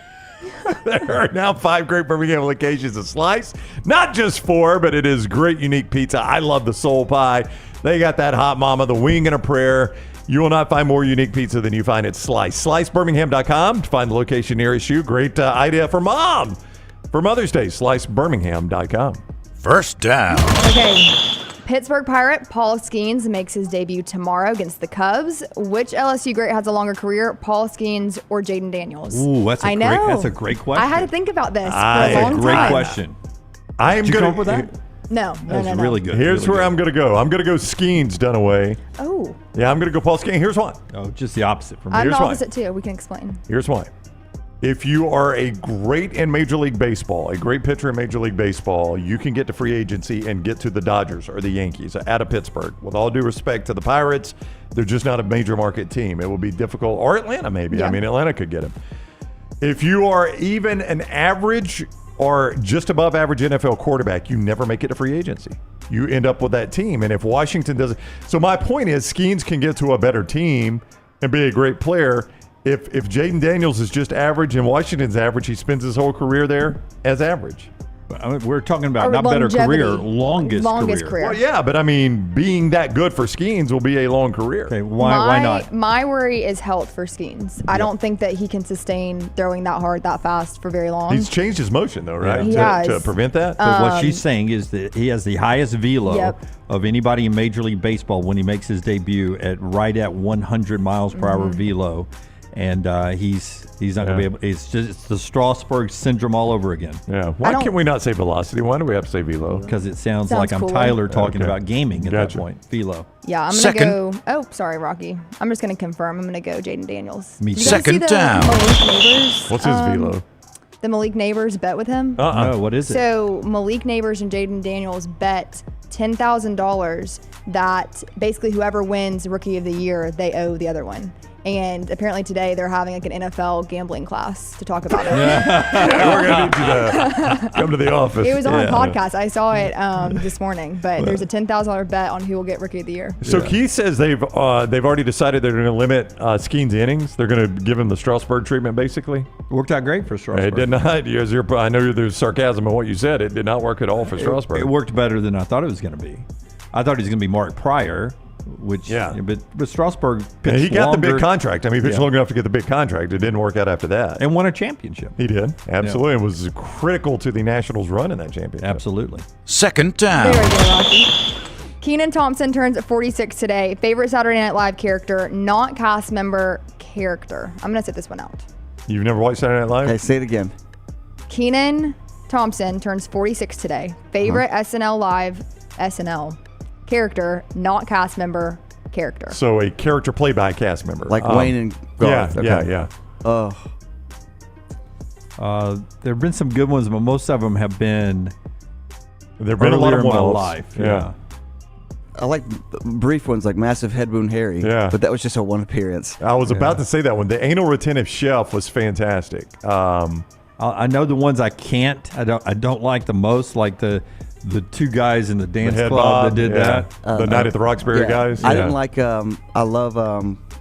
There are now 5 great Birmingham locations of Slice. Not just 4, but it is great, unique pizza. I love the soul pie. They got that hot mama, the wing and a prayer. You will not find more unique pizza than you find at Slice. SliceBirmingham.com to find the location nearest you. Great idea for mom for Mother's Day. SliceBirmingham.com. First down. Okay. Pittsburgh Pirate Paul Skenes makes his debut tomorrow against the Cubs. Which LSU great has a longer career, Paul Skenes or Jaden Daniels? Ooh, that's a great question. I had to think about this for a long great time. question. I am Did you going come up with that? No. Really good. Here's really where good. I'm going to go. I'm going to go Skenes Dunaway. Oh. Yeah, I'm going to go Paul Skenes. Here's why. Oh, just the opposite from me. I'm Here's the why. opposite too. We can explain. Here's why. If you are a great in Major League Baseball, a great pitcher in Major League Baseball, you can get to free agency and get to the Dodgers or the Yankees out of Pittsburgh. With all due respect to the Pirates, they're just not a major market team. It will be difficult. Or Atlanta, maybe. Yeah. I mean, Atlanta could get him. If you are even an average or just above average NFL quarterback, you never make it to free agency. You end up with that team. And if Washington doesn't. So my point is, Skenes can get to a better team and be a great player. If Jaden Daniels is just average and Washington's average, he spends his whole career there as average. We're talking about Or not better longevity. career, longest career. Well, yeah, but I mean, being that good for Skenes will be a long career. Okay, why not? My worry is health for Skenes. I don't think that he can sustain throwing that hard that fast for very long. He's changed his motion, though, right? He to has. prevent that? But what she's saying is that he has the highest velo of anybody in Major League Baseball when he makes his debut at right at 100 miles per hour velo. And he's not going to be able. It's the Strasburg syndrome all over again. Yeah. Why can we not say velocity? Why do we have to say velo? Because it sounds Sounds like I'm cool. Tyler talking Okay. about gaming at Gotcha. that point. Velo. Yeah, I'm going to go. Oh, sorry, Rocky. I'm just going to confirm. I'm going to go Jaden Daniels. Me Did you guys see Second the down. Malik Neighbors, What's his velo? The Malik Neighbors bet with him. No, what is it? So Malik Neighbors and Jaden Daniels bet $10,000 that basically whoever wins Rookie of the Year, they owe the other one. And apparently today they're having like an NFL gambling class to talk about it. We're going to need you to come to the office. It was on a podcast. I saw it this morning. But there's a $10,000 bet on who will get Rookie of the Year. So Keith says they've already decided they're going to limit Skenes' innings. They're going to give him the Strasburg treatment, basically. Worked out great for Strasburg. It did not. I know there's sarcasm in what you said. It did not work at all for Strasburg. It worked better than I thought it was going to be. I thought he was going to be Mark Pryor, which but Strasburg pitched he got longer. the big contract. I mean, he pitched long enough to get the big contract. It didn't work out after that. And won a championship. He did. Absolutely. And was critical to the Nationals' run in that championship. Absolutely. Second down. There we go, Rocky. Kenan Thompson turns 46 today. Favorite Saturday Night Live character, not cast member, character. I'm going to sit this one out. You've never watched Saturday Night Live? Hey, say it again. Kenan Thompson turns 46 today. Favorite SNL Live, SNL. Character, not cast member, character. So a character played by a cast member. Like Wayne and Garth. Yeah. Oh. There have been some good ones, but most of them have been There have been a lot of earlier in my one-offs. life. Yeah. I like brief ones like Massive Head Wound Harry. Yeah. But that was just a one appearance. I was about to say that one. The anal retentive chef was fantastic. I know the ones I can't. I don't like the most, like the two guys in the dance Head club Bob, that did that. The Night at the Roxbury guys. I didn't like. I love.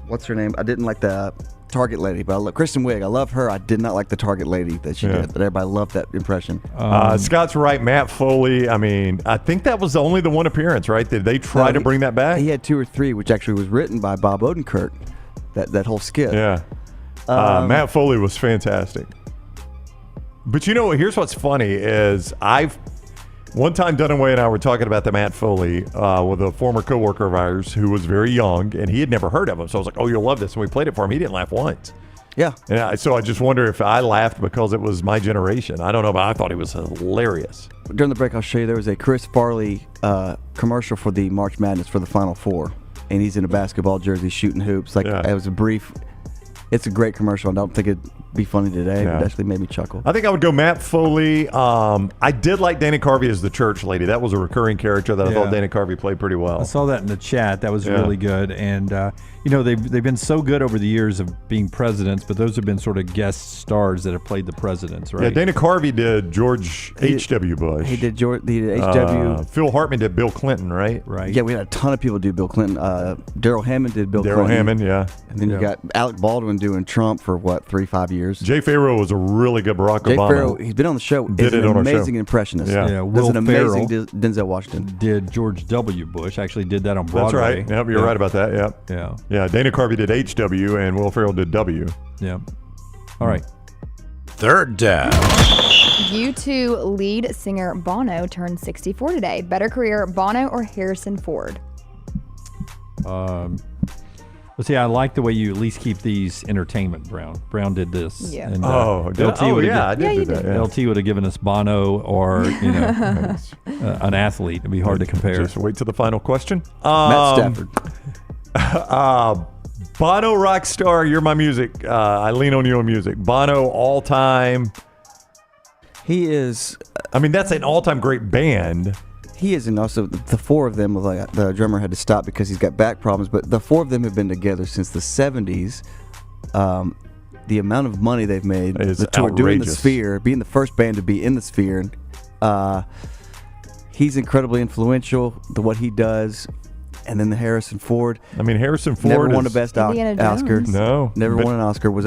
What's her name? I didn't like the Target lady, but I love Kristen Wiig. I love her. I did not like the Target lady that she did, but everybody loved that impression. Scott's right. Matt Foley. I mean, I think that was only the one appearance, right? Did they try to bring that back? He had 2 or 3, which actually was written by Bob Odenkirk. That whole skit. Yeah. Matt Foley was fantastic. But you know what? Here's what's funny is one time Dunaway and I were talking about the Matt Foley with a former coworker of ours who was very young, and he had never heard of him. So I was like, "Oh, you'll love this." And we played it for him. He didn't laugh once. Yeah. So I just wonder if I laughed because it was my generation. I don't know, but I thought he was hilarious. During the break, I'll show you. There was a Chris Farley commercial for the March Madness for the Final Four, and he's in a basketball jersey shooting hoops. It was a brief. It's a great commercial. I don't think it'd be funny today, but it actually made me chuckle. I think I would go Matt Foley. I did like Dana Carvey as the church lady. That was a recurring character that I thought Dana Carvey played pretty well. I saw that in the chat. That was really good. And, they've been so good over the years of being presidents, but those have been sort of guest stars that have played the presidents, right? Yeah, Dana Carvey did George H.W. Bush. He did H.W. Phil Hartman did Bill Clinton, right? Right. Yeah, we had a ton of people do Bill Clinton. Daryl Hammond did Bill Clinton. Daryl Hammond, yeah. And then you got Alec Baldwin doing Trump for 3-5 years. years. Jay Farrow was a really good Barack Jay Obama. Farrow, he's been on the show. Did Is it an on our show. amazing impressionist. Yeah. Yeah, Does Will an amazing Ferrell Denzel Washington. did George W. Bush. Actually did that on That's Broadway. right. Yep, you're right about that. Yep. Yeah. Yeah, Dana Carvey did HW and Will Ferrell did W. Yeah. All right. Third down. U2 lead singer Bono turned 64 today. Better career, Bono or Harrison Ford? Let's see. I like the way you at least keep these entertainment. Brown did this. Yeah. And, I did do that. Yeah. LT would have given us Bono or an athlete. It'd be hard to compare. Just wait till the final question. Matt Stafford. Bono, Rockstar, you're my music. I lean on you on music. Bono, all time. He is. I mean, that's an all time great band. He is, and also the four of them. Like the drummer had to stop because he's got back problems. But the four of them have been together since the '70s. The amount of money they've made, Is the tour, doing the outrageous. Sphere, being the first band to be in the Sphere. He's incredibly influential. What he does. And then the Harrison Ford. I mean, Harrison Ford never won a is- best Indiana Oscar. Jones. No, Never but- won an Oscar. Was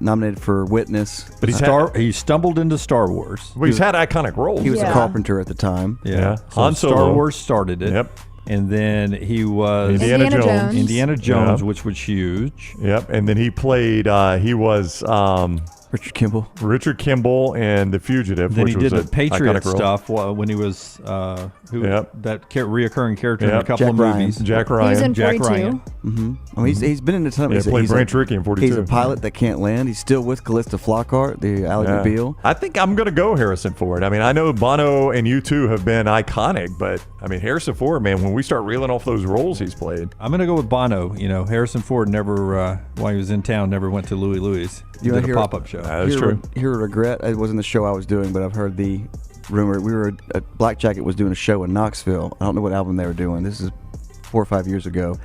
nominated for Witness. But he's he stumbled into Star Wars. Well, he's had iconic roles. He was Yeah. a carpenter at the time. Yeah. So Han Star Solo. Wars started it. Yep. And then he was Indiana Jones. Indiana Jones, Yeah. which was huge. Yep. And then he played. He was Richard Kimball. Richard Kimball and The Fugitive. Then which he did was the a Patriot iconic role. stuff when he was that reoccurring character in a Yep. couple of Jack Ryan. movies. Jack He was Ryan. in Jack 42. Ryan. Mm-hmm. I mean, he's been in a ton of. Yeah, he's played a- Branch Rickey in 42. He's a pilot that can't land. He's still with Callista Flockhart, the Ally Yeah. McBeal. I think I'm going to go Harrison Ford. I mean, I know Bono and U2 have been iconic, but I mean, Harrison Ford, man, when we start reeling off those roles he's played. I'm going to go with Bono. You know, Harrison Ford never, while he was in town, never went to Louis Louis. He You wanna did a hear- pop-up show. That's true. Hear a regret. It wasn't the show I was doing, but I've heard the rumor. We were at Black Jacket was doing a show in Knoxville. I don't know what album they were doing. This is 4 or 5 years ago,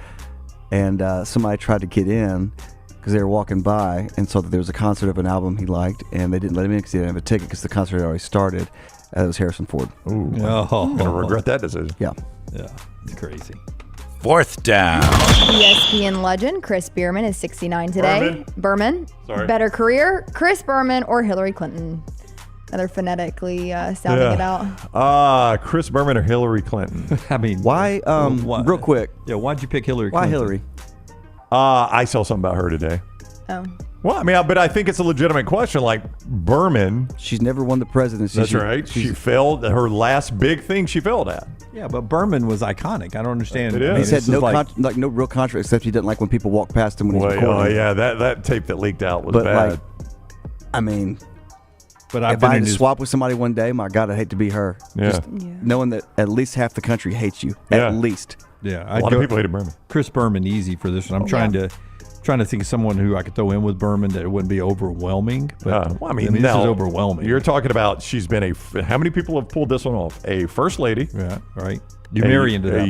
and somebody tried to get in because they were walking by and saw that there was a concert of an album he liked, and they didn't let him in because he didn't have a ticket because the concert had already started. It was Harrison Ford. Ooh, Oh. I'm going to regret that decision. Yeah. Yeah, it's crazy. Fourth down. ESPN legend Chris Berman is 69 today. Berman. Sorry. Better career, Chris Berman or Hillary Clinton? Another phonetically sounding it out. Chris Berman or Hillary Clinton? I mean, Why? Real quick. Yeah, why'd you pick Hillary Why Clinton? Hillary? I saw something about her today. Oh. Well, I mean, but I think it's a legitimate question. Like Berman, She's never won the presidency. that's right. She failed her last big thing. She failed at. Yeah, but Berman was iconic. I don't understand. It I is. mean, He said this is no, no real contract except he doesn't like when people walk past him when he's Well, recording. yeah, that tape that leaked out was But bad. like, I mean, But I've if been I in had to his, swap with somebody one day, my God, I'd hate to be her. Yeah. Just knowing that at least half the country hates you. At least. yeah, A lot of people hated Berman. Chris Berman easy for this one. I'm trying to think of someone who I could throw in with Berman that it wouldn't be overwhelming. But Well, I mean, this now, is overwhelming. You're talking about she's been how many people have pulled this one off? A first lady. Yeah, right. You marry into that.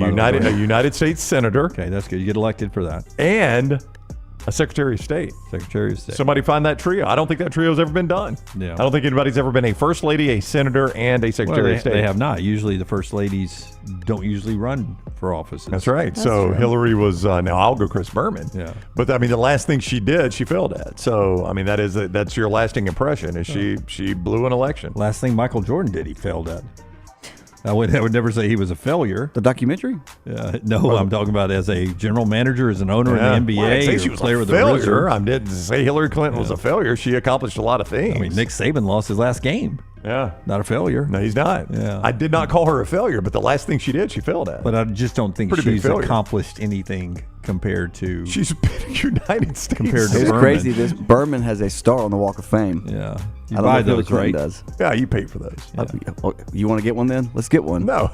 A United States senator. Okay, that's good. You get elected for that. And a Secretary of State. Secretary of State. Somebody find that trio. I don't think that trio's ever been done. Yeah. I don't think anybody's ever been a first lady, a senator, and a Secretary of State. They have not. Usually the first ladies don't usually run for offices. That's right. So Hillary was now I'll go Chris Berman. Yeah. But I mean the last thing she did, she failed at. So I mean that's your lasting impression is she blew an election. Last thing Michael Jordan did, he failed at. I would never say he was a failure. The documentary? No, I'm talking about as a general manager, as an owner in the NBA, Well, I didn't say or she was player a with the failure. Wizards. I didn't say Hillary Clinton was a failure. She accomplished a lot of things. I mean, Nick Saban lost his last game. Yeah. Not a failure. No, he's not. Yeah. I did not call her a failure, but the last thing she did, she failed at. But I just don't think Pretty big she's failure. accomplished anything compared to. She's been United States. Compared to It's Berman. crazy. This Berman has a star on the Walk of Fame. Yeah. I don't know if Hillary Clinton does. Yeah, you paid for those. You want to get one then? Let's get one. No.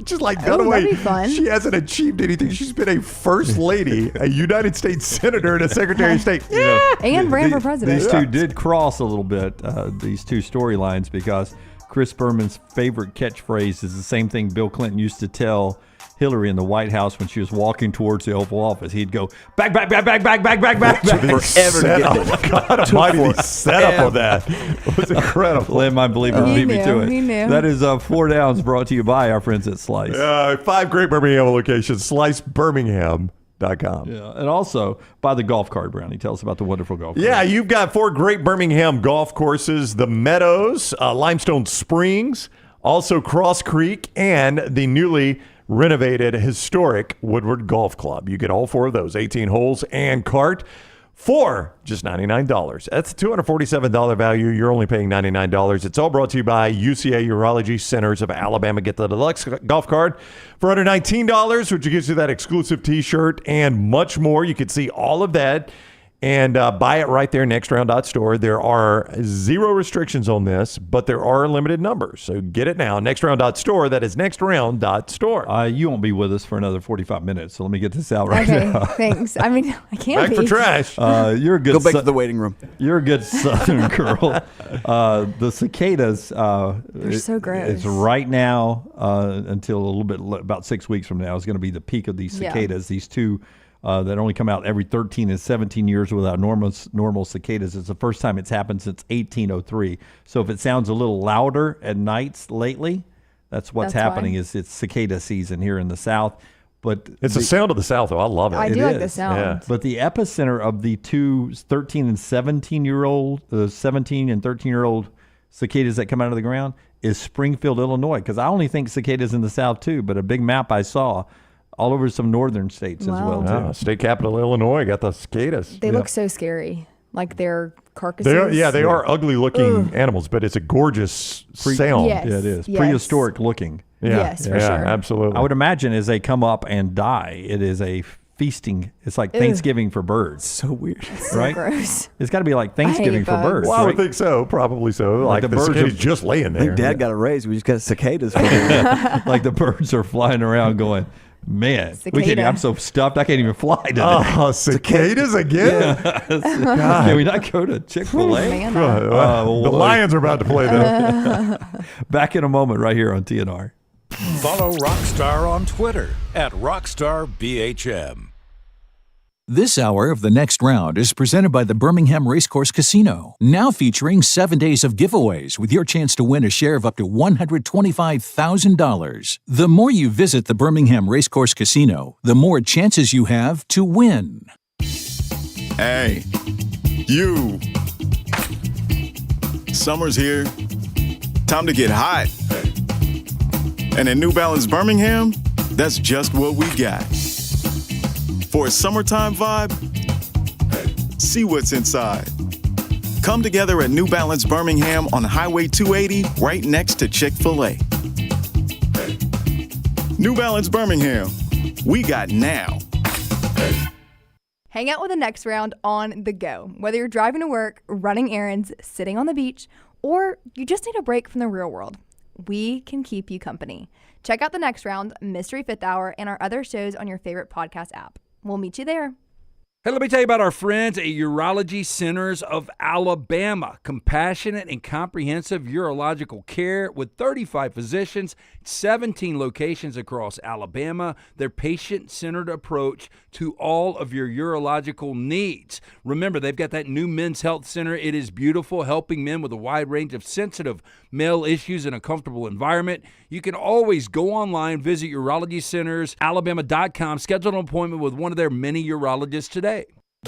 Just like Oh, Dunaway, that'd be fun. she hasn't achieved anything. She's been a first lady, a United States senator, and a Secretary of State. And ran for president. These two did cross a little bit, these two storylines, because Chris Berman's favorite catchphrase is the same thing Bill Clinton used to tell Hillary in the White House when she was walking towards the Oval Office. He'd go, back, back, back, back, back, back, back, back. Forever to get Oh my God Almighty, the setup of that was incredible. Lynn might believe it. He Beat me to knew, it. he knew. That is 4 Downs brought to you by our friends at Slice. 5 great Birmingham locations. Slice Birmingham. BirminghamRaceCourse.com. Yeah, and also buy the golf cart, Brownie. Tell us about the wonderful golf cart. Yeah, you've got 4 great Birmingham golf courses, the Meadows, Limestone Springs, also Cross Creek, and the newly renovated historic Woodward Golf Club. You get all 4 of those, 18 holes and cart, for just $99. That's a $247 value. You're only paying $99. It's all brought to you by UCA Urology Centers of Alabama. Get the deluxe golf card for under $19, which gives you that exclusive T-shirt and much more. You can see all of that and buy it right there, nextround.store. There are 0 restrictions on this, but there are limited numbers. So get it now, nextround.store. That is nextround.store. You won't be with us for another 45 minutes, so let me get this out right Okay, now. thanks. I mean, I can't Back for trash. You're a good Go back to the waiting room. You're a good Southern girl. The cicadas. They're so gross. It's right now until a little bit, about 6 weeks from now, is going to be the peak of these cicadas. These two that only come out every 13 and 17 years without normal cicadas. It's the first time it's happened since 1803. So if it sounds a little louder at nights lately, that's what's happening. Is it's cicada season here in the South. But it's the sound of the South, though. I love it. I do like the sound. Yeah. But the epicenter of the two 13 and 17-year-old, 17 and 13-year-old cicadas that come out of the ground is Springfield, Illinois. Because I only think cicadas in the South, too. But a big map I saw all over some northern states as well, too. State capital Illinois got the cicadas. They look so scary. Like they're carcasses. They are ugly-looking animals, but it's a gorgeous sound. Yes. Yeah, it is. Yes. Prehistoric looking. Yeah. Yes, for sure. Absolutely. I would imagine as they come up and die, it is a feasting. It's like Thanksgiving for birds. So weird. So right? gross. It's got to be like Thanksgiving for birds. Well, I would right? think so. Probably so. Like the birds are just laying I there. think Dad got a raise. We just got cicadas for him. Like the birds are flying around going, man, I'm so stuffed I can't even fly today. Oh, cicadas again? Can we not go to Chick-fil-A? The Lions are about to play them. Back in a moment right here on TNR. Follow Rockstar on Twitter @RockstarBHM. This hour of The Next Round is presented by the Birmingham Racecourse Casino, now featuring 7 days of giveaways with your chance to win a share of up to $125,000. The more you visit the Birmingham Racecourse Casino, the more chances you have to win. Hey, you. Summer's here. Time to get hot. And at New Balance Birmingham, that's just what we got. For a summertime vibe, see what's inside. Come together at New Balance Birmingham on Highway 280, right next to Chick-fil-A. New Balance Birmingham, we got now. Hang out with the Next Round on the go. Whether you're driving to work, running errands, sitting on the beach, or you just need a break from the real world, we can keep you company. Check out the Next Round, Mystery Fifth Hour, and our other shows on your favorite podcast app. We'll meet you there. Hey, let me tell you about our friends at Urology Centers of Alabama. Compassionate and comprehensive urological care with 35 physicians, 17 locations across Alabama. Their patient-centered approach to all of your urological needs. Remember, they've got that new men's health center. It is beautiful, helping men with a wide range of sensitive male issues in a comfortable environment. You can always go online, visit urologycentersalabama.com, schedule an appointment with one of their many urologists today.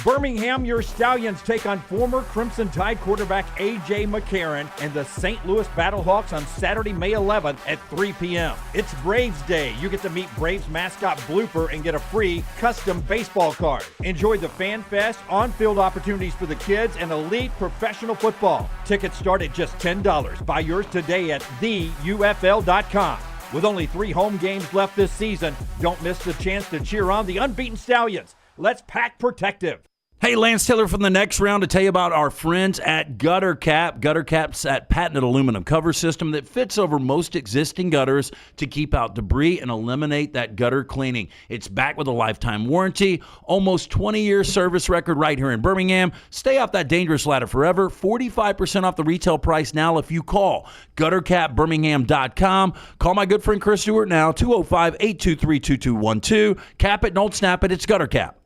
Birmingham, your Stallions take on former Crimson Tide quarterback A.J. McCarron and the St. Louis Battlehawks on Saturday, May 11th at 3 p.m. It's Braves Day. You get to meet Braves mascot Blooper and get a free custom baseball card. Enjoy the Fan Fest, on-field opportunities for the kids, and elite professional football. Tickets start at just $10. Buy yours today at theufl.com. With only 3 home games left this season, don't miss the chance to cheer on the unbeaten Stallions. Let's pack protective. Hey, Lance Taylor from the Next Round to tell you about our friends at Gutter Cap. Gutter Cap's that patented aluminum cover system that fits over most existing gutters to keep out debris and eliminate that gutter cleaning. It's backed with a lifetime warranty, almost 20-year service record right here in Birmingham. Stay off that dangerous ladder forever. 45% off the retail price now if you call guttercapbirmingham.com. Call my good friend Chris Stewart now, 205-823-2212. Cap it, don't snap it. It's Gutter Cap.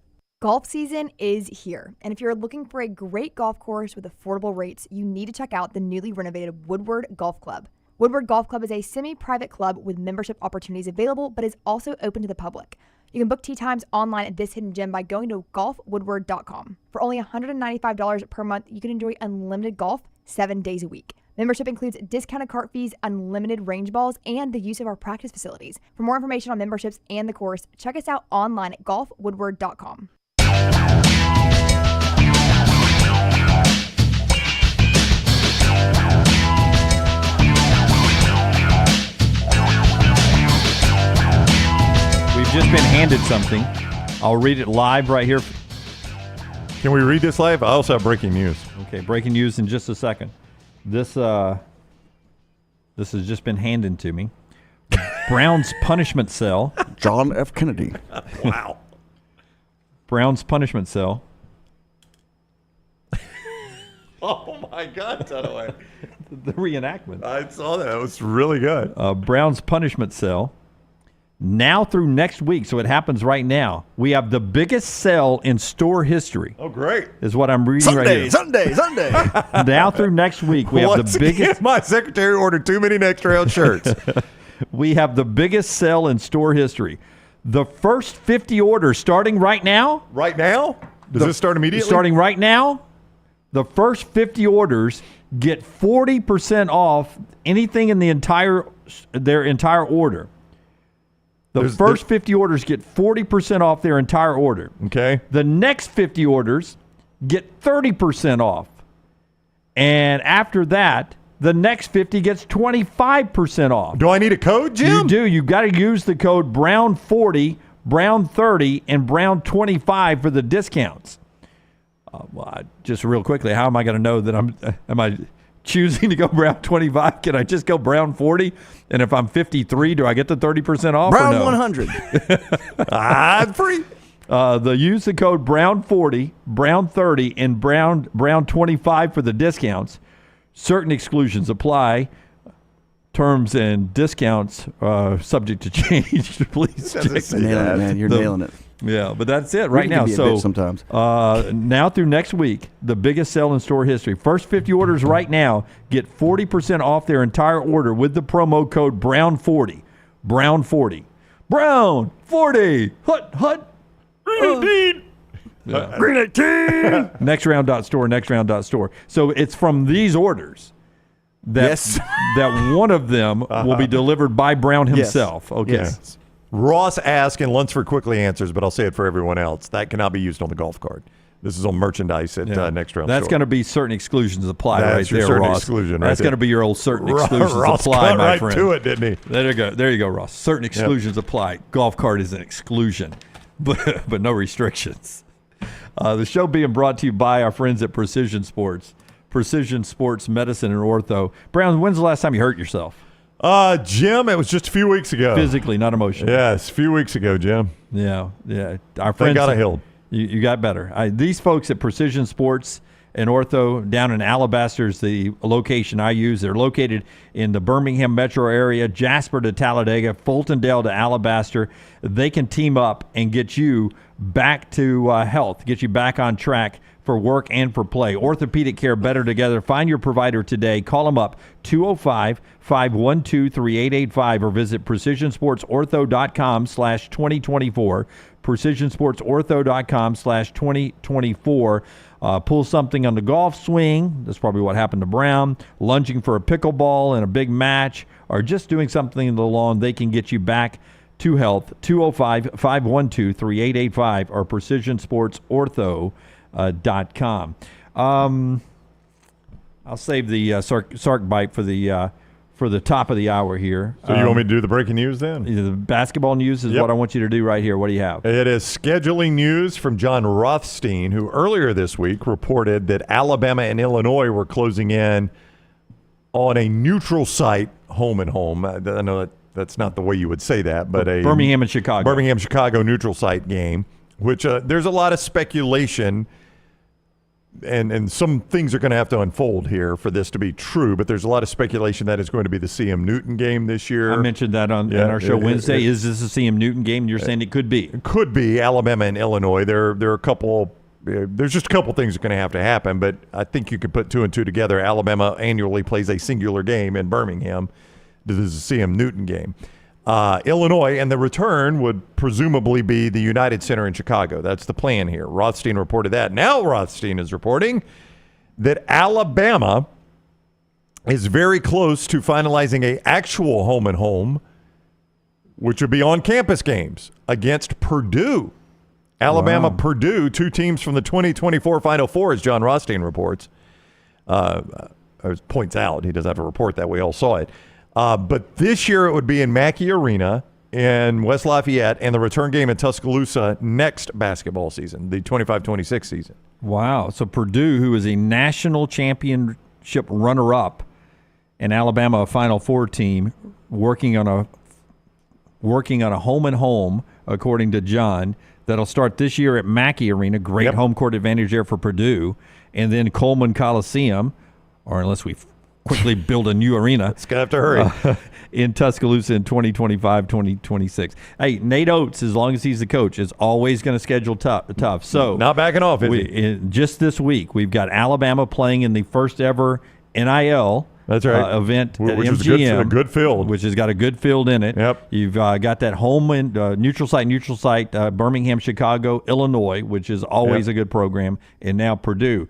Golf season is here, and if you're looking for a great golf course with affordable rates, you need to check out the newly renovated Woodward Golf Club. Woodward Golf Club is a semi-private club with membership opportunities available, but is also open to the public. You can book tee times online at this hidden gem by going to golfwoodward.com. For only $195 per month, you can enjoy unlimited golf 7 days a week. Membership includes discounted cart fees, unlimited range balls, and the use of our practice facilities. For more information on memberships and the course, check us out online at golfwoodward.com. We've just been handed something. I'll read it live right here. Can we read this live? I also have breaking news. Okay, breaking news in just a second. This has just been handed to me. Brown's punishment cell. John F. Kennedy. Wow. Brown's punishment cell. Oh my God, Dunaway. The reenactment. I saw that. It was really good. Brown's punishment cell. Now through next week, so it happens right now, we have the biggest sale in store history. Oh, great. Is what I'm reading right here. Sunday. Now through next week, we have the biggest. My secretary ordered too many next round shirts. We have the biggest sale in store history. The first 50 orders starting right now. Right now? Does this start immediately? Starting right now, the first 50 orders get 40% off anything in their entire order. The first 50 orders get 40% off their entire order. Okay. The next 50 orders get 30% off. And after that, the next 50 gets 25% off. Do I need a code, Jim? You do. You got to use the code Brown40, Brown30, and Brown25 for the discounts. Just real quickly, how am I going to know that am I choosing to go Brown 25? Can I just go Brown 40? And if I'm 53, do I get the 30% off? Brown or no? 100. Free. Use the code Brown 40, Brown 30, and Brown 25 for the discounts. Certain exclusions apply. Terms and discounts subject to change. Please check Nailing it, man. You're nailing it. Yeah, but that's it right now. So sometimes. Now through next week, the biggest sale in store history. First 50 orders right now get 40% off their entire order with the promo code Brown40. Brown40. Brown 40. Hut. Green 18. Yeah. Green 18. Nextround.store. So it's from these orders that that one of them will be delivered by Brown himself. Yes. Okay. Yes. Ross asked, and Lunsford quickly answers, but I'll say it for everyone else. That cannot be used on the golf cart. This is on merchandise at Next Round. That's going to be certain exclusions apply That's right your there, certain Ross. Exclusion That's going to be your old certain exclusions Ross apply, my right friend. to it, didn't he? There you go, Ross. Certain exclusions apply. Golf cart is an exclusion, but no restrictions. The show being brought to you by our friends at Precision Sports Medicine and Ortho. Brown, when's the last time you hurt yourself? Jim, it was just a few weeks ago. Physically, not emotionally. Yes, a few weeks ago, Jim. Yeah. Our friends got a hill. You got better. These folks at Precision Sports and Ortho down in Alabaster is the location I use. They're located in the Birmingham metro area, Jasper to Talladega, Fultondale to Alabaster. They can team up and get you back to health, get you back on track for work and for play. Orthopedic care better together. Find your provider today. Call them up, 205-512-3885, or visit precisionsportsortho.com/2024. precisionsportsortho.com/2024. Pull something on the golf swing. That's probably what happened to Brown. Lunging for a pickleball in a big match, or just doing something in the lawn. They can get you back to health. 205-512-3885 or precisionsportsortho.com. I'll save the Sark bite for the top of the hour here. So you want me to do the breaking news then? The basketball news is what I want you to do right here. What do you have? It is scheduling news from John Rothstein, who earlier this week reported that Alabama and Illinois were closing in on a neutral site, home and home. I know that's not the way you would say that, but a Birmingham and Chicago neutral site game, which there's a lot of speculation. And some things are going to have to unfold here for this to be true, but there's a lot of speculation that it's going to be the CM Newton game this year. I mentioned that on our show Wednesday. Is this a CM Newton game? You're saying it could be. It could be Alabama and Illinois. There are a couple. There's just a couple things that are going to have to happen, but I think you could put two and two together. Alabama annually plays a singular game in Birmingham. This is a CM Newton game. Illinois, and the return would presumably be the United Center in Chicago. That's the plan here. Rothstein reported that. Now Rothstein is reporting that Alabama is very close to finalizing a actual home and home, which would be on-campus games against Purdue. Alabama, Wow. Purdue, two teams from the 2024 Final Four, as John Rothstein reports. Points out. He doesn't have to report that. We all saw it. But this year it would be in Mackey Arena in West Lafayette, and the return game in Tuscaloosa next basketball season, the 25-26 season. Wow. So Purdue, who is a national championship runner-up, and Alabama, a Final Four team, working on a home and home, according to John, that'll start this year at Mackey Arena. Great home court advantage there for Purdue. And then Coleman Coliseum, or unless we quickly build a new arena. It's going to have to hurry. In Tuscaloosa in 2025, 2026. Hey, Nate Oates, as long as he's the coach, is always going to schedule tough. So not backing off, is he? Just this week, we've got Alabama playing in the first ever NIL That's right. event at which MGM. is a good field. Which has got a good field in it. Yep. You've got that home and neutral site, Birmingham, Chicago, Illinois, which is always a good program, and now Purdue.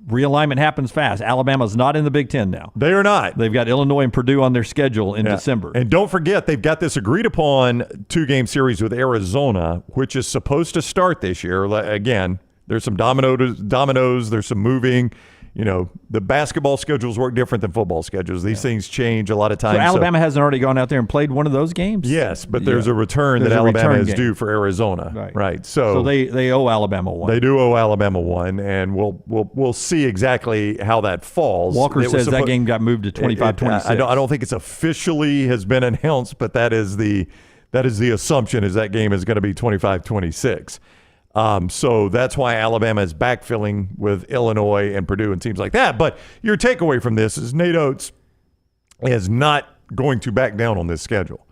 Realignment happens fast. Alabama's not in the Big Ten now. They are not. They've got Illinois and Purdue on their schedule in December. And don't forget, they've got this agreed-upon 2-game series with Arizona, which is supposed to start this year. Again, there's some dominoes. There's some moving. You know, the basketball schedules work different than football schedules. These things change a lot of times. So Alabama hasn't already gone out there and played one of those games? Yes, but there's a return that Alabama is due for Arizona. Right. So they owe Alabama one. They do owe Alabama one, and we'll see exactly how that falls. Walker says that game got moved to 25-26. I don't think it's officially has been announced, but that is the assumption is that game is going to be 25-26. So that's why Alabama is backfilling with Illinois and Purdue and teams like that. But your takeaway from this is Nate Oates is not going to back down on this schedule.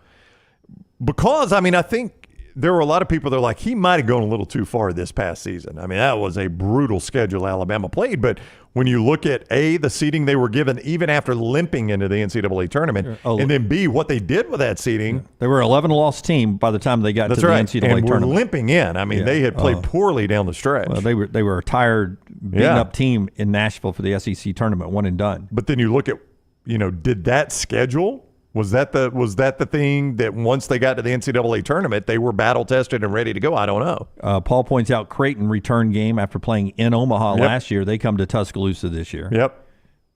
Because, I think there were a lot of people that are like, he might have gone a little too far this past season. That was a brutal schedule Alabama played. But when you look at, A, the seeding they were given even after limping into the NCAA tournament, and then, B, what they did with that seeding. They were an 11-loss team by the time they got to the NCAA tournament. And were limping in. They had played poorly down the stretch. Well, they were a tired, beaten-up team in Nashville for the SEC tournament, one and done. But then you look at, did that schedule – Was that the thing that once they got to the NCAA tournament, they were battle tested and ready to go? I don't know. Paul points out Creighton return game after playing in Omaha last year. They come to Tuscaloosa this year. Yep.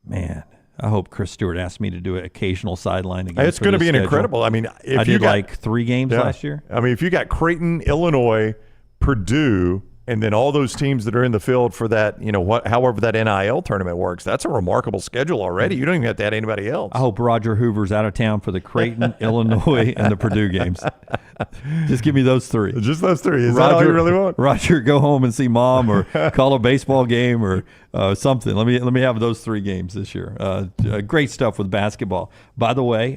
Man, I hope Chris Stewart asked me to do an occasional sideline again. It's going to be an incredible. If I did like 3 games last year. If you got Creighton, Illinois, Purdue, and then all those teams that are in the field for that, however that NIL tournament works, that's a remarkable schedule already. You don't even have to add anybody else. I hope Roger Hoover's out of town for the Creighton, Illinois, and the Purdue games. Just give me those 3. Just those 3. Is that all you really want? Roger, go home and see Mom, or call a baseball game, or something. Let me have those 3 games this year. Great stuff with basketball. By the way,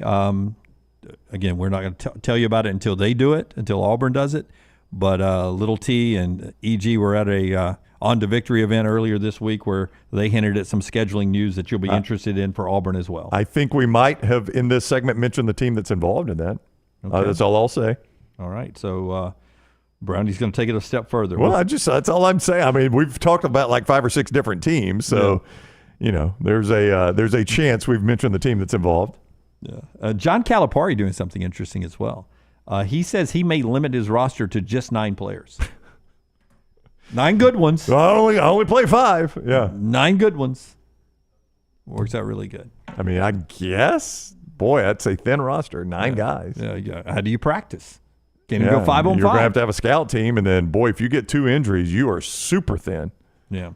again, we're not going to tell you about it until they do it, until Auburn does it. But Little T and EG were at a On to Victory event earlier this week where they hinted at some scheduling news that you'll be interested in for Auburn as well. I think we might have, in this segment, mentioned the team that's involved in that. Okay. That's all I'll say. All right. So Brownie's going to take it a step further. Well, that's all I'm saying. We've talked about like 5 or 6 different teams. So, there's a chance we've mentioned the team that's involved. Yeah. John Calipari doing something interesting as well. He says he may limit his roster to just 9 players. 9 good ones. Well, I only play 5. Yeah. 9 good ones. Works out really good. I guess. Boy, that's a thin roster. 9 guys. Yeah. How do you practice? Can you go 5 on 5? You're going to have a scout team. And then, boy, if you get 2 injuries, you are super thin. Yeah.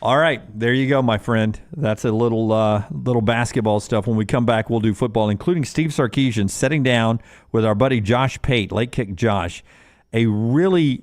All right, there you go, my friend. That's a little basketball stuff. When we come back, we'll do football, including Steve Sarkeesian sitting down with our buddy Josh Pate, Late Kick Josh. It was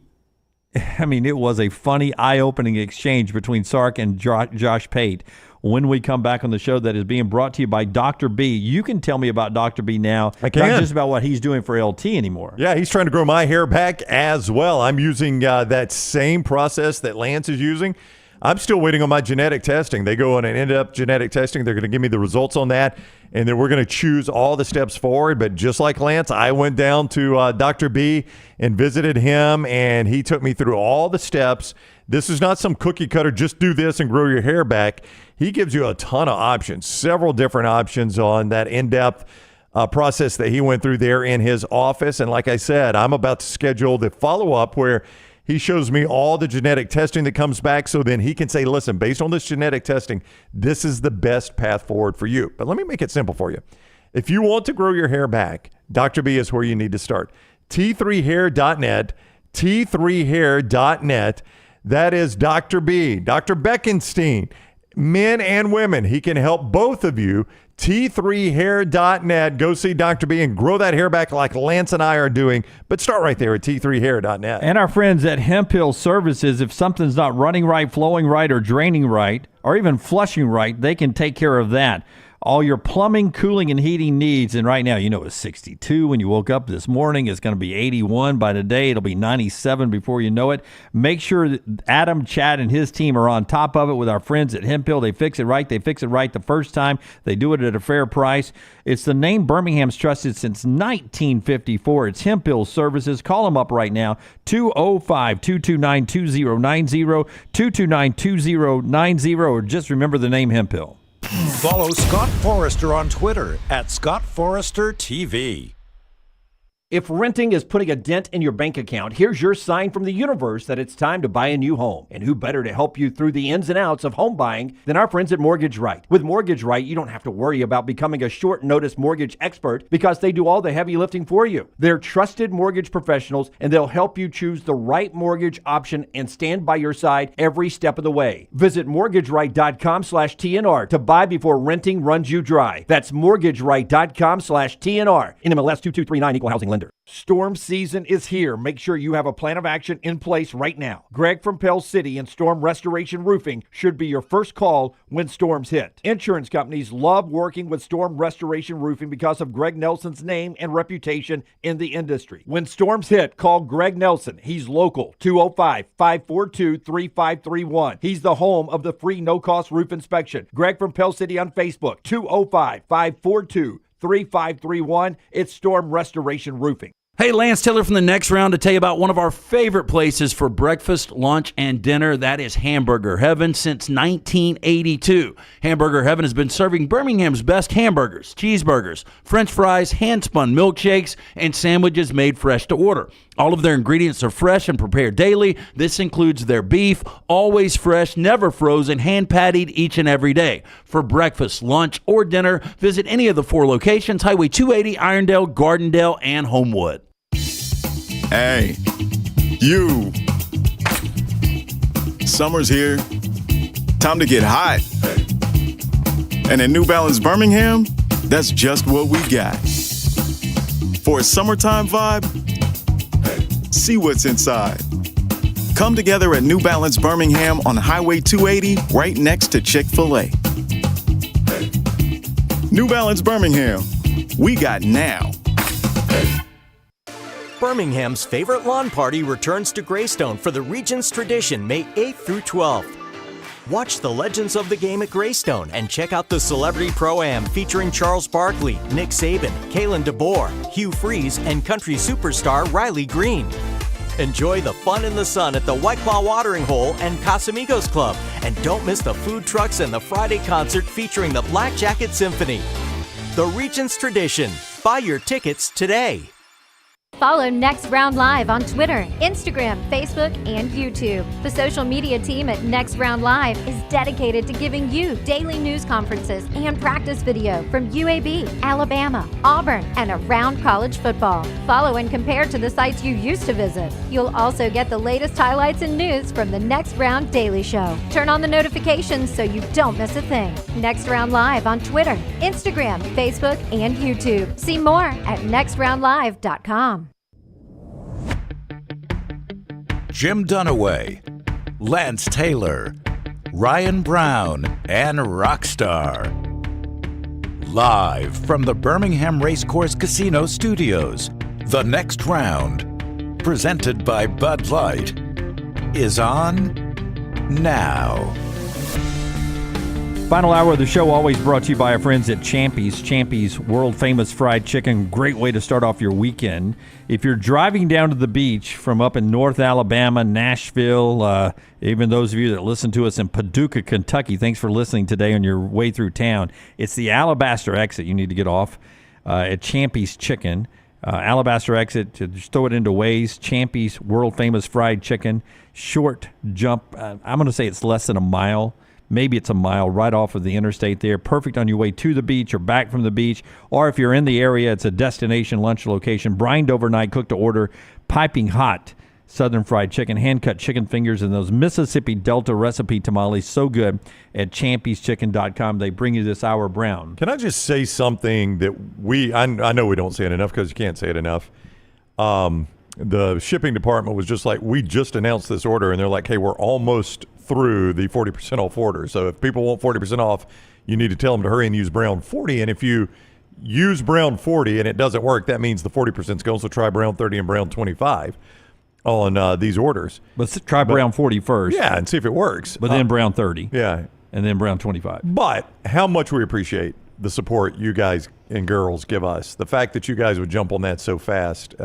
a funny, eye-opening exchange between Sark and Josh Pate. When we come back on the show, that is being brought to you by Dr. B. You can tell me about Dr. B now. I can. Not just about what he's doing for LT anymore. Yeah, he's trying to grow my hair back as well. I'm using that same process that Lance is using. I'm still waiting on my genetic testing. They go on an in-depth genetic testing. They're going to give me the results on that, and then we're going to choose all the steps forward. But just like Lance, I went down to Dr. B and visited him, and he took me through all the steps. This is not some cookie cutter, just do this and grow your hair back. He gives you a ton of options, several different options on that in-depth process that he went through there in his office. And like I said, I'm about to schedule the follow-up where he shows me all the genetic testing that comes back, so then he can say, listen, based on this genetic testing, this is the best path forward for you. But let me make it simple for you. If you want to grow your hair back, Dr. B is where you need to start. T3hair.net, T3hair.net. That is Dr. B, Dr. Beckenstein, men and women. He can help both of you. T3hair.net. Go see Dr. B and grow that hair back like Lance and I are doing. But start right there at T3hair.net. And our friends at Hemp Hill Services, if something's not running right, flowing right, or draining right, or even flushing right, they can take care of that. All your plumbing, cooling, and heating needs. And right now, you know, it's 62 when you woke up this morning. It's going to be 81 by today. It'll be 97 before you know it. Make sure that Adam, Chad, and his team are on top of it with our friends at Hemp Hill. They fix it right. They fix it right the first time. They do it at a fair price. It's the name Birmingham's trusted since 1954. It's Hemp Hill Services. Call them up right now, 205-229-2090, 229-2090, or just remember the name Hemp Hill. Follow Scott Forrester on Twitter at Scott Forrester TV. If renting is putting a dent in your bank account, here's your sign from the universe that it's time to buy a new home. And who better to help you through the ins and outs of home buying than our friends at Mortgage Right. With Mortgage Right, you don't have to worry about becoming a short notice mortgage expert because they do all the heavy lifting for you. They're trusted mortgage professionals, and they'll help you choose the right mortgage option and stand by your side every step of the way. Visit mortgageright.com/TNR to buy before renting runs you dry. That's mortgageright.com/TNR. NMLS 2239, Equal Housing Lender. Storm season is here. Make sure you have a plan of action in place right now. Greg from Pell City and Storm Restoration Roofing should be your first call when storms hit. Insurance companies love working with Storm Restoration Roofing because of Greg Nelson's name and reputation in the industry. When storms hit, call Greg Nelson. He's local, 205-542-3531. He's the home of the free no-cost roof inspection. Greg from Pell City on Facebook, 205-542-3531. It's Storm Restoration Roofing. Hey, Lance Taylor from the Next Round to tell you about one of our favorite places for breakfast, lunch, and dinner. That is Hamburger Heaven since 1982. Hamburger Heaven has been serving Birmingham's best hamburgers, cheeseburgers, French fries, hand-spun milkshakes, and sandwiches made fresh to order. All of their ingredients are fresh and prepared daily. This includes their beef, always fresh, never frozen, hand-pattied each and every day. For breakfast, lunch, or dinner, visit any of the 4 locations, Highway 280, Irondale, Gardendale, and Homewood. Hey, you. Summer's here. Time to get hot. And at New Balance Birmingham, that's just what we got. For a summertime vibe, see what's inside. Come together at New Balance Birmingham on Highway 280, right next to Chick-fil-A. New Balance Birmingham, we got now. Birmingham's favorite lawn party returns to Greystone for the region's tradition May 8th through 12th. Watch the legends of the game at Greystone and check out the Celebrity Pro-Am featuring Charles Barkley, Nick Saban, Kalen DeBoer, Hugh Freeze, and country superstar Riley Green. Enjoy the fun in the sun at the White Claw Watering Hole and Casamigos Club. And don't miss the food trucks and the Friday concert featuring the Black Jacket Symphony. The region's tradition. Buy your tickets today. Follow Next Round Live on Twitter, Instagram, Facebook, and YouTube. The social media team at Next Round Live is dedicated to giving you daily news conferences and practice video from UAB, Alabama, Auburn, and around college football. Follow and compare to the sites you used to visit. You'll also get the latest highlights and news from the Next Round Daily Show. Turn on the notifications so you don't miss a thing. Next Round Live on Twitter, Instagram, Facebook, and YouTube. See more at nextroundlive.com. Jim Dunaway, Lance Taylor, Ryan Brown, and Rockstar. Live from the Birmingham Racecourse Casino Studios, The Next Round, presented by Bud Light, is on now. Final hour of the show always brought to you by our friends at Champy's. Champy's world-famous fried chicken. Great way to start off your weekend. If you're driving down to the beach from up in North Alabama, Nashville, even those of you that listen to us in Paducah, Kentucky, thanks for listening today on your way through town. It's the Alabaster exit you need to get off at Champy's Chicken. Alabaster exit, just throw it into Waze. Champy's world-famous fried chicken. Short jump. I'm going to say it's less than a mile. Maybe it's a mile right off of the interstate there. Perfect on your way to the beach or back from the beach. Or if you're in the area, it's a destination lunch location. Brined overnight, cooked to order, piping hot southern fried chicken, hand-cut chicken fingers, and those Mississippi Delta recipe tamales. So good at champyschicken.com. They bring you this hour, Brown. Can I just say something that I know we don't say it enough because you can't say it enough. The shipping department was just like, we just announced this order, and they're like, hey, we're almost through the 40% off order. So if people want 40% off, you need to tell them to hurry and use Brown 40. And if you use Brown 40 and it doesn't work, that means the 40% is going. So try Brown 30 and Brown 25 on these orders. But try Brown 40 first. Yeah, and see if it works. But then Brown 30. Yeah. And then Brown 25. But how much we appreciate the support you guys and girls give us. The fact that you guys would jump on that so fast.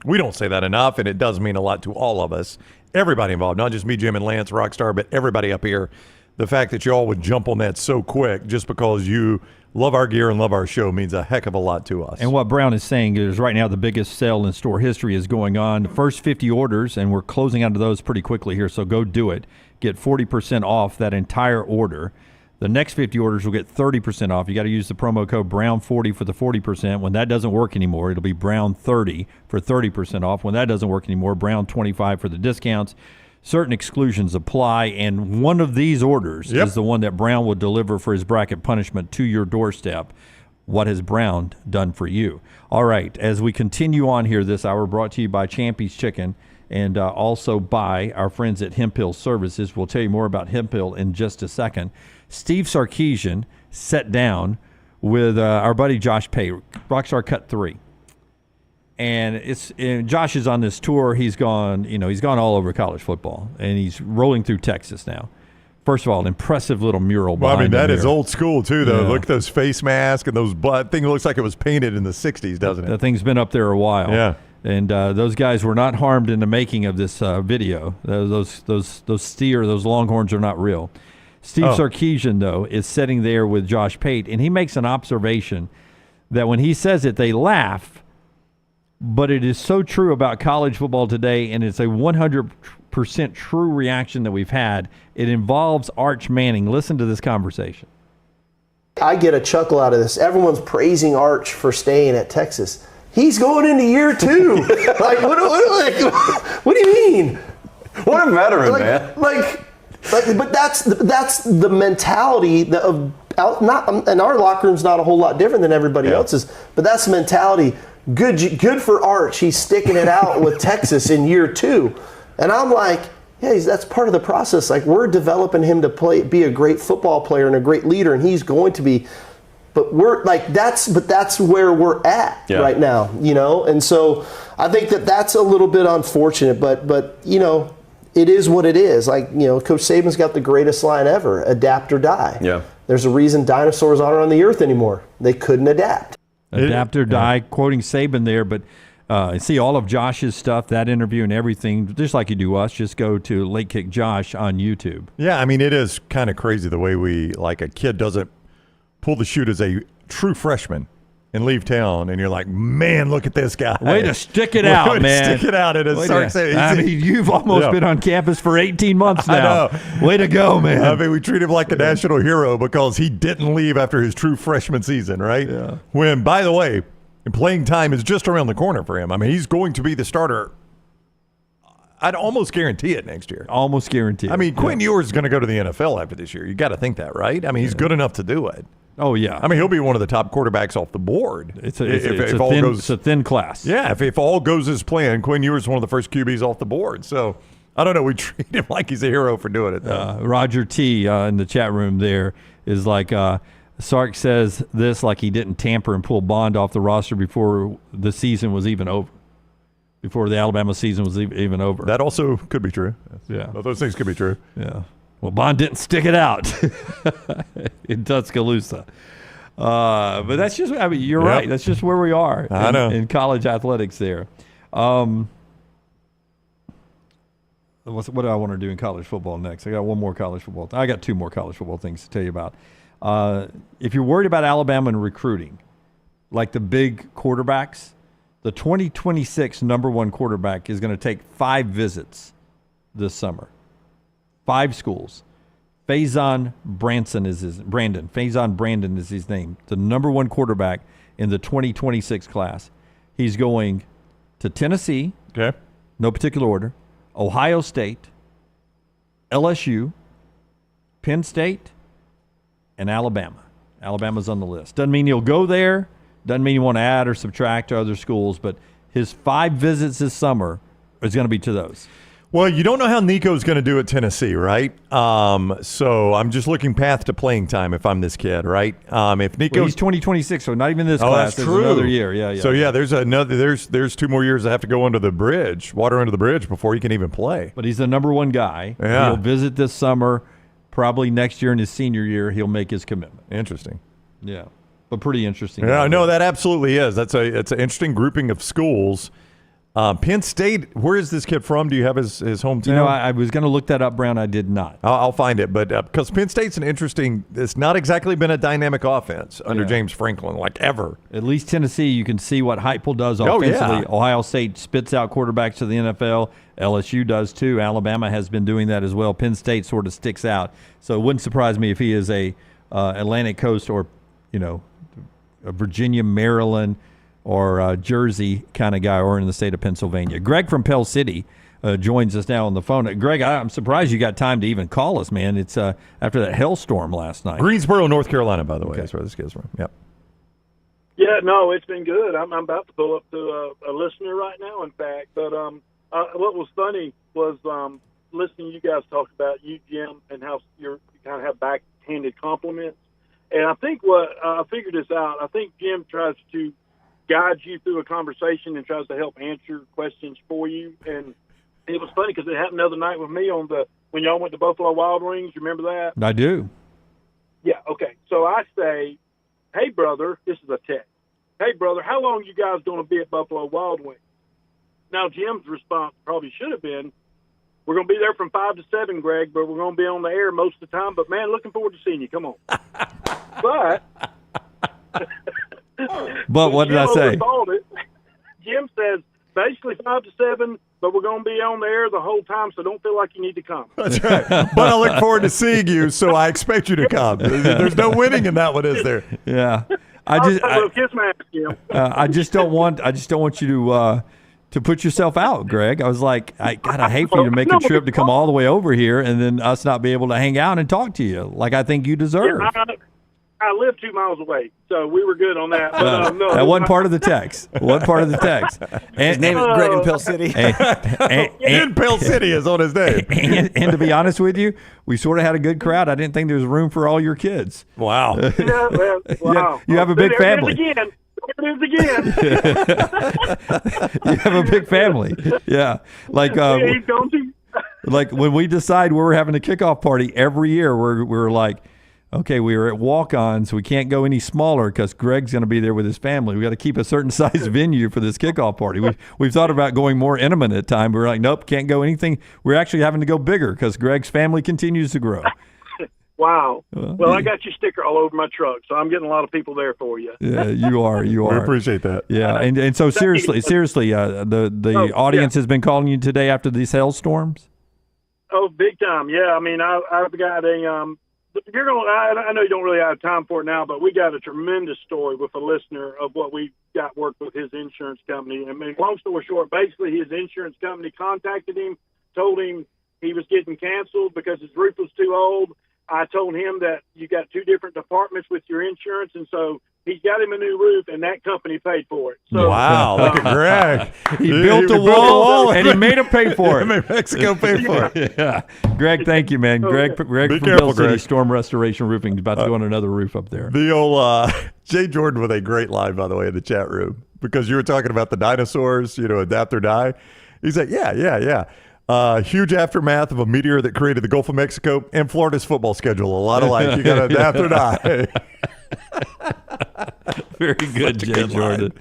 We don't say that enough, and it does mean a lot to all of us. Everybody involved, not just me, Jim, and Lance, Rockstar, but everybody up here. The fact that you all would jump on that so quick just because you love our gear and love our show means a heck of a lot to us. And what Brown is saying is right now the biggest sale in store history is going on. The first 50 orders, and we're closing out of those pretty quickly here, so go do it. Get 40% off that entire order. The next 50 orders will get 30% off. You got to use the promo code Brown40 for the 40%. When that doesn't work anymore, it'll be Brown30 for 30% off. When that doesn't work anymore, Brown25 for the discounts. Certain exclusions apply, and one of these orders is the one that Brown will deliver for his bracket punishment to your doorstep. What has Brown done for you? All right, as we continue on here this hour, brought to you by Champy's Chicken and also by our friends at Hemp Hill Services. We'll tell you more about Hemp Hill in just a second. Steve Sarkeesian sat down with our buddy Josh Pate, Rockstar Cut 3. And Josh is on this tour. He's gone all over college football, and he's rolling through Texas now. First of all, an impressive little mural. Well, I mean, that is there. old school, too, though. Yeah. Look at those face masks and those thing looks like it was painted in the 60s, doesn't it? That thing's been up there a while. Yeah. And those guys were not harmed in the making of this video. Those longhorns are not real. Steve Sarkeesian, though, is sitting there with Josh Pate, and he makes an observation that when he says it, they laugh, but it is so true about college football today, and it's a 100% true reaction that we've had. It involves Arch Manning. Listen to this conversation. I get a chuckle out of this. Everyone's praising Arch for staying at Texas. He's going into year 2. What do you mean? What a veteran, man. But that's the mentality and our locker room's not a whole lot different than everybody else's. But that's the mentality. Good for Arch. He's sticking it out with Texas in year 2, and I'm like, yeah, that's part of the process. Like, we're developing him to be a great football player and a great leader, and he's going to be. But that's where we're at right now, And so I think that's a little bit unfortunate, but it is what it is. Like, Coach Saban's got the greatest line ever: adapt or die. Yeah. There's a reason dinosaurs aren't on the earth anymore. They couldn't adapt. Adapt or die, quoting Saban there, but see all of Josh's stuff, that interview and everything, just like you do us, just go to Late Kick Josh on YouTube. Yeah, I mean, it is kind of crazy the way a kid doesn't pull the chute as a true freshman and leave town, and you're like, man, look at this guy. Way to stick it out, man. Stick it out. I mean, you've almost been on campus for 18 months now. I know. Way to go, man. I mean, we treat him like a national hero because he didn't leave after his true freshman season, right? Yeah. When, by the way, playing time is just around the corner for him. I mean, he's going to be the starter. I'd almost guarantee it next year. Almost guarantee it. I mean, Quinn Ewers is going to go to the NFL after this year. You got to think that, right? I mean, he's good enough to do it. Oh, yeah. I mean, he'll be one of the top quarterbacks off the board. It's a thin class. Yeah, if all goes as planned, Quinn Ewers is one of the first QBs off the board. So, I don't know. We treat him like he's a hero for doing it, though. Roger T. In the chat room there is like, Sark says this like he didn't tamper and pull Bond off the roster before the season was even over. Before the Alabama season was even over. That also could be true. Yeah. Both those things could be true. Yeah. Well, Bond didn't stick it out in Tuscaloosa. But that's just, I mean, you're right. That's just where we are in college athletics there. What do I want to do in college football next? I got one more college football. I got two more college football things to tell you about. If you're worried about Alabama and recruiting, like the big quarterbacks, the 2026 number one quarterback is going to take 5 visits this summer. 5 schools. Faison Brandon is his name. The number one quarterback in the 2026 class. He's going to Tennessee. Okay. No particular order. Ohio State, LSU, Penn State, and Alabama. Alabama's on the list. Doesn't mean he'll go there. Doesn't mean you want to add or subtract to other schools, but his 5 visits this summer is going to be to those. Well, you don't know how Nico's going to do at Tennessee, right? So I'm just looking path to playing time if I'm this kid, right? If Nico, he's 2026, so not even this class. That's There's true. another year. Yeah. So there's 2 more years that have to go under the bridge, water under the bridge before he can even play. But he's the number one guy. Yeah. He'll visit this summer. Probably next year in his senior year, he'll make his commitment. Interesting. Yeah, but pretty interesting. Yeah, no, that absolutely is. It's an interesting grouping of schools. Penn State, where is this kid from? Do you have his hometown? You know, I was going to look that up, Brown. I did not. I'll find it. But because Penn State's it's not exactly been a dynamic offense under James Franklin, like ever. At least Tennessee, you can see what Heupel does offensively. Yeah. Ohio State spits out quarterbacks to the NFL. LSU does too. Alabama has been doing that as well. Penn State sort of sticks out. So it wouldn't surprise me if he is a Atlantic Coast or, a Virginia, Maryland, or Jersey kind of guy, or in the state of Pennsylvania. Greg from Pell City joins us now on the phone. Greg, I'm surprised you got time to even call us, man. It's after that hailstorm last night. Greensboro, North Carolina, by the way. That's where this kid's from. Yep. Yeah, no, it's been good. I'm about to pull up to a listener right now, in fact. But what was funny was listening to you guys talk about you, Jim, and how you kind of have backhanded compliments. And I think I figured this out. I think Jim tries to guides you through a conversation and tries to help answer questions for you. And it was funny because it happened the other night with me when y'all went to Buffalo Wild Wings. You remember that? I do. Yeah. Okay. So I say, "Hey, brother," this is a text. "Hey, brother, how long you guys going to be at Buffalo Wild Wings?" Now, Jim's response probably should have been, "We're going to be there from 5 to 7, Greg, but we're going to be on the air most of the time. But, man, looking forward to seeing you. Come on." But what did I say? Jim says, basically 5 to 7, but we're going to be on the air the whole time, so don't feel like you need to come. That's right. But I look forward to seeing you, so I expect you to come. There's no winning in that one, is there? Yeah. Kiss my ass, Jim. I just don't want you to put yourself out, Greg. I was like, I hate for you to make a trip to come all the way over here and then us not be able to hang out and talk to you like I think you deserve. Yeah, I live 2 miles away, so we were good on that. But, no, that wasn't part of the text. His name is Greg in Pell City. And Pell City is on his name. And to be honest with you, we sort of had a good crowd. I didn't think there was room for all your kids. Wow. Yeah, well, wow. You have a big family. There it is again. You have a big family. Yeah. Like like when we decide where we're having a kickoff party every year, we're like, okay, we were at walk-on, so we can't go any smaller because Greg's going to be there with his family. We got to keep a certain size venue for this kickoff party. We've thought about going more intimate at times. We're like, nope, can't go anything. We're actually having to go bigger because Greg's family continues to grow. Wow. Well, I got your sticker all over my truck, so I'm getting a lot of people there for you. Yeah, you are. We appreciate that. Yeah, and so seriously, the audience has been calling you today after these hailstorms? Oh, big time. Yeah, I mean, I've got a I know you don't really have time for it now, but we got a tremendous story with a listener of what we got worked with his insurance company. I mean, long story short, basically his insurance company contacted him, told him he was getting canceled because his roof was too old. I told him that you got 2 different departments with your insurance, and so he's got him a new roof, and that company paid for it. So, wow, look at Greg. He built a wall, and he made him pay for it. He made Mexico pay for it. Yeah. Greg, thank you, man. Greg from Pell City Storm Restoration Roofing is about to go on another roof up there. The old Jay Jordan with a great line, by the way, in the chat room, because you were talking about the dinosaurs, adapt or die. He's like, yeah. Huge aftermath of a meteor that created the Gulf of Mexico and Florida's football schedule. A lot of life. You got to adapt or die. Very good, Jay Jordan.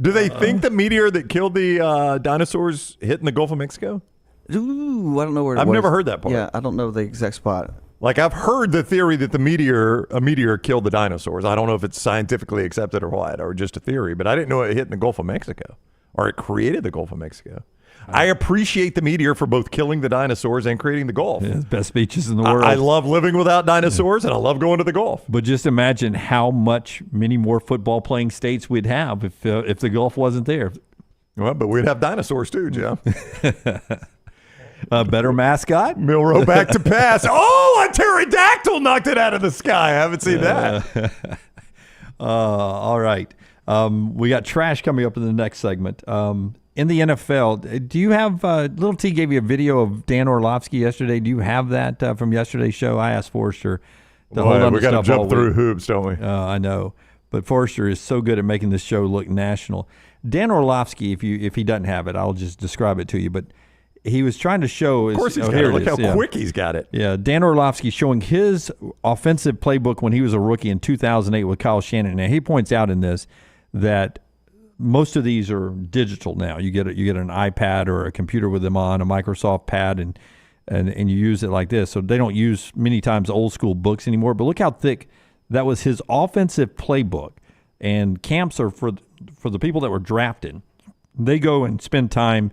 Do they think the meteor that killed the dinosaurs hit in the Gulf of Mexico? Ooh, I don't know where it I've was. never heard that part. Yeah, I don't know the exact spot. Like, I've heard the theory that a meteor killed the dinosaurs. I don't know if it's scientifically accepted or what, or just a theory, but I didn't know it hit in the Gulf of Mexico, or it created the Gulf of Mexico. I appreciate the meteor for both killing the dinosaurs and creating the Gulf. Yeah, best beaches in the world. I love living without dinosaurs, and I love going to the Gulf. But just imagine how many more football playing states we'd have if the Gulf wasn't there. Well, but we'd have dinosaurs too, Jim. A better mascot? Milrow back to pass. Oh, a pterodactyl knocked it out of the sky. I haven't seen that. All right. We got trash coming up in the next segment. In the NFL, do you have Little T gave you a video of Dan Orlovsky yesterday. Do you have that from yesterday's show? I asked Forrester to hold on to stuff. We got to jump through hoops, don't we? I know. But Forrester is so good at making this show look national. Dan Orlovsky, if he doesn't have it, I'll just describe it to you. But he was trying to show. Of course he's got it. Look how quick he's got it. Yeah, Dan Orlovsky showing his offensive playbook when he was a rookie in 2008 with Kyle Shanahan. Now, he points out in this that most of these are digital now. You get an iPad or a computer with them on, a Microsoft pad, and you use it like this. So they don't use many times old school books anymore. But look how thick that was his offensive playbook. And camps are for the people that were drafted. They go and spend time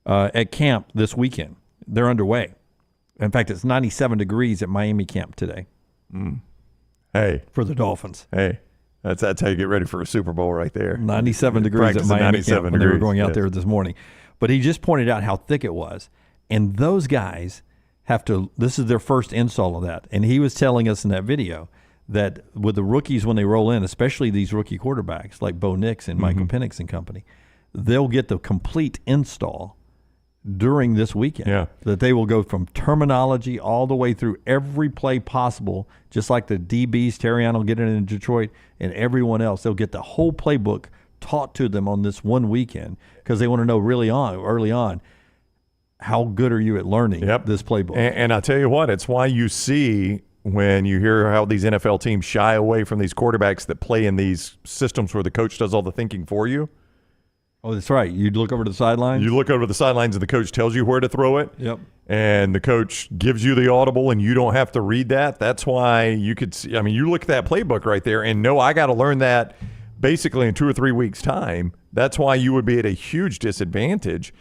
at camp this weekend. They're underway. In fact, it's 97 degrees at Miami camp today. Hey, for the Dolphins. Hey. That's how you get ready for a Super Bowl right there. 97 degrees at Miami camp when they were going out there this morning. But he just pointed out how thick it was. And those guys this is their first install of that. And he was telling us in that video that with the rookies when they roll in, especially these rookie quarterbacks like Bo Nix and Michael Penix and company, they'll get the complete install during this weekend. Yeah. That they will go from terminology all the way through every play possible, just like the DBs, Terion will get it in Detroit, and everyone else. They'll get the whole playbook taught to them on this one weekend because they want to know early on, how good are you at learning this playbook? And I tell you what, it's why you see when you hear how these NFL teams shy away from these quarterbacks that play in these systems where the coach does all the thinking for you. Oh, that's right. You look over to the sidelines. You look over to the sidelines, and the coach tells you where to throw it. Yep. And the coach gives you the audible, and you don't have to read that. That's why you could see. I mean, you look at that playbook right there, and no, I got to learn that basically in 2 or 3 weeks' time. That's why you would be at a huge disadvantage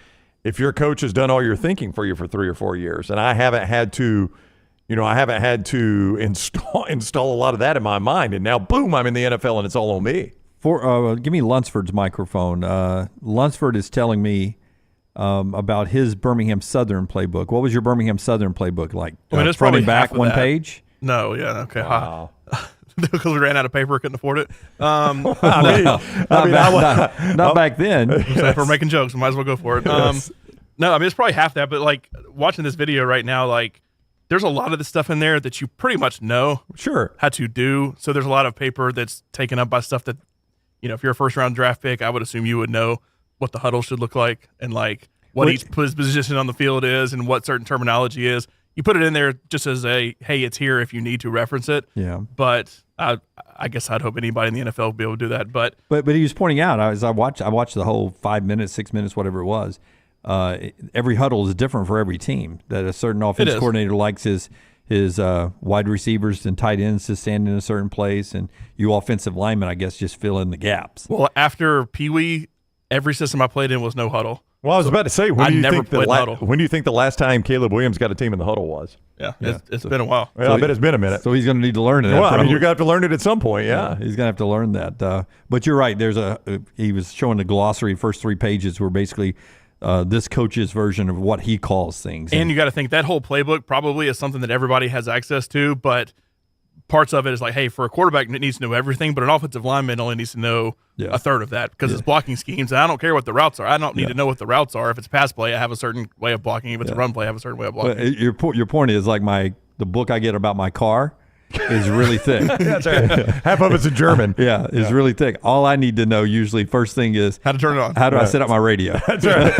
if your coach has done all your thinking for you for 3 or 4 years. And I haven't had to, install a lot of that in my mind. And now, boom, I'm in the NFL, and it's all on me. Give me Lunsford's microphone. Lunsford is telling me about his Birmingham Southern playbook. What was your Birmingham Southern playbook like? It's front probably and back, half of one that. page? No, yeah, okay. Wow. Because we ran out of paper, couldn't afford it. Not back then. So if we're making jokes, we might as well go for it. No, I mean, it's probably half that, but like watching this video right now, like there's a lot of the stuff in there that you pretty much know how to do. So there's a lot of paper that's taken up by stuff that, if you're a first round draft pick, I would assume you would know what the huddle should look like and like what each position on the field is and what certain terminology is. You put it in there just as a, hey, it's here if you need to reference it. Yeah. But I guess I'd hope anybody in the NFL would be able to do that. But he was pointing out, I watched the whole 5 minutes, 6 minutes, whatever it was. Every huddle is different for every team. That a certain offensive coordinator likes his wide receivers and tight ends to stand in a certain place, and you offensive linemen, I guess, just fill in the gaps. Well, after Pee Wee, every system I played in was no huddle. Well, I was about to say, when do you think the last time Caleb Williams got a team in the huddle was? Yeah. It's been a while. Well, I bet it's been a minute. So he's going to need to learn it. Well, I mean, you're going to have to learn it at some point, yeah. He's going to have to learn that. But you're right. He was showing the glossary, first 3 pages were basically this coach's version of what he calls things. And you got to think that whole playbook probably is something that everybody has access to, but parts of it is like, hey, for a quarterback, it needs to know everything, but an offensive lineman only needs to know a third of that because it's blocking schemes, and I don't care what the routes are. I don't need to know what the routes are. If it's pass play, I have a certain way of blocking. If it's a run play, I have a certain way of blocking. Your point is like the book I get about my car. is really thick. That's right. Half of it's in German. Yeah, it's really thick. All I need to know usually first thing is how to turn it on. How do I set up my radio? That's right.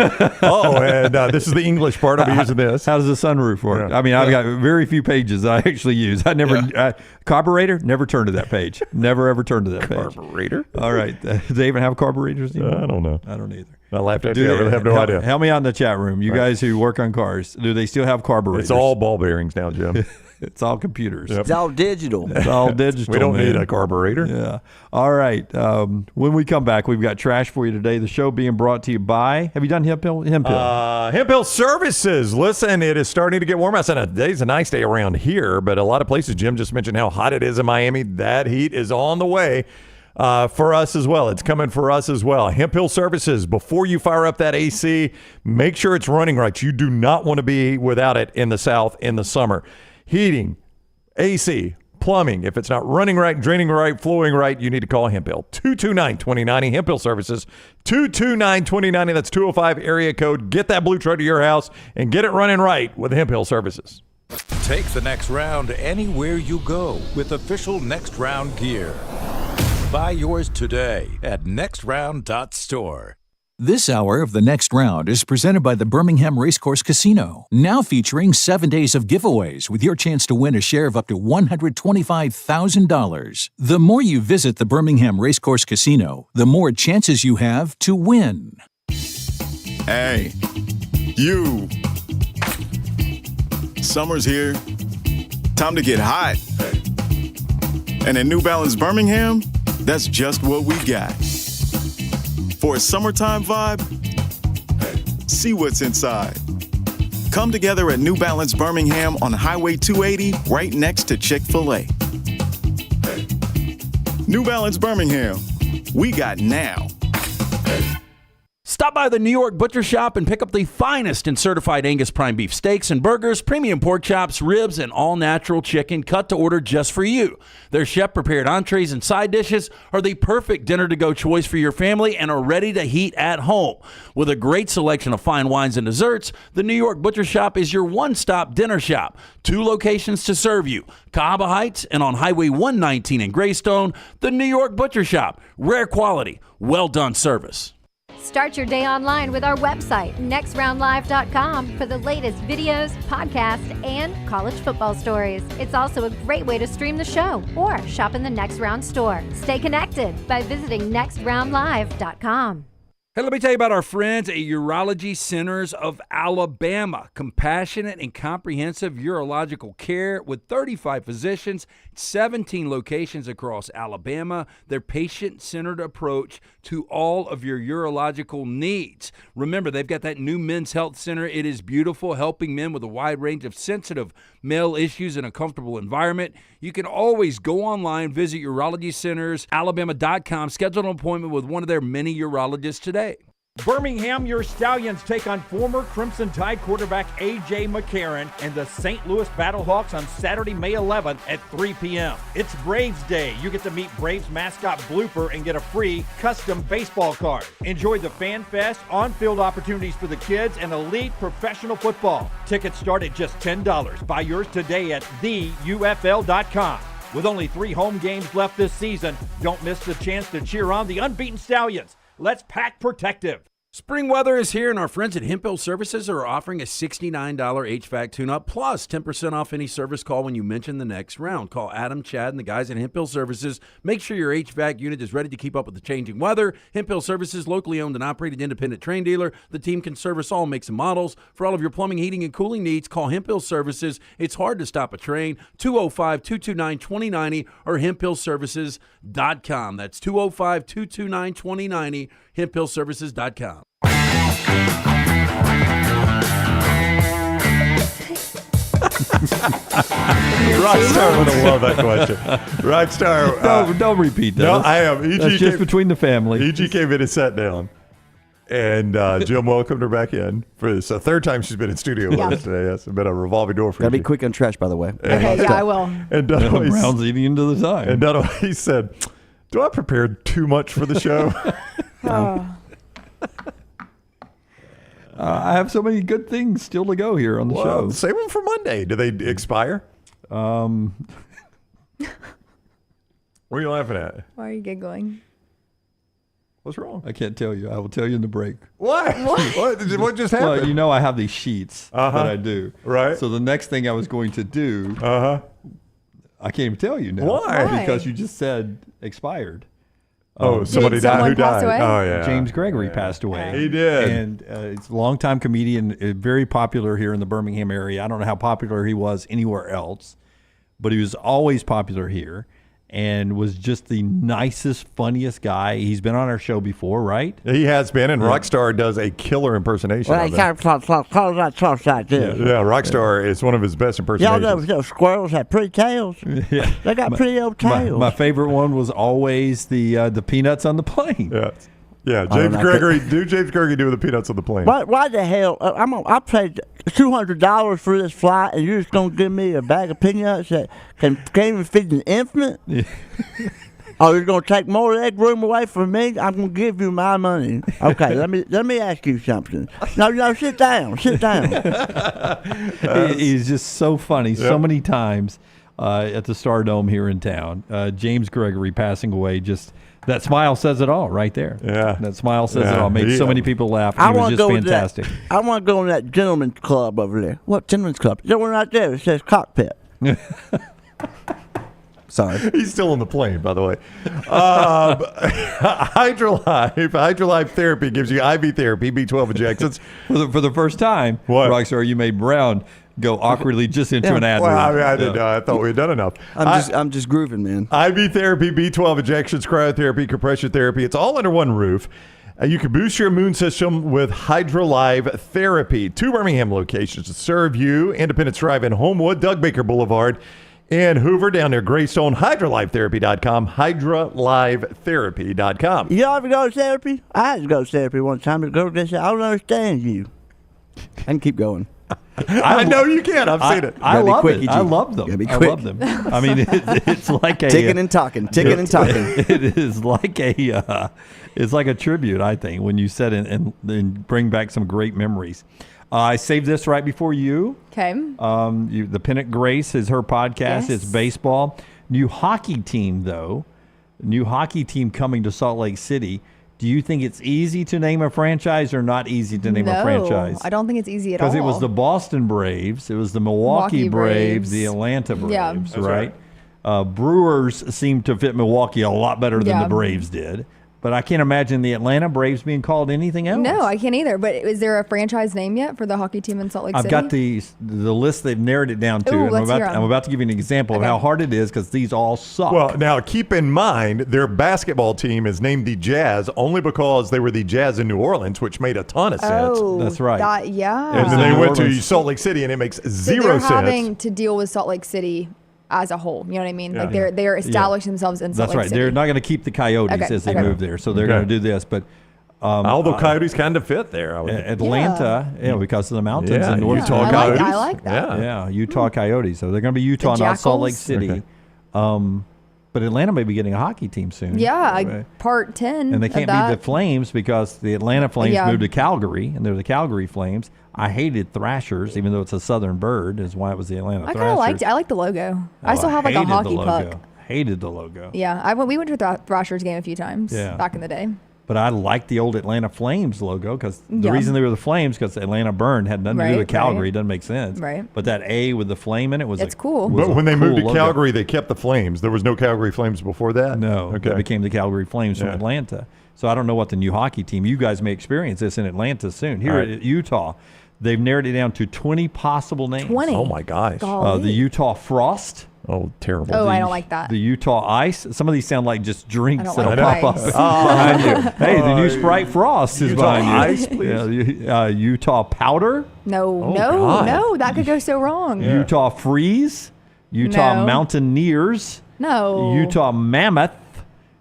And this is the English part. I'll be using this. How does the sunroof work? Yeah. I mean, I've got very few pages that I actually use. I never carburetor. Never turn to that page. Never ever turn to that page. Carburetor. All right. Do they even have carburetors anymore? I don't know. I don't either. I'll have to. I really have no idea. Help me out in the chat room. You guys who work on cars, do they still have carburetors? It's all ball bearings now, Jim. It's all computers. It's all digital. It's all digital. We don't man. need a carburetor. Yeah. All right. When we come back, we've got trash for you today. The show being brought to you by. Have you done Hemp Hill? Hemp Hill Services. Listen, it is starting to get warmer. I said today's a nice day around here, but a lot of places. Jim just mentioned how hot it is in Miami. That heat is on the way. For us as well. It's coming for us as well. Hemp Hill Services, before you fire up that AC, make sure it's running right. You do not want to be without it in the South in the summer. Heating, AC, plumbing. If it's not running right, draining right, flowing right, you need to call Hemp Hill. 229-2090, Hemp Hill Services. 229-2090, that's 205 area code. Get that blue truck to your house and get it running right with Hemp Hill Services. Take the next round anywhere you go with official Next Round gear. Buy yours today at nextround.store. This hour of The Next Round is presented by the Birmingham Racecourse Casino, now featuring 7 days of giveaways with your chance to win a share of up to $125,000. The more you visit the Birmingham Racecourse Casino, the more chances you have to win. Hey, you. Summer's here. Time to get hot. And at New Balance Birmingham, that's just what we got. For a summertime vibe, see what's inside. Come together at New Balance Birmingham on Highway 280, right next to Chick-fil-A. New Balance Birmingham, we got now. Stop by the New York Butcher Shop and pick up the finest in certified Angus prime beef steaks and burgers, premium pork chops, ribs, and all-natural chicken cut to order just for you. Their chef-prepared entrees and side dishes are the perfect dinner-to-go choice for your family and are ready to heat at home. With a great selection of fine wines and desserts, the New York Butcher Shop is your one-stop dinner shop. 2 locations to serve you, Cahaba Heights and on Highway 119 in Greystone. The New York Butcher Shop, rare quality, well-done service. Start your day online with our website, nextroundlive.com, for the latest videos, podcasts, and college football stories. It's also a great way to stream the show or shop in the Next Round store. Stay connected by visiting nextroundlive.com. Hey, let me tell you about our friends at Urology Centers of Alabama. Compassionate and comprehensive urological care with 35 physicians, 17 locations across Alabama. Their patient-centered approach to all of your urological needs. Remember, they've got that new men's health center. It is beautiful, helping men with a wide range of sensitive male issues in a comfortable environment. You can always go online, visit urologycentersalabama.com, schedule an appointment with one of their many urologists today. Birmingham, your Stallions take on former Crimson Tide quarterback A.J. McCarron and the St. Louis Battlehawks on Saturday, May 11th at 3 p.m. It's Braves Day. You get to meet Braves mascot Blooper and get a free custom baseball card. Enjoy the Fan Fest, on-field opportunities for the kids, and elite professional football. Tickets start at just $10. Buy yours today at theufl.com. With only 3 home games left this season, don't miss the chance to cheer on the unbeaten Stallions. Let's pack protective. Spring weather is here, and our friends at Hemp Hill Services are offering a $69 HVAC tune-up plus 10% off any service call when you mention the Next Round. Call Adam, Chad, and the guys at Hemp Hill Services. Make sure your HVAC unit is ready to keep up with the changing weather. Hemp Hill Services, locally owned and operated independent train dealer. The team can service all makes and models. For all of your plumbing, heating, and cooling needs, call Hemp Hill Services. It's hard to stop a train. 205-229-2090 or hemphillservices.com. That's 205-229-2090, hemphillservices.com. Rockstar would have loved that question. Rockstar. Don't repeat that. No, I am. That's just between the family. EG came in and sat down. And Jim welcomed her back in for this. The third time she's been in studio with us today. That's been a revolving door for you. Gotta be quick on trash, by the way. Okay, yeah, I will. And Brown's eating into the time. And Dunaway said, "Do I prepare too much for the show?" I have so many good things still to go here on the show. Save them for Monday. Do they expire? What are you laughing at? Why are you giggling? What's wrong? I can't tell you. I will tell you in the break. What? What just happened? Well, you know I have these sheets that I do. Right. So the next thing I was going to do, I can't even tell you now. Why? Because you just said expired. Somebody died. Who died? Away? Oh, yeah. James Gregory passed away. He did. And it's a longtime comedian, very popular here in the Birmingham area. I don't know how popular he was anywhere else, but he was always popular here. And was just the nicest, funniest guy. He's been on our show before, right? He has been, and Rockstar does a killer impersonation of him. Call that like this. Yeah, Rockstar is one of his best impersonations. Y'all know those squirrels have pretty tails. Yeah. They got pretty old tails. My favorite one was always the peanuts on the plane. Yeah. Yeah, James Gregory. Do James Gregory do the peanuts on the plane? Why the hell? I paid $200 for this flight, and you're just gonna give me a bag of peanuts that can't even feed an infant? Yeah. Oh, you're gonna take more leg room away from me? I'm gonna give you my money. Okay, let me ask you something. No, sit down. Sit down. He's just so funny. So many times at the Stardome here in town. James Gregory passing away just. That smile says it all right there. Yeah. That smile says it all. Made so many people laugh. He was just fantastic. I want to go in that gentleman's club over there. What gentleman's club? That one right there. It says cockpit. Sorry. He's still on the plane, by the way. Hydrolife Therapy gives you IV therapy, B12 injections. For the first time, Rockstar, you made Brown go awkwardly just into an ad. Well, I didn't know. I thought we had done enough. I'm just grooving, man. IV therapy, B12 injections, cryotherapy, compression therapy. It's all under one roof. You can boost your immune system with Hydrolive Therapy. 2 Birmingham locations to serve you. Independence Drive in Homewood, Doug Baker Boulevard, and Hoover down near Greystone. HydroliveTherapy.com. HydroliveTherapy.com. You ever go to therapy? I had to go to therapy one time. The girl just said, I don't understand you. I can keep going. I know you can. I've seen it. I love quick, it. I love them. I love them. I mean, it's like a ticking and talking. It is like it's like a tribute. I think when you said it and bring back some great memories. I saved this right before you. Okay. The Pennant Grace is her podcast. Yes. It's baseball. New hockey team though. New hockey team coming to Salt Lake City. Do you think it's easy to name a franchise or not easy to name a franchise? I don't think it's easy at all. Because it was the Boston Braves, it was the Milwaukee Braves, the Atlanta Braves, right? Brewers seemed to fit Milwaukee a lot better than the Braves did. But I can't imagine the Atlanta Braves being called anything else. No, I can't either. But is there a franchise name yet for the hockey team in Salt Lake City? I've got the list they've narrowed it down to. Ooh, and I'm about to give you an example of how hard it is because these all suck. Well, now keep in mind their basketball team is named the Jazz only because they were the Jazz in New Orleans, which made a ton of sense. Oh, that's right. And then they went to Salt Lake City, and it makes zero sense. They're having to deal with Salt Lake City as a whole. You know what I mean? Yeah. Like they're establishing themselves in Salt That's Lake right. City. They're not going to keep the Coyotes as they move there, so they're going to do this. But although Coyotes kind of fit there, Atlanta, because of the mountains and Utah Coyotes. I like that. Yeah, Utah Coyotes. So they're going to be Utah, not Salt Lake City. But Atlanta may be getting a hockey team soon. Yeah, part 10. And they can't be the Flames because the Atlanta Flames moved to Calgary, and they're the Calgary Flames. I hated Thrashers, even though it's a southern bird, is why it was the Atlanta Thrashers. I kind of liked it. I like the logo. I still have like a hockey puck. Hated the logo. Yeah, we went to a Thrashers game a few times back in the day. But I liked the old Atlanta Flames logo because the reason they were the Flames because Atlanta burned had nothing to do with Calgary. It doesn't make sense. Right. But that A with the flame in it was cool. But when they moved to Calgary, they kept the Flames. There was no Calgary Flames before that? No. It became the Calgary Flames from Atlanta. So I don't know what the new hockey team, you guys may experience this in Atlanta soon. Here at Utah, they've narrowed it down to 20 possible names. 20? Oh, my gosh. The Utah Frost. Oh, terrible. Oh, I don't like that. The Utah Ice. Some of these sound like just drinks that'll like pop up ice. behind you. Hey, the new Sprite Frost is Utah behind Ice, you. please. Utah Powder. No, that could go so wrong. Utah Freeze. Utah No. Mountaineers. No. Utah Mammoth.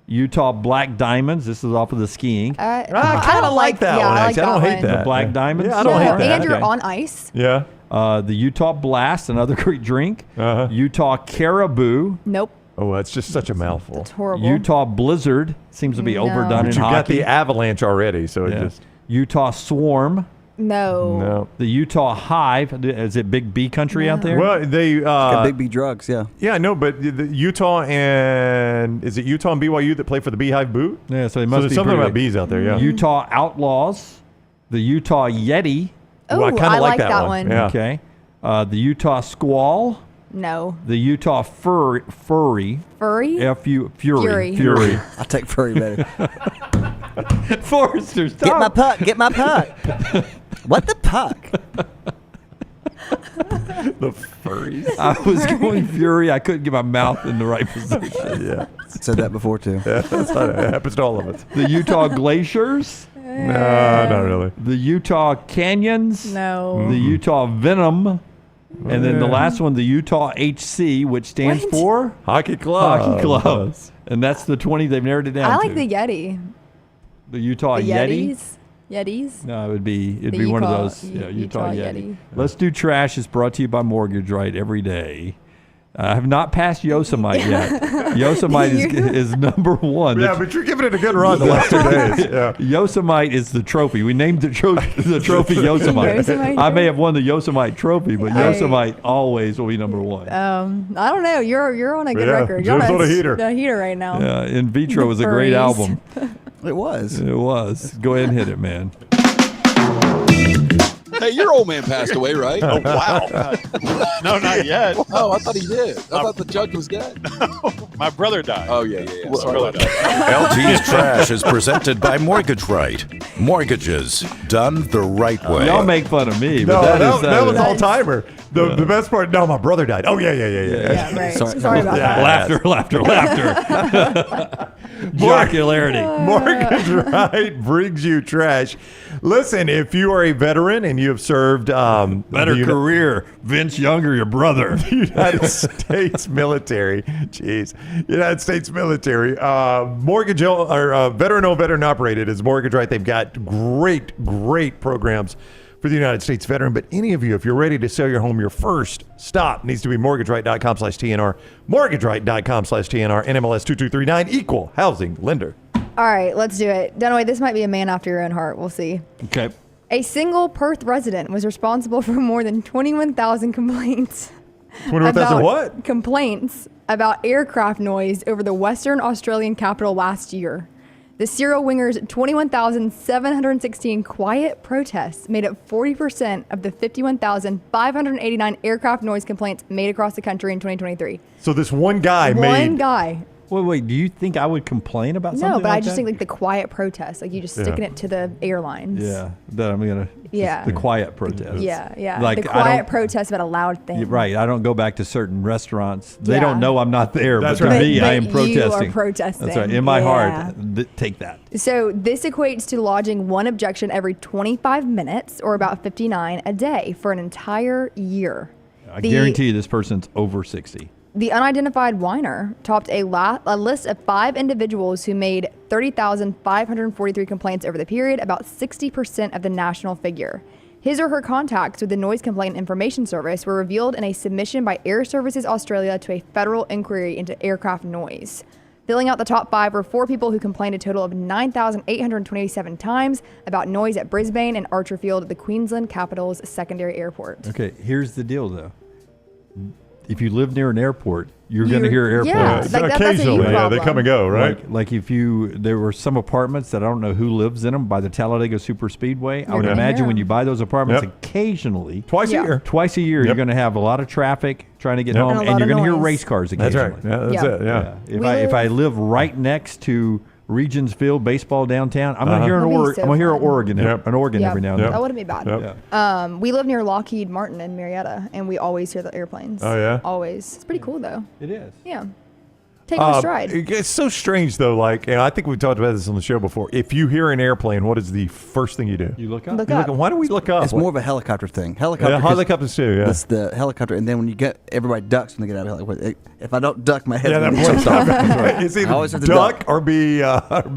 Utah Black Diamonds. This is off of the skiing. I kind of like that one, actually. I don't hate that. The Black Diamonds. Yeah, I don't hate that. And you're on ice. Yeah. The Utah Blast, another great drink. Utah Caribou. Nope. Oh, that's just such a mouthful. It's horrible. Utah Blizzard seems to be overdone in But you hockey. got the Avalanche already, so it just... Utah Swarm. No. The Utah Hive. Is it Big B country out there? Well, they Got Big B drugs, yeah. Yeah, no, but the Utah and is it Utah and BYU that play for the Beehive Boot? Yeah, so they must there's be something pretty about big. bees out there. Yeah. Utah Outlaws, the Utah Yeti. Oh, I kind of like that one. Yeah. Okay. The Utah Squall, No. the Utah Furry. Furry? Fury. I take furry better. Forrester, stop. Get my puck. Get my puck. What the puck? The furries. I was going Fury. I couldn't get my mouth in the right position. Yeah. Said that before too. Yeah, that's not, it happens to all of us. The Utah Glaciers. No, not really. The Utah Canyons. No. The Utah Venom. And then the last one, the Utah HC, which stands for Hockey Club. Hockey Club. And that's the 20 they've narrowed it down I like to. the Yeti. The Utah The Yeti. Yetis? No, it'd be The one of Utah- those. Yeah, Utah Yeti. Yeti. Let's do trash. Is brought to you by Mortgage Right every day. I have not passed Yosemite yet. Yosemite is number one. Yeah, but you're giving it a good run the last 2 days. Yeah. Yosemite is the trophy. We named the trophy Yosemite. Yosemite I may have won the Yosemite trophy, but Yosemite always will be number one. I don't know. You're on a good record. You're Joe's on a heater. A heater right now. Yeah, In Vitro was a great Furries. album. It was. It was. Go ahead and hit it, man. Hey, your old man passed away, right? Oh, wow. No, not yet. Oh, I thought he did. I thought the judge was dead. My brother died. Oh, yeah. Sorry about that. LT's Trash is presented by Mortgage Right. Mortgages done the right way. Y'all make fun of me, but No, that was is- all timer. The best part. No, my brother died. Oh yeah. Yeah, right. Sorry about that. Laughter. Jocularity. Mortgage Right brings you trash. Listen, if you are a veteran and you have served Better career. Vince Younger, your brother. United States military. Jeez. United States military. Mortgage or veteran-owned, veteran-operated is Mortgage Right. They've got great programs for the United States veteran. But any of you, if you're ready to sell your home, your first stop needs to be mortgageright.com/TNR. Mortgageright.com/TNR. NMLS 2239. Equal housing lender. All right, let's do it. Dunaway, this might be a man after your own heart. We'll see. Okay. A single Perth resident was responsible for more than 21,000 complaints. 21,000 about what? Complaints about aircraft noise over the Western Australian capital last year. The serial winger's 21,716 quiet protests made up 40% of the 51,589 aircraft noise complaints made across the country in 2023. So this one guy One guy. Wait, do you think I would complain about something No, but like I just that? think like the quiet protest, like you just sticking it to the airlines. Yeah, that I'm going to... Yeah. The quiet protest. Yeah. Like, the I quiet don't- protest about a loud thing. Right. I don't go back to certain restaurants. They Yeah. don't know I'm not there, That's but to right. me, I am But you protesting. are protesting. That's right. In my Yeah. heart, take that. So this equates to lodging one objection every 25 minutes or about 59 a day for an entire year. I guarantee you this person's over 60. The unidentified whiner topped a list of 5 individuals who made 30,543 complaints over the period, about 60% of the national figure. His or her contacts with the Noise Complaint Information Service were revealed in a submission by Air Services Australia to a federal inquiry into aircraft noise. Filling out the top 5 were 4 people who complained a total of 9,827 times about noise at Brisbane and Archerfield, the Queensland capital's secondary airport. Okay, here's the deal, though. If you live near an airport, you're going to hear airplanes. Yeah, like occasionally, they come and go, right? Like if there were some apartments that I don't know who lives in them by the Talladega Super Speedway. I would gonna imagine hear when 'em. you buy those apartments, Yep. occasionally, Twice a year. you're going to have a lot of traffic trying to get Yep. home, And a and lot you're of going to hear noise. race cars That's occasionally. right. Yeah, that's Yeah. it. Yeah. If I live right next to Regions Field baseball downtown, I'm going to hear That'd be so I'm going to hear fun. Oregon, Yep. an organ Yeah, every now and then. that wouldn't be bad. Yep. We live near Lockheed Martin in Marietta, and we always hear the airplanes. Oh, yeah? Always. It's pretty cool, though. It is. Yeah. Take it in stride. It's so strange, though. Like, I think we've talked about this on the show before. If you hear an airplane, what is the first thing you do? You look up. Look You up. why do we look up? It's more of a helicopter thing. Helicopter. Yeah, 'cause helicopters too. Yeah. It's the helicopter, and then when you get everybody ducks when they get out of the helicopter. If I don't duck, my head's Yeah, gonna that be chopped off. right. It's I always either have to duck or be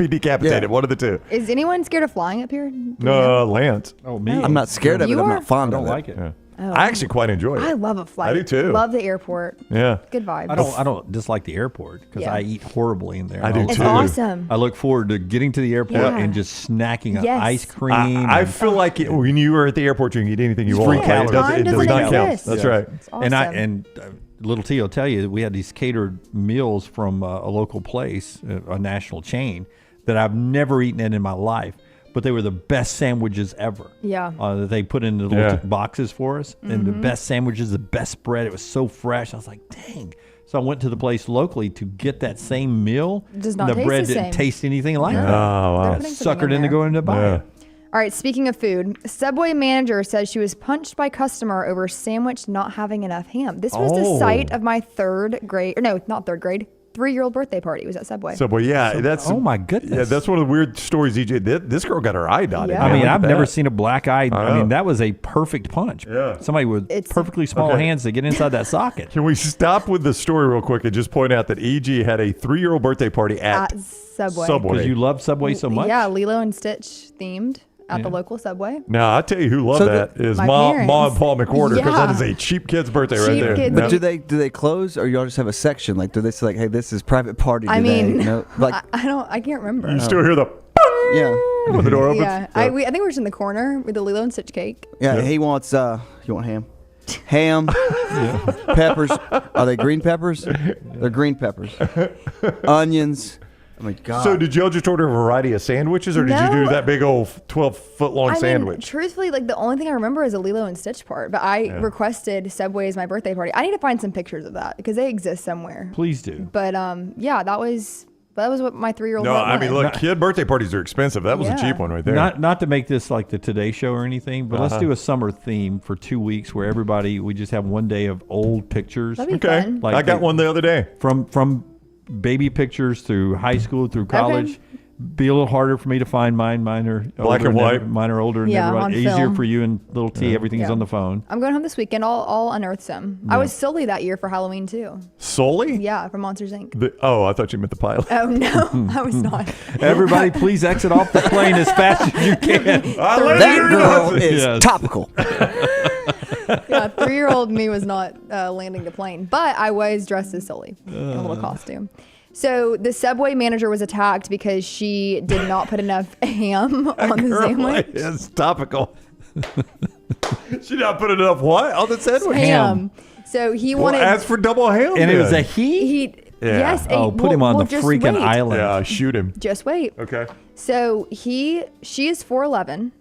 decapitated. Yeah. One of the two. Is anyone scared of flying up here? No, Lance. Oh, me. I'm not scared of it. You I'm are? not fond I of don't it. like it. Yeah. I actually quite enjoy it. I love a flight. I do too. Love the airport. Yeah. Good vibes. I don't dislike the airport because Yeah. I eat horribly in there. I do It's too. awesome. I look forward to getting to the airport Yeah. and just snacking on Yes. ice cream. I feel like when you were at the airport, you can eat anything you It's want. free calories. It does Time not doesn't count. exist. That's Yeah. right. It's awesome. And little Theo will tell you, we had these catered meals from a local place, a national chain, that I've never eaten in my life. But they were the best sandwiches ever. Yeah. That they put in the little boxes for us. And the best sandwiches, the best bread. It was so fresh. I was like, dang. So I went to the place locally to get that same meal. Does not the taste bread the didn't same. taste anything like Oh, that. wow. They're putting something Suckered in into there. going to buy Yeah. it. All right, speaking of food, Subway manager says she was punched by customer over sandwich not having enough ham. This was the site of my 3-year-old birthday party. It was at Subway. Subway, yeah. That's Oh, my goodness. Yeah, that's one of the weird stories. This girl got her eye dotted. Yeah. I man. mean, Look at I've never that. seen a black eye. I know. mean, that was a perfect punch. Yeah. Somebody with It's- perfectly small Okay. hands to get inside that socket. Can we stop with the story real quick and just point out that EG had a 3-year-old birthday party at Subway. Because you love Subway so much? Yeah, Lilo and Stitch themed at the local Subway. Now, I tell you who loved So that is My Mom parents. and Paul McWhorter, because that Yeah. is a cheap kid's birthday right Cheap there. kid's But Yeah. do they close, or y'all just have a section? Like, do they say like, "Hey, this is private party today"? I mean, you know, like, I can't remember. You still hear the yeah, when the door opens? Yeah, I think we were just in the corner with the Lilo and Stitch cake. yeah. He wants. You want ham? Ham, peppers. Are they green peppers? They're green peppers. Onions. Oh my God. So did y'all just order a variety of sandwiches, or did you do No. that big old 12-foot-long I mean, sandwich? truthfully, like the only thing I remember is a Lilo and Stitch part. But I requested Subway as my birthday party. I need to find some pictures of that because they exist somewhere. Please do. But yeah, that was what my 3-year-old. No, I mean, wanted. look, kid birthday parties are expensive. That was a Yeah. cheap one right there. Not to make this like the Today Show or anything, but let's do a summer theme for 2 weeks where we just have one day of old pictures. That'd be Okay, fun. Like I got one the other day. From baby pictures through high school through college. Be a little harder for me to find mine. Mine are Black older and white. Mine are older than Yeah, everybody. on Easier film. for you and little T. Everything's Yeah. on the phone. I'm going home this weekend. I'll unearth some. I was Sully that year for Halloween too. Sully? Yeah, from Monsters Inc. I thought you meant the pilot. Oh no, I was not. Everybody, please exit off the plane as fast as you can. that girl is Yes. topical. Yeah, 3-year-old me was not landing the plane, but I was dressed as Sully in a little costume. So the Subway manager was attacked because she did not put enough ham on the sandwich. It's topical. She did not put enough what on the sandwich? Ham. So he wanted. Ask for double ham. And it was then. a he? He Yeah. yes. Put him on the just freaking wait. island. Yeah, shoot him. Just wait. Okay. So she is 4'11".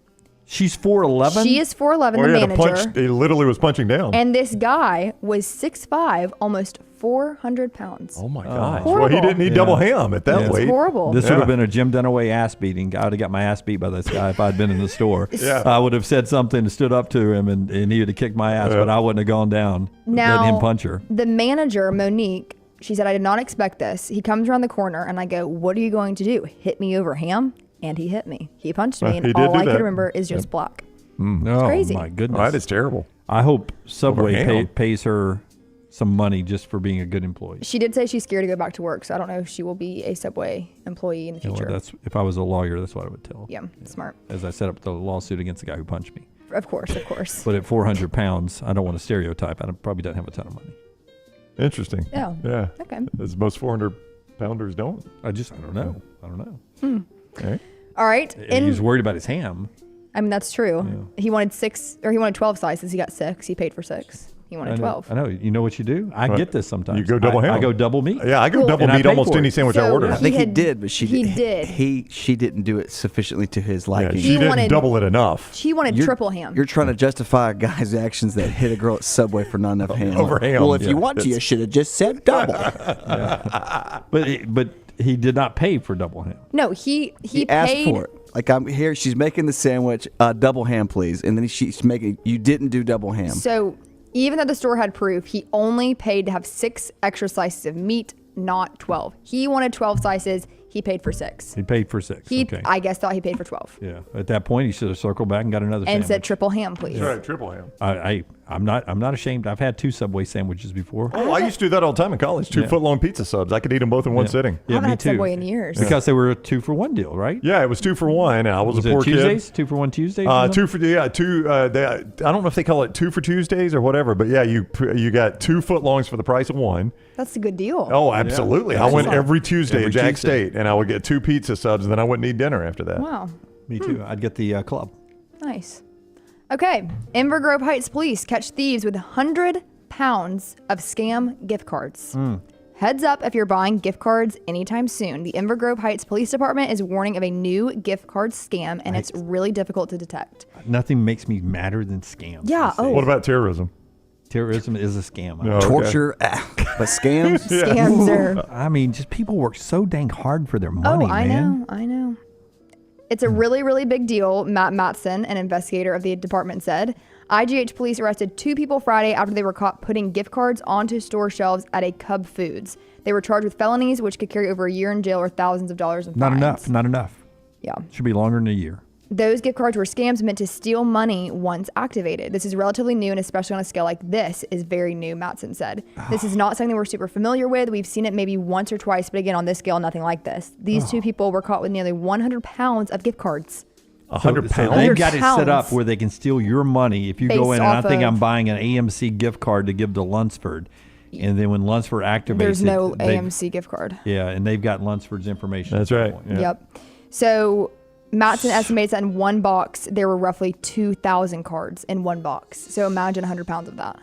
She's 4'11"? She is 4'11", Well, the he had to manager. punch. He literally was punching down. And this guy was 6'5", almost 400 pounds. Oh my gosh. Horrible. Well, he didn't need double ham at that Yeah. weight. It's horrible. This would have been a Jim Dunaway ass beating. I would have got my ass beat by this guy if I'd been in the store. Yeah. I would have said something and stood up to him, and he would have kicked my ass, but I wouldn't have gone down. Now, letting him punch her. The manager, Monique, she said, I did not expect this. He comes around the corner, and I go, what are you going to do? Hit me over ham? And he hit me. He punched me, He and did all do I that. could remember is just black. Oh, crazy. my goodness. That is terrible. I hope Subway Over ham. pays her some money just for being a good employee. She did say she's scared to go back to work, so I don't know if she will be a Subway employee in the Well, future. if I was a lawyer, that's what I would tell. Yeah, smart. As I set up the lawsuit against the guy who punched me. Of course, of course. But at 400 pounds, I don't want to stereotype. I probably doesn't have a ton of money. Interesting. Yeah. Yeah. Okay. As most 400-pounders don't. I don't know. I don't know. Okay. All right. He was worried about his ham. I mean, that's true. He wanted 12 slices. He got 6. He paid for 6. He wanted 12. I know. You know what you do? I get this sometimes. You go double ham. I go double meat. Yeah, I go Cool. double And I meat pay almost for any it. sandwich I So order. I think he had- did, but she did. she didn't do it sufficiently to his Yeah, liking. she didn't wanted- double it enough. She wanted triple ham. You're trying to justify a guy's actions that hit a girl at Subway for not enough ham. Over ham, Well, if yeah. you want to, you should have just said double. But he did not pay for double ham. No, he asked paid for it. Like, I'm here, she's making the sandwich, double ham, please. And then she's making, you didn't do double ham. So even though the store had proof, he only paid to have 6 extra slices of meat, not 12. He wanted 12 slices. He paid for 6. He paid for 6. He, okay. I guess, thought he paid for 12. Yeah. At that point, he should have circled back and got another And sandwich. said triple ham, please. That's right, triple ham. I I'm not ashamed. I've had 2 Subway sandwiches before. Oh, I used to do that all the time in college. 2 foot-long pizza subs. I could eat them both in one sitting. I haven't had Subway in years. Because they were a 2 for 1 deal, right? Yeah, it was 2 for 1. And I was a poor Tuesdays? kid. 2 for 1 Tuesdays? 2 for I don't know if they call it 2 for Tuesdays or whatever, but yeah, you got 2 footlongs for the price of 1. That's a good deal. Oh, absolutely. Yeah. I went every Tuesday Every at Jack Tuesday. State, and I would get 2 pizza subs, and then I wouldn't eat dinner after that. Wow. Me too. I'd get the club. Nice. Okay. Inver Grove Heights police catch thieves with 100 pounds of scam gift cards. Heads up if you're buying gift cards anytime soon. The Inver Grove Heights Police Department is warning of a new gift card scam, and it's really difficult to detect. Nothing makes me madder than scams. Yeah. Oh. What about terrorism? Terrorism is a scam. Oh, okay. Torture, but scams? Scams are... I mean, just people work so dang hard for their money, man. I know. It's a really, really big deal, Matt Matson, an investigator of the department, said. IGH police arrested 2 people Friday after they were caught putting gift cards onto store shelves at a Cub Foods. They were charged with felonies, which could carry over a year in jail or thousands of dollars in fines. Not enough. Yeah. Should be longer than a year. Those gift cards were scams meant to steal money once activated. This is relatively new, and especially on a scale like this is very new, Matson said. This is not something we're super familiar with. We've seen it maybe once or twice, but again, on this scale, nothing like this. These 2 people were caught with nearly 100 pounds of gift cards. 100 pounds? So they've got it set up where they can steal your money. If you go in and I think I'm of- buying an AMC gift card to give to Lunsford, and then when Lunsford activates There's it, no they- AMC gift card. Yeah, and they've got Lunsford's information. That's right. Yeah. Yep. So Matson estimates that in one box, there were roughly 2,000 cards in one box. So imagine 100 pounds of that.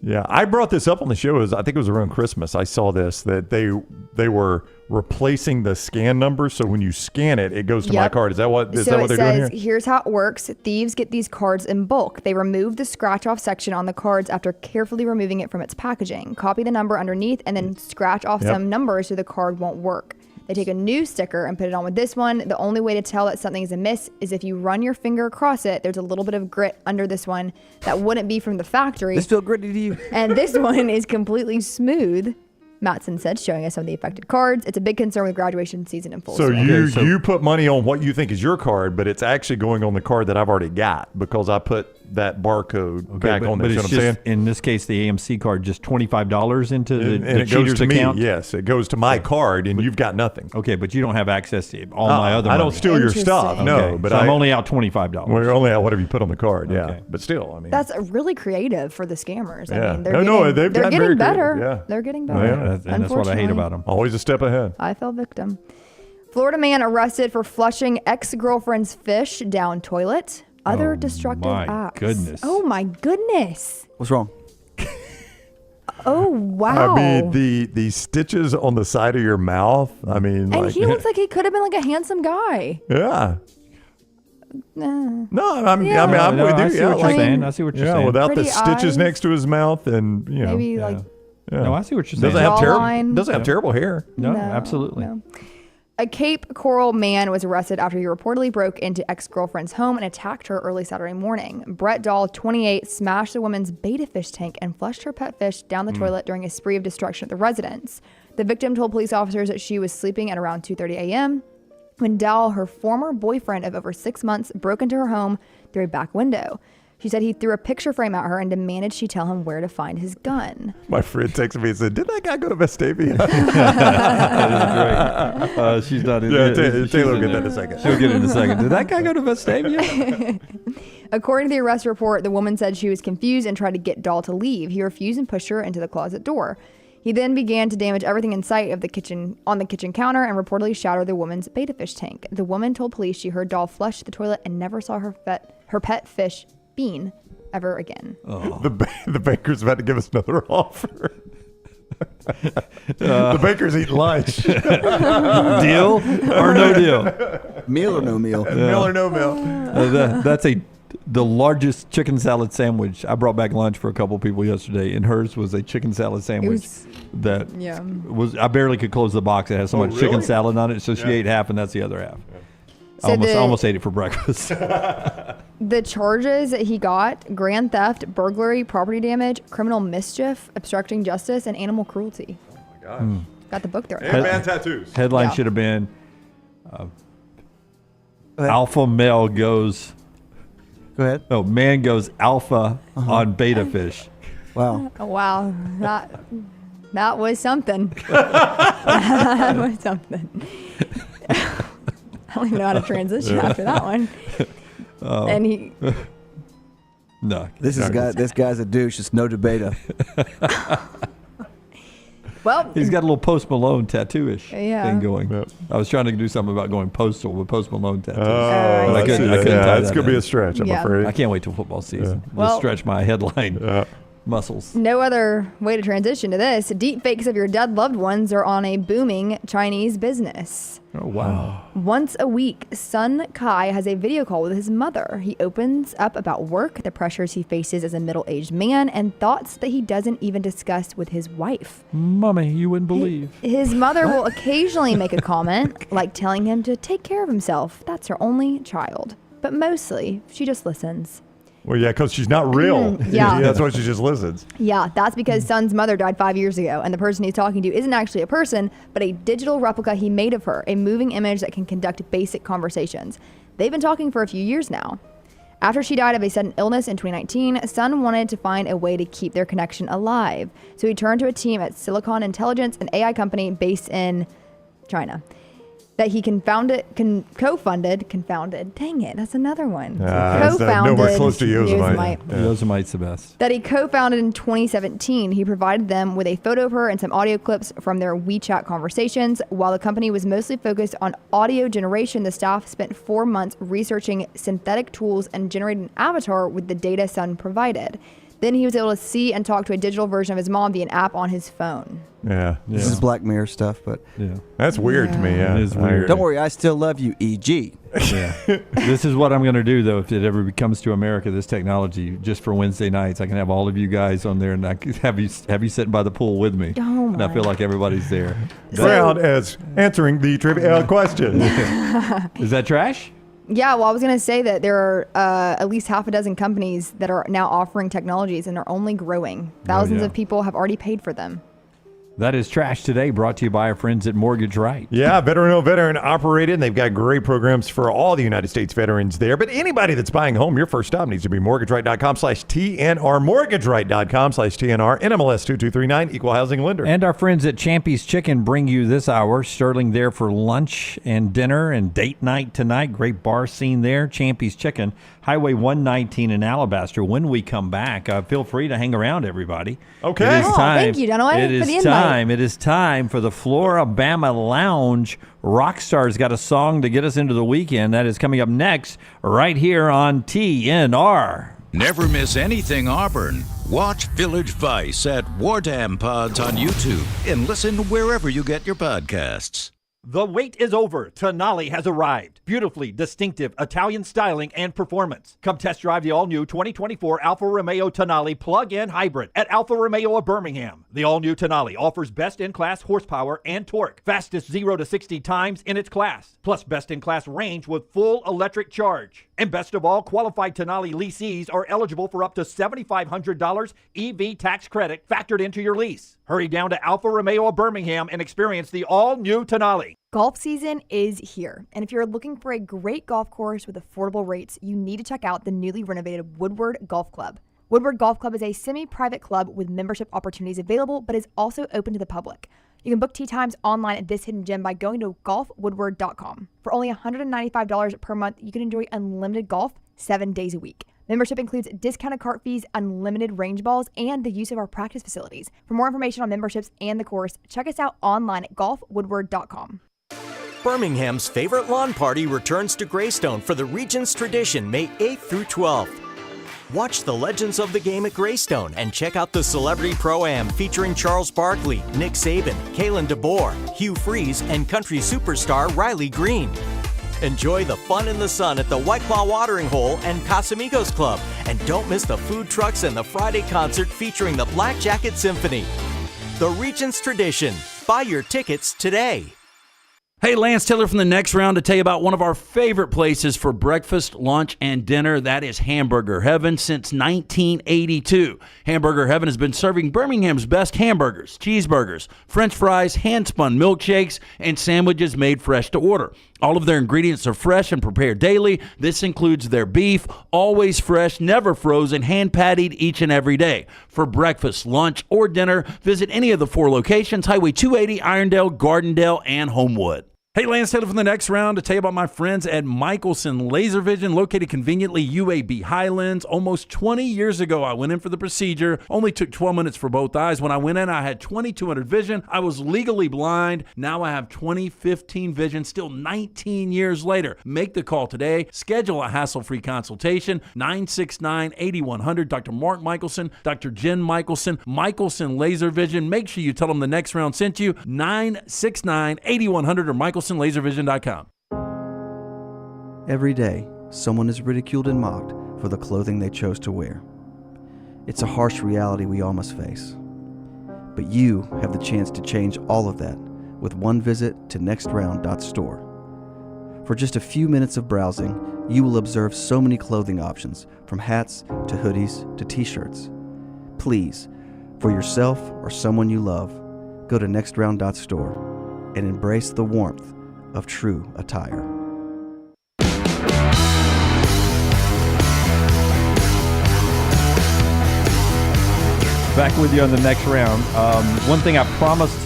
Yeah, I brought this up on the show. I think it was around Christmas. I saw this, that they were replacing the scan number. So when you scan it, it goes to my card. Is that what that what they're doing here? Here's how it works. Thieves get these cards in bulk. They remove the scratch-off section on the cards after carefully removing it from its packaging. Copy the number underneath and then scratch off some numbers so the card won't work. They take a new sticker and put it on with this one. The only way to tell that something is amiss is if you run your finger across it. There's a little bit of grit under this one that wouldn't be from the factory. This feel gritty to you? And this one is completely smooth, Matson said, showing us some of the affected cards. It's a big concern with graduation season in full So swing. you put money on what you think is your card, but it's actually going on the card that I've already got because I put that barcode back on there. But You know it's what I'm saying? just, in this case, the AMC card, just $25 into And the it goes cheater's to account? me. Yes, it goes to my card, and you've got nothing. Okay, but you don't have access to all my other money. I don't steal your stuff. No, Okay, but so I'm only out $25. We're only out whatever you put on the card. Yeah, but still, I mean, That's really creative for the scammers. yeah. I mean, they're they've they're gotten getting very better. creative. Yeah, They're getting Oh, better. yeah. And that's what I hate about them. Always a step ahead. I fell victim. Florida man arrested for flushing ex-girlfriend's fish down toilet. Other destructive my acts. goodness. Oh my goodness. What's wrong? Oh wow. I mean, the stitches on the side of your mouth. I mean, and like, he looks like he could have been like a handsome guy. yeah. No, I'm with you. I see yeah, what you're saying. I see what you're saying. Without the Pretty stitches eyes. next to his mouth, and you know, Maybe like yeah. No, I see what you're saying. Doesn't have terrible hair. No, absolutely. no. A Cape Coral man was arrested after he reportedly broke into ex-girlfriend's home and attacked her early Saturday morning. Brett Dahl, 28, smashed the woman's betta fish tank and flushed her pet fish down the toilet during a spree of destruction at the residence. The victim told police officers that she was sleeping at around 2:30 a.m. when Dahl, her former boyfriend of over 6 months, broke into her home through a back window. She said he threw a picture frame at her and demanded she tell him where to find his gun. My friend texted me and said, "Did that guy go to Vestavia?" That is great. She's not in Yeah, there. Taylor will get that in a second. She'll get it in a second. Did that guy go to Vestavia? According to the arrest report, the woman said she was confused and tried to get Dahl to leave. He refused and pushed her into the closet door. He then began to damage everything in sight of the kitchen on the kitchen counter and reportedly shattered the woman's betta fish tank. The woman told police she heard Dahl flush the toilet and never saw her pet fish Bean ever again. Oh. The baker's about to give us another offer. The baker's eating lunch. Deal or no deal? Meal or no meal? Meal or no meal? That's the largest chicken salad sandwich. I brought back lunch for a couple people yesterday, and hers was a chicken salad sandwich that was. I barely could close the box. It had so much chicken salad on it, so she ate half, and that's the other half. So I almost ate it for breakfast. The charges that he got: grand theft, burglary, property damage, criminal mischief, obstructing justice, and animal cruelty. Oh my gosh. Got the book there. And man tattoos. Headline should have been Alpha male goes Go ahead. Oh, man goes alpha on beta fish. Wow. Oh, wow. That was something. That was something. I don't even know how to transition after that one. And he... No. This guy's a douche. It's no debater. Well, he's got a little Post Malone tattoo-ish thing going. Yep. I was trying to do something about going postal with Post Malone tattoos. Oh, I couldn't tie that's that going to be in. a stretch, I'm afraid. I can't wait till football season. Well- Just stretch my headline muscles. No other way to transition to this. Deep fakes of your dead loved ones are on a booming Chinese business. Oh, wow. Once a week, Sun Kai has a video call with his mother. He opens up about work, the pressures he faces as a middle-aged man, and thoughts that he doesn't even discuss with his wife. Mommy, you wouldn't believe. His mother will occasionally make a comment, like telling him to take care of himself. That's her only child. But mostly, she just listens. Well, yeah, because she's not real. Yeah. That's why she just listens. Yeah, that's because Sun's mother died 5 years ago, and the person he's talking to isn't actually a person, but a digital replica he made of her, a moving image that can conduct basic conversations. They've been talking for a few years now. After she died of a sudden illness in 2019, Sun wanted to find a way to keep their connection alive. So he turned to a team at Silicon Intelligence, an AI company based in China, that he co-founded, dang it, that's another one. Co-founded nowhere close to Yosemite. Yosemite's the best. That he co-founded in 2017. He provided them with a photo of her and some audio clips from their WeChat conversations. While the company was mostly focused on audio generation, the staff spent 4 months researching synthetic tools and generating an avatar with the data Sun provided. Then he was able to see and talk to a digital version of his mom via an app on his phone. Yeah. This is Black Mirror stuff, but That's weird to me. Yeah, It is weird. don't worry, I still love you, E.G. Yeah. This is what I'm going to do, though, if it ever comes to America, this technology, just for Wednesday nights. I can have all of you guys on there, and I can have you sitting by the pool with me. Oh, and I feel like everybody's there. Brown as answering the trivia question. Is that trash? Yeah, well, I was going to say that there are at least half a dozen companies that are now offering technologies, and they're only growing. Thousands of people have already paid for them. That is Trash Today, brought to you by our friends at Mortgage Right. Yeah, veteran operated, and they've got great programs for all the United States veterans there. But anybody that's buying a home, your first stop needs to be mortgageright.com/TNR, mortgageright.com/TNR, NMLS 2239, Equal Housing Lender. And our friends at Champy's Chicken bring you this hour. Sterling there for lunch and dinner and date night tonight. Great bar scene there. Champy's Chicken, Highway 119 in Alabaster. When we come back, feel free to hang around, everybody. Okay. It is time. Thank you, Dunaway, It for the is invite. time. It is time for the Flora-Bama Lounge. Rockstar's got a song to get us into the weekend. That is coming up next, right here on TNR. Never miss anything Auburn. Watch Village Vice at Wardam Pods on YouTube and listen wherever you get your podcasts. The wait is over. Tonali has arrived. Beautifully distinctive Italian styling and performance. Come test drive the all-new 2024 Alfa Romeo Tonali plug-in hybrid at Alfa Romeo of Birmingham. The all-new Tonali offers best-in-class horsepower and torque, fastest 0 to 60 times in its class, plus best-in-class range with full electric charge. And best of all, qualified Tonali leasees are eligible for up to $7,500 EV tax credit factored into your lease. Hurry down to Alfa Romeo of Birmingham and experience the all-new Tonali. Golf season is here, and if you're looking for a great golf course with affordable rates, you need to check out the newly renovated Woodward Golf Club. Woodward Golf Club is a semi-private club with membership opportunities available, but is also open to the public. You can book tee times online at this hidden gem by going to golfwoodward.com. For only $195 per month, you can enjoy unlimited golf 7 days a week. Membership includes discounted cart fees, unlimited range balls, and the use of our practice facilities. For more information on memberships and the course, check us out online at golfwoodward.com. Birmingham's favorite lawn party returns to Greystone for the region's tradition May 8th through 12th. Watch the legends of the game at Greystone and check out the Celebrity Pro-Am featuring Charles Barkley, Nick Saban, Kalen DeBoer, Hugh Freeze, and country superstar Riley Green. Enjoy the fun in the sun at the White Claw Watering Hole and Casamigos Club. And don't miss the food trucks and the Friday concert featuring the Black Jacket Symphony. The region's tradition. Buy your tickets today. Hey, Lance Taylor from the Next Round to tell you about one of our favorite places for breakfast, lunch, and dinner. That is Hamburger Heaven since 1982. Hamburger Heaven has been serving Birmingham's best hamburgers, cheeseburgers, French fries, hand-spun milkshakes, and sandwiches made fresh to order. All of their ingredients are fresh and prepared daily. This includes their beef, always fresh, never frozen, hand-pattied each and every day. For breakfast, lunch, or dinner, visit any of the 4 locations, Highway 280, Irondale, Gardendale, and Homewood. Hey, Lance Taylor from the Next Round to tell you about my friends at Michelson Laser Vision, located conveniently UAB Highlands. Almost 20 years ago, I went in for the procedure. Only took 12 minutes for both eyes. When I went in, I had 2200 vision. I was legally blind. Now I have 20/15 vision, still 19 years later. Make the call today. Schedule a hassle-free consultation. 969-8100. Dr. Mark Michelson, Dr. Jen Michelson, Michelson Laser Vision. Make sure you tell them the Next Round sent you. 969-8100 or MichelsonLaserVision.com. Every day, someone is ridiculed and mocked for the clothing they chose to wear. It's a harsh reality we all must face. But you have the chance to change all of that with one visit to nextround.store. For just a few minutes of browsing, you will observe so many clothing options, from hats to hoodies to t-shirts. Please, for yourself or someone you love, go to nextround.store and embrace the warmth of true attire. Back with you on the Next Round. One thing I promised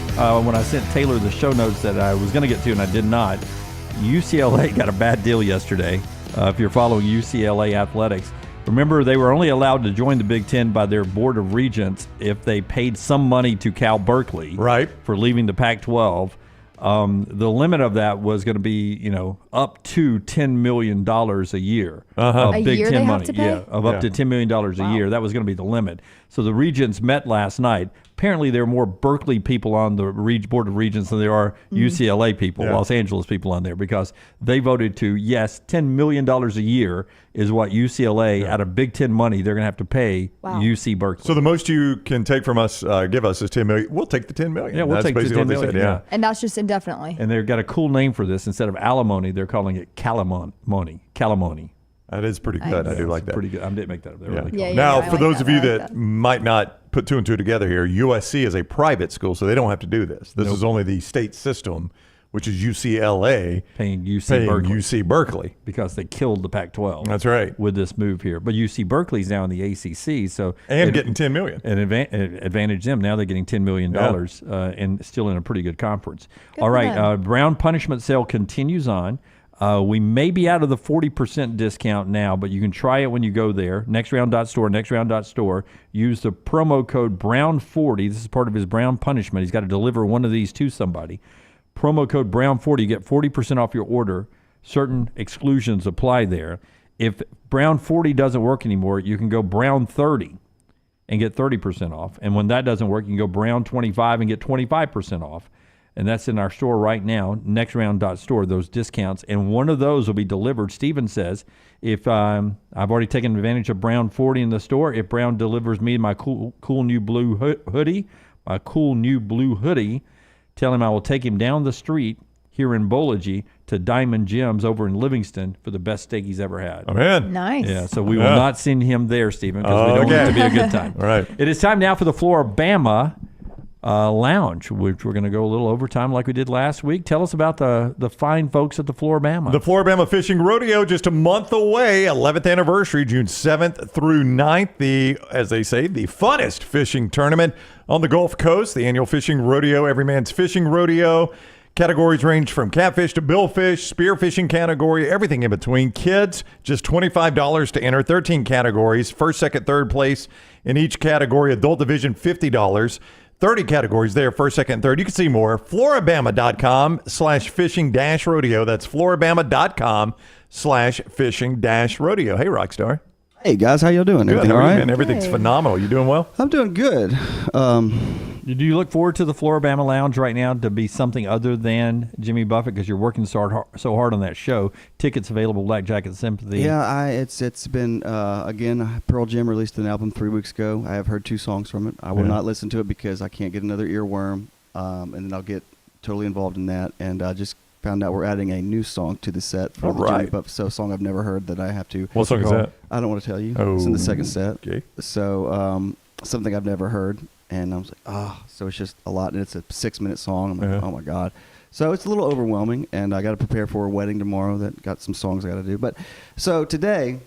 when I sent Taylor the show notes that I was going to get to, and I did not. UCLA got a bad deal yesterday. If you're following UCLA athletics, remember they were only allowed to join the Big Ten by their Board of Regents if they paid some money to Cal Berkeley for leaving the Pac-12. The limit of that was going to be, up to $10 million a year of A Big year Ten they have money. to pay? Up to $10 million a year. That was going to be the limit. So the regents met last night. Apparently, there are more Berkeley people on the Board of Regents than there are UCLA people, Los Angeles people on there, because they voted to, yes, $10 million a year is what UCLA, out of Big Ten money, they're going to have to pay UC Berkeley. So the most you can take from us, give us, is $10 million. We'll take the $10 million. Yeah, we'll take the $10 million. Yeah. And that's just indefinitely. And they've got a cool name for this. Instead of alimony, they're calling it calamony. That is pretty good. I do like that. Pretty good. I didn't make that up. They're really cool. Now, for those of you that might not put 2 and 2 together here, USC is a private school, so they don't have to do this. This is only the state system, which is UCLA paying UC Berkeley because they killed the Pac-12. That's right. With this move here, but UC Berkeley's now in the ACC, so getting $10 million. And advantage them. Now they're getting $10 million and still in a pretty good conference. All right, Brown punishment sale continues on. We may be out of the 40% discount now, but you can try it when you go there. Nextround.store. Use the promo code Brown40. This is part of his Brown punishment. He's got to deliver one of these to somebody. Promo code Brown40. You get 40% off your order. Certain exclusions apply there. If Brown40 doesn't work anymore, you can go Brown30 and get 30% off. And when that doesn't work, you can go Brown25 and get 25% off. And that's in our store right now, nextround.store, those discounts. And one of those will be delivered. Steven says, if I've already taken advantage of Brown 40 in the store, if Brown delivers me my cool new blue hoodie, tell him I will take him down the street here in Bology to Diamond Gems over in Livingston for the best steak he's ever had. Oh, man. Nice. Yeah, so we will not send him there, Steven, because we don't want it to be a good time. All right. It is time now for the Flora-Bama Lounge, which we're going to go a little overtime like we did last week. Tell us about the fine folks at the Flora-Bama. The Flora-Bama Fishing Rodeo, just a month away, 11th anniversary, June 7th through 9th. As they say, the funnest fishing tournament on the Gulf Coast. The annual fishing rodeo, every man's fishing rodeo. Categories range from catfish to billfish, spearfishing category, everything in between. Kids, just $25 to enter. 13 categories, first, second, third place in each category. Adult division, $50. 30 categories there, first, second, third. You can see more. Flora-Bama.com/fishing-rodeo. That's Flora-Bama.com/fishing-rodeo. Hey, Rockstar. Hey, guys. How y'all doing? Good. Everything How all are you, right? man? Everything's phenomenal. You doing well? I'm doing good. Do you look forward to the Flora-Bama Lounge right now to be something other than Jimmy Buffett, because you're working so hard on that show? Tickets available, Black Jacket Sympathy. Yeah, it's been, again, Pearl Jam released an album 3 weeks ago. I have heard 2 songs from it. I will not listen to it because I can't get another earworm, and then I'll get totally involved in that. And just found out we're adding a new song to the set for the Jimmy Buff. So a song I've never heard that I have to. What song is that? I don't want to tell you. Oh. It's in the second set. Okay. So something I've never heard, and I was like, so it's just a lot, and it's a 6-minute song. I'm like, oh my God. So it's a little overwhelming, and I got to prepare for a wedding tomorrow that got some songs I got to do. But so today,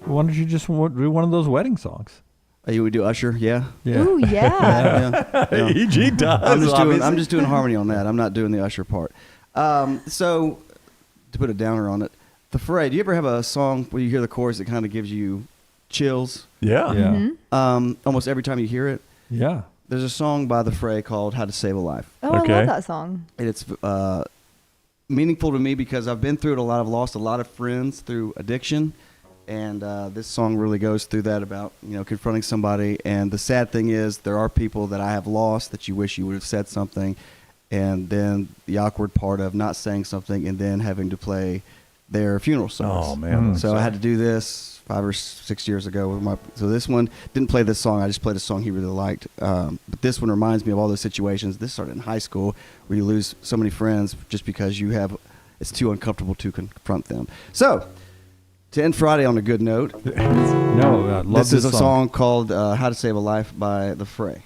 why don't you just do one of those wedding songs? You would do Usher, yeah. Ooh, yeah. He does. I'm just doing harmony on that. I'm not doing the Usher part. So to put a downer on it, the Fray. Do you ever have a song where you hear the chorus that kind of gives you chills? Yeah. Mm-hmm. Almost every time you hear it. Yeah. There's a song by the Fray called "How to Save a Life." Oh, I love that song. And it's meaningful to me because I've been through it a lot. I've lost a lot of friends through addiction. And this song really goes through that about, confronting somebody. And the sad thing is there are people that I have lost that you wish you would have said something. And then the awkward part of not saying something and then having to play their funeral songs. Oh, man. So I had to do this 5 or 6 years ago with so this one didn't play this song. I just played a song he really liked. But this one reminds me of all those situations. This started in high school where you lose so many friends just because it's too uncomfortable to confront them. So to end Friday on a good note, this is a song called How to Save a Life by The Fray.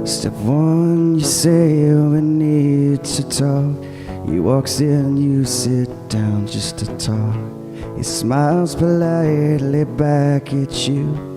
Step one, you say we need to talk. He walks in, you sit down just to talk. He smiles politely back at you.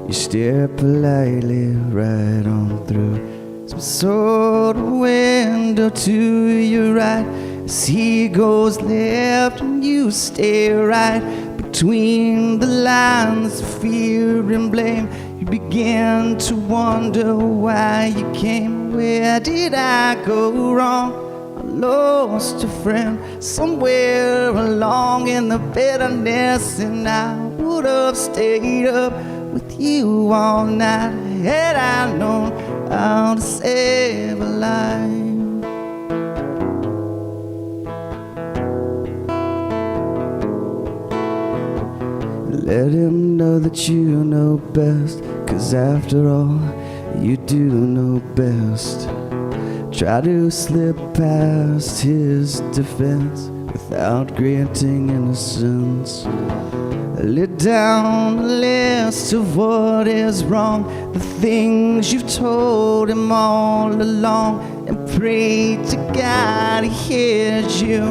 You stare politely right on through some sort of window to your right. As he goes left and you stay right between the lines of fear and blame. You begin to wonder why you came. Where did I go wrong? I lost a friend somewhere along in the bitterness, and I would have stayed up with you all night had I known how to save a life. Let him know that you know best, 'cause after all, you do know best. Try to slip past his defense without granting innocence. Lay down a list of what is wrong, the things you've told him all along, and pray to God he hears you,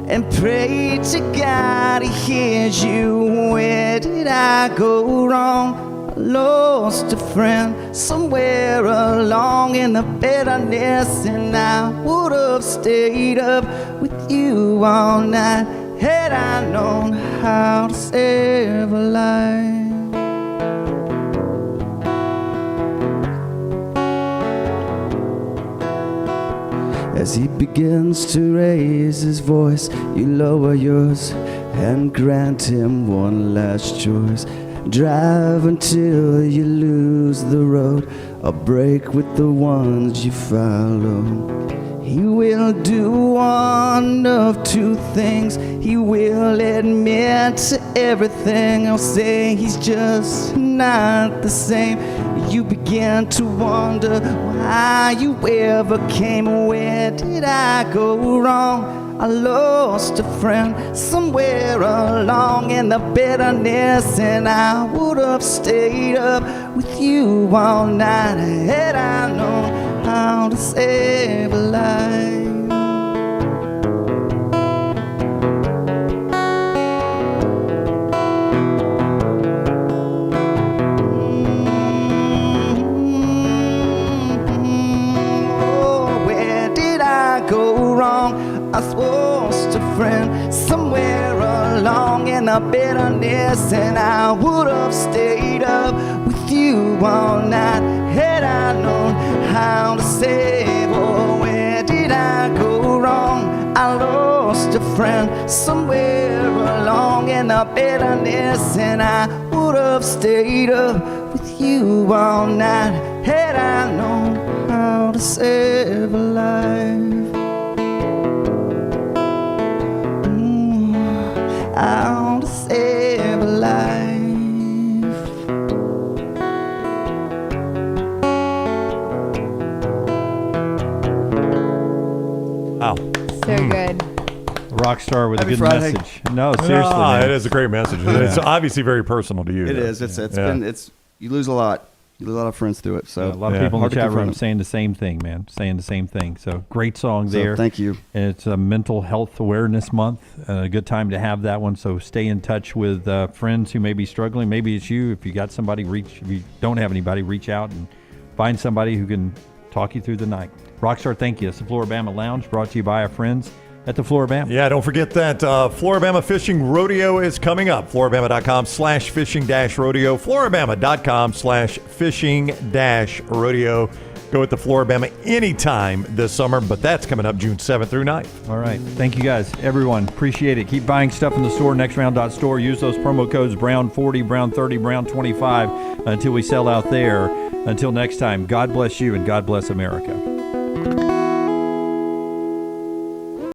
and pray to God he hears you. Where did I go wrong? I lost a friend somewhere along in the bitterness, and I would have stayed up with you all night had I known how to save a life. As he begins to raise his voice, you lower yours and grant him one last choice. Drive until you lose the road, or break with the ones you follow. He will do one of two things. He will admit to everything, or say he's just not the same. You begin to wonder why you ever came. Where did I go wrong? I lost a friend somewhere along in the bitterness, and I would have stayed up with you all night had I known how to save a life. Oh, where did I go wrong? I lost a friend somewhere along in the bitterness, and I would have stayed up with you all night had I known how to save. Oh, where did I go wrong? I lost a friend somewhere along in the bitterness, and I would have stayed up with you all night had I known how to save a life. How to save a life. Rockstar with Happy a good Friday. message. No, seriously. No, man. it is a great message. It's obviously very personal to you. It though. is. It's you lose a lot. You lose a lot of friends through it. So a lot of people in the chat room room saying the same thing, man. Saying the same thing. So great song So, there. thank you. And it's a Mental Health Awareness Month. A good time to have that one. So stay in touch with friends who may be struggling. Maybe it's you. If you got somebody, if you don't have anybody, reach out and find somebody who can talk you through the night. Rockstar, thank you. It's the Flora-Bama Lounge, brought to you by our friends at the Flora-Bama. Yeah, don't forget that Flora-Bama Fishing Rodeo is coming up. Florabama.com/fishing-rodeo. Florabama.com/fishing-rodeo. Go at the Flora-Bama anytime this summer, but that's coming up June 7th through 9th. All right. Thank you, guys. Everyone, appreciate it. Keep buying stuff in the store, nextround.store. Use those promo codes Brown40, Brown30, Brown25 until we sell out there. Until next time, God bless you and God bless America.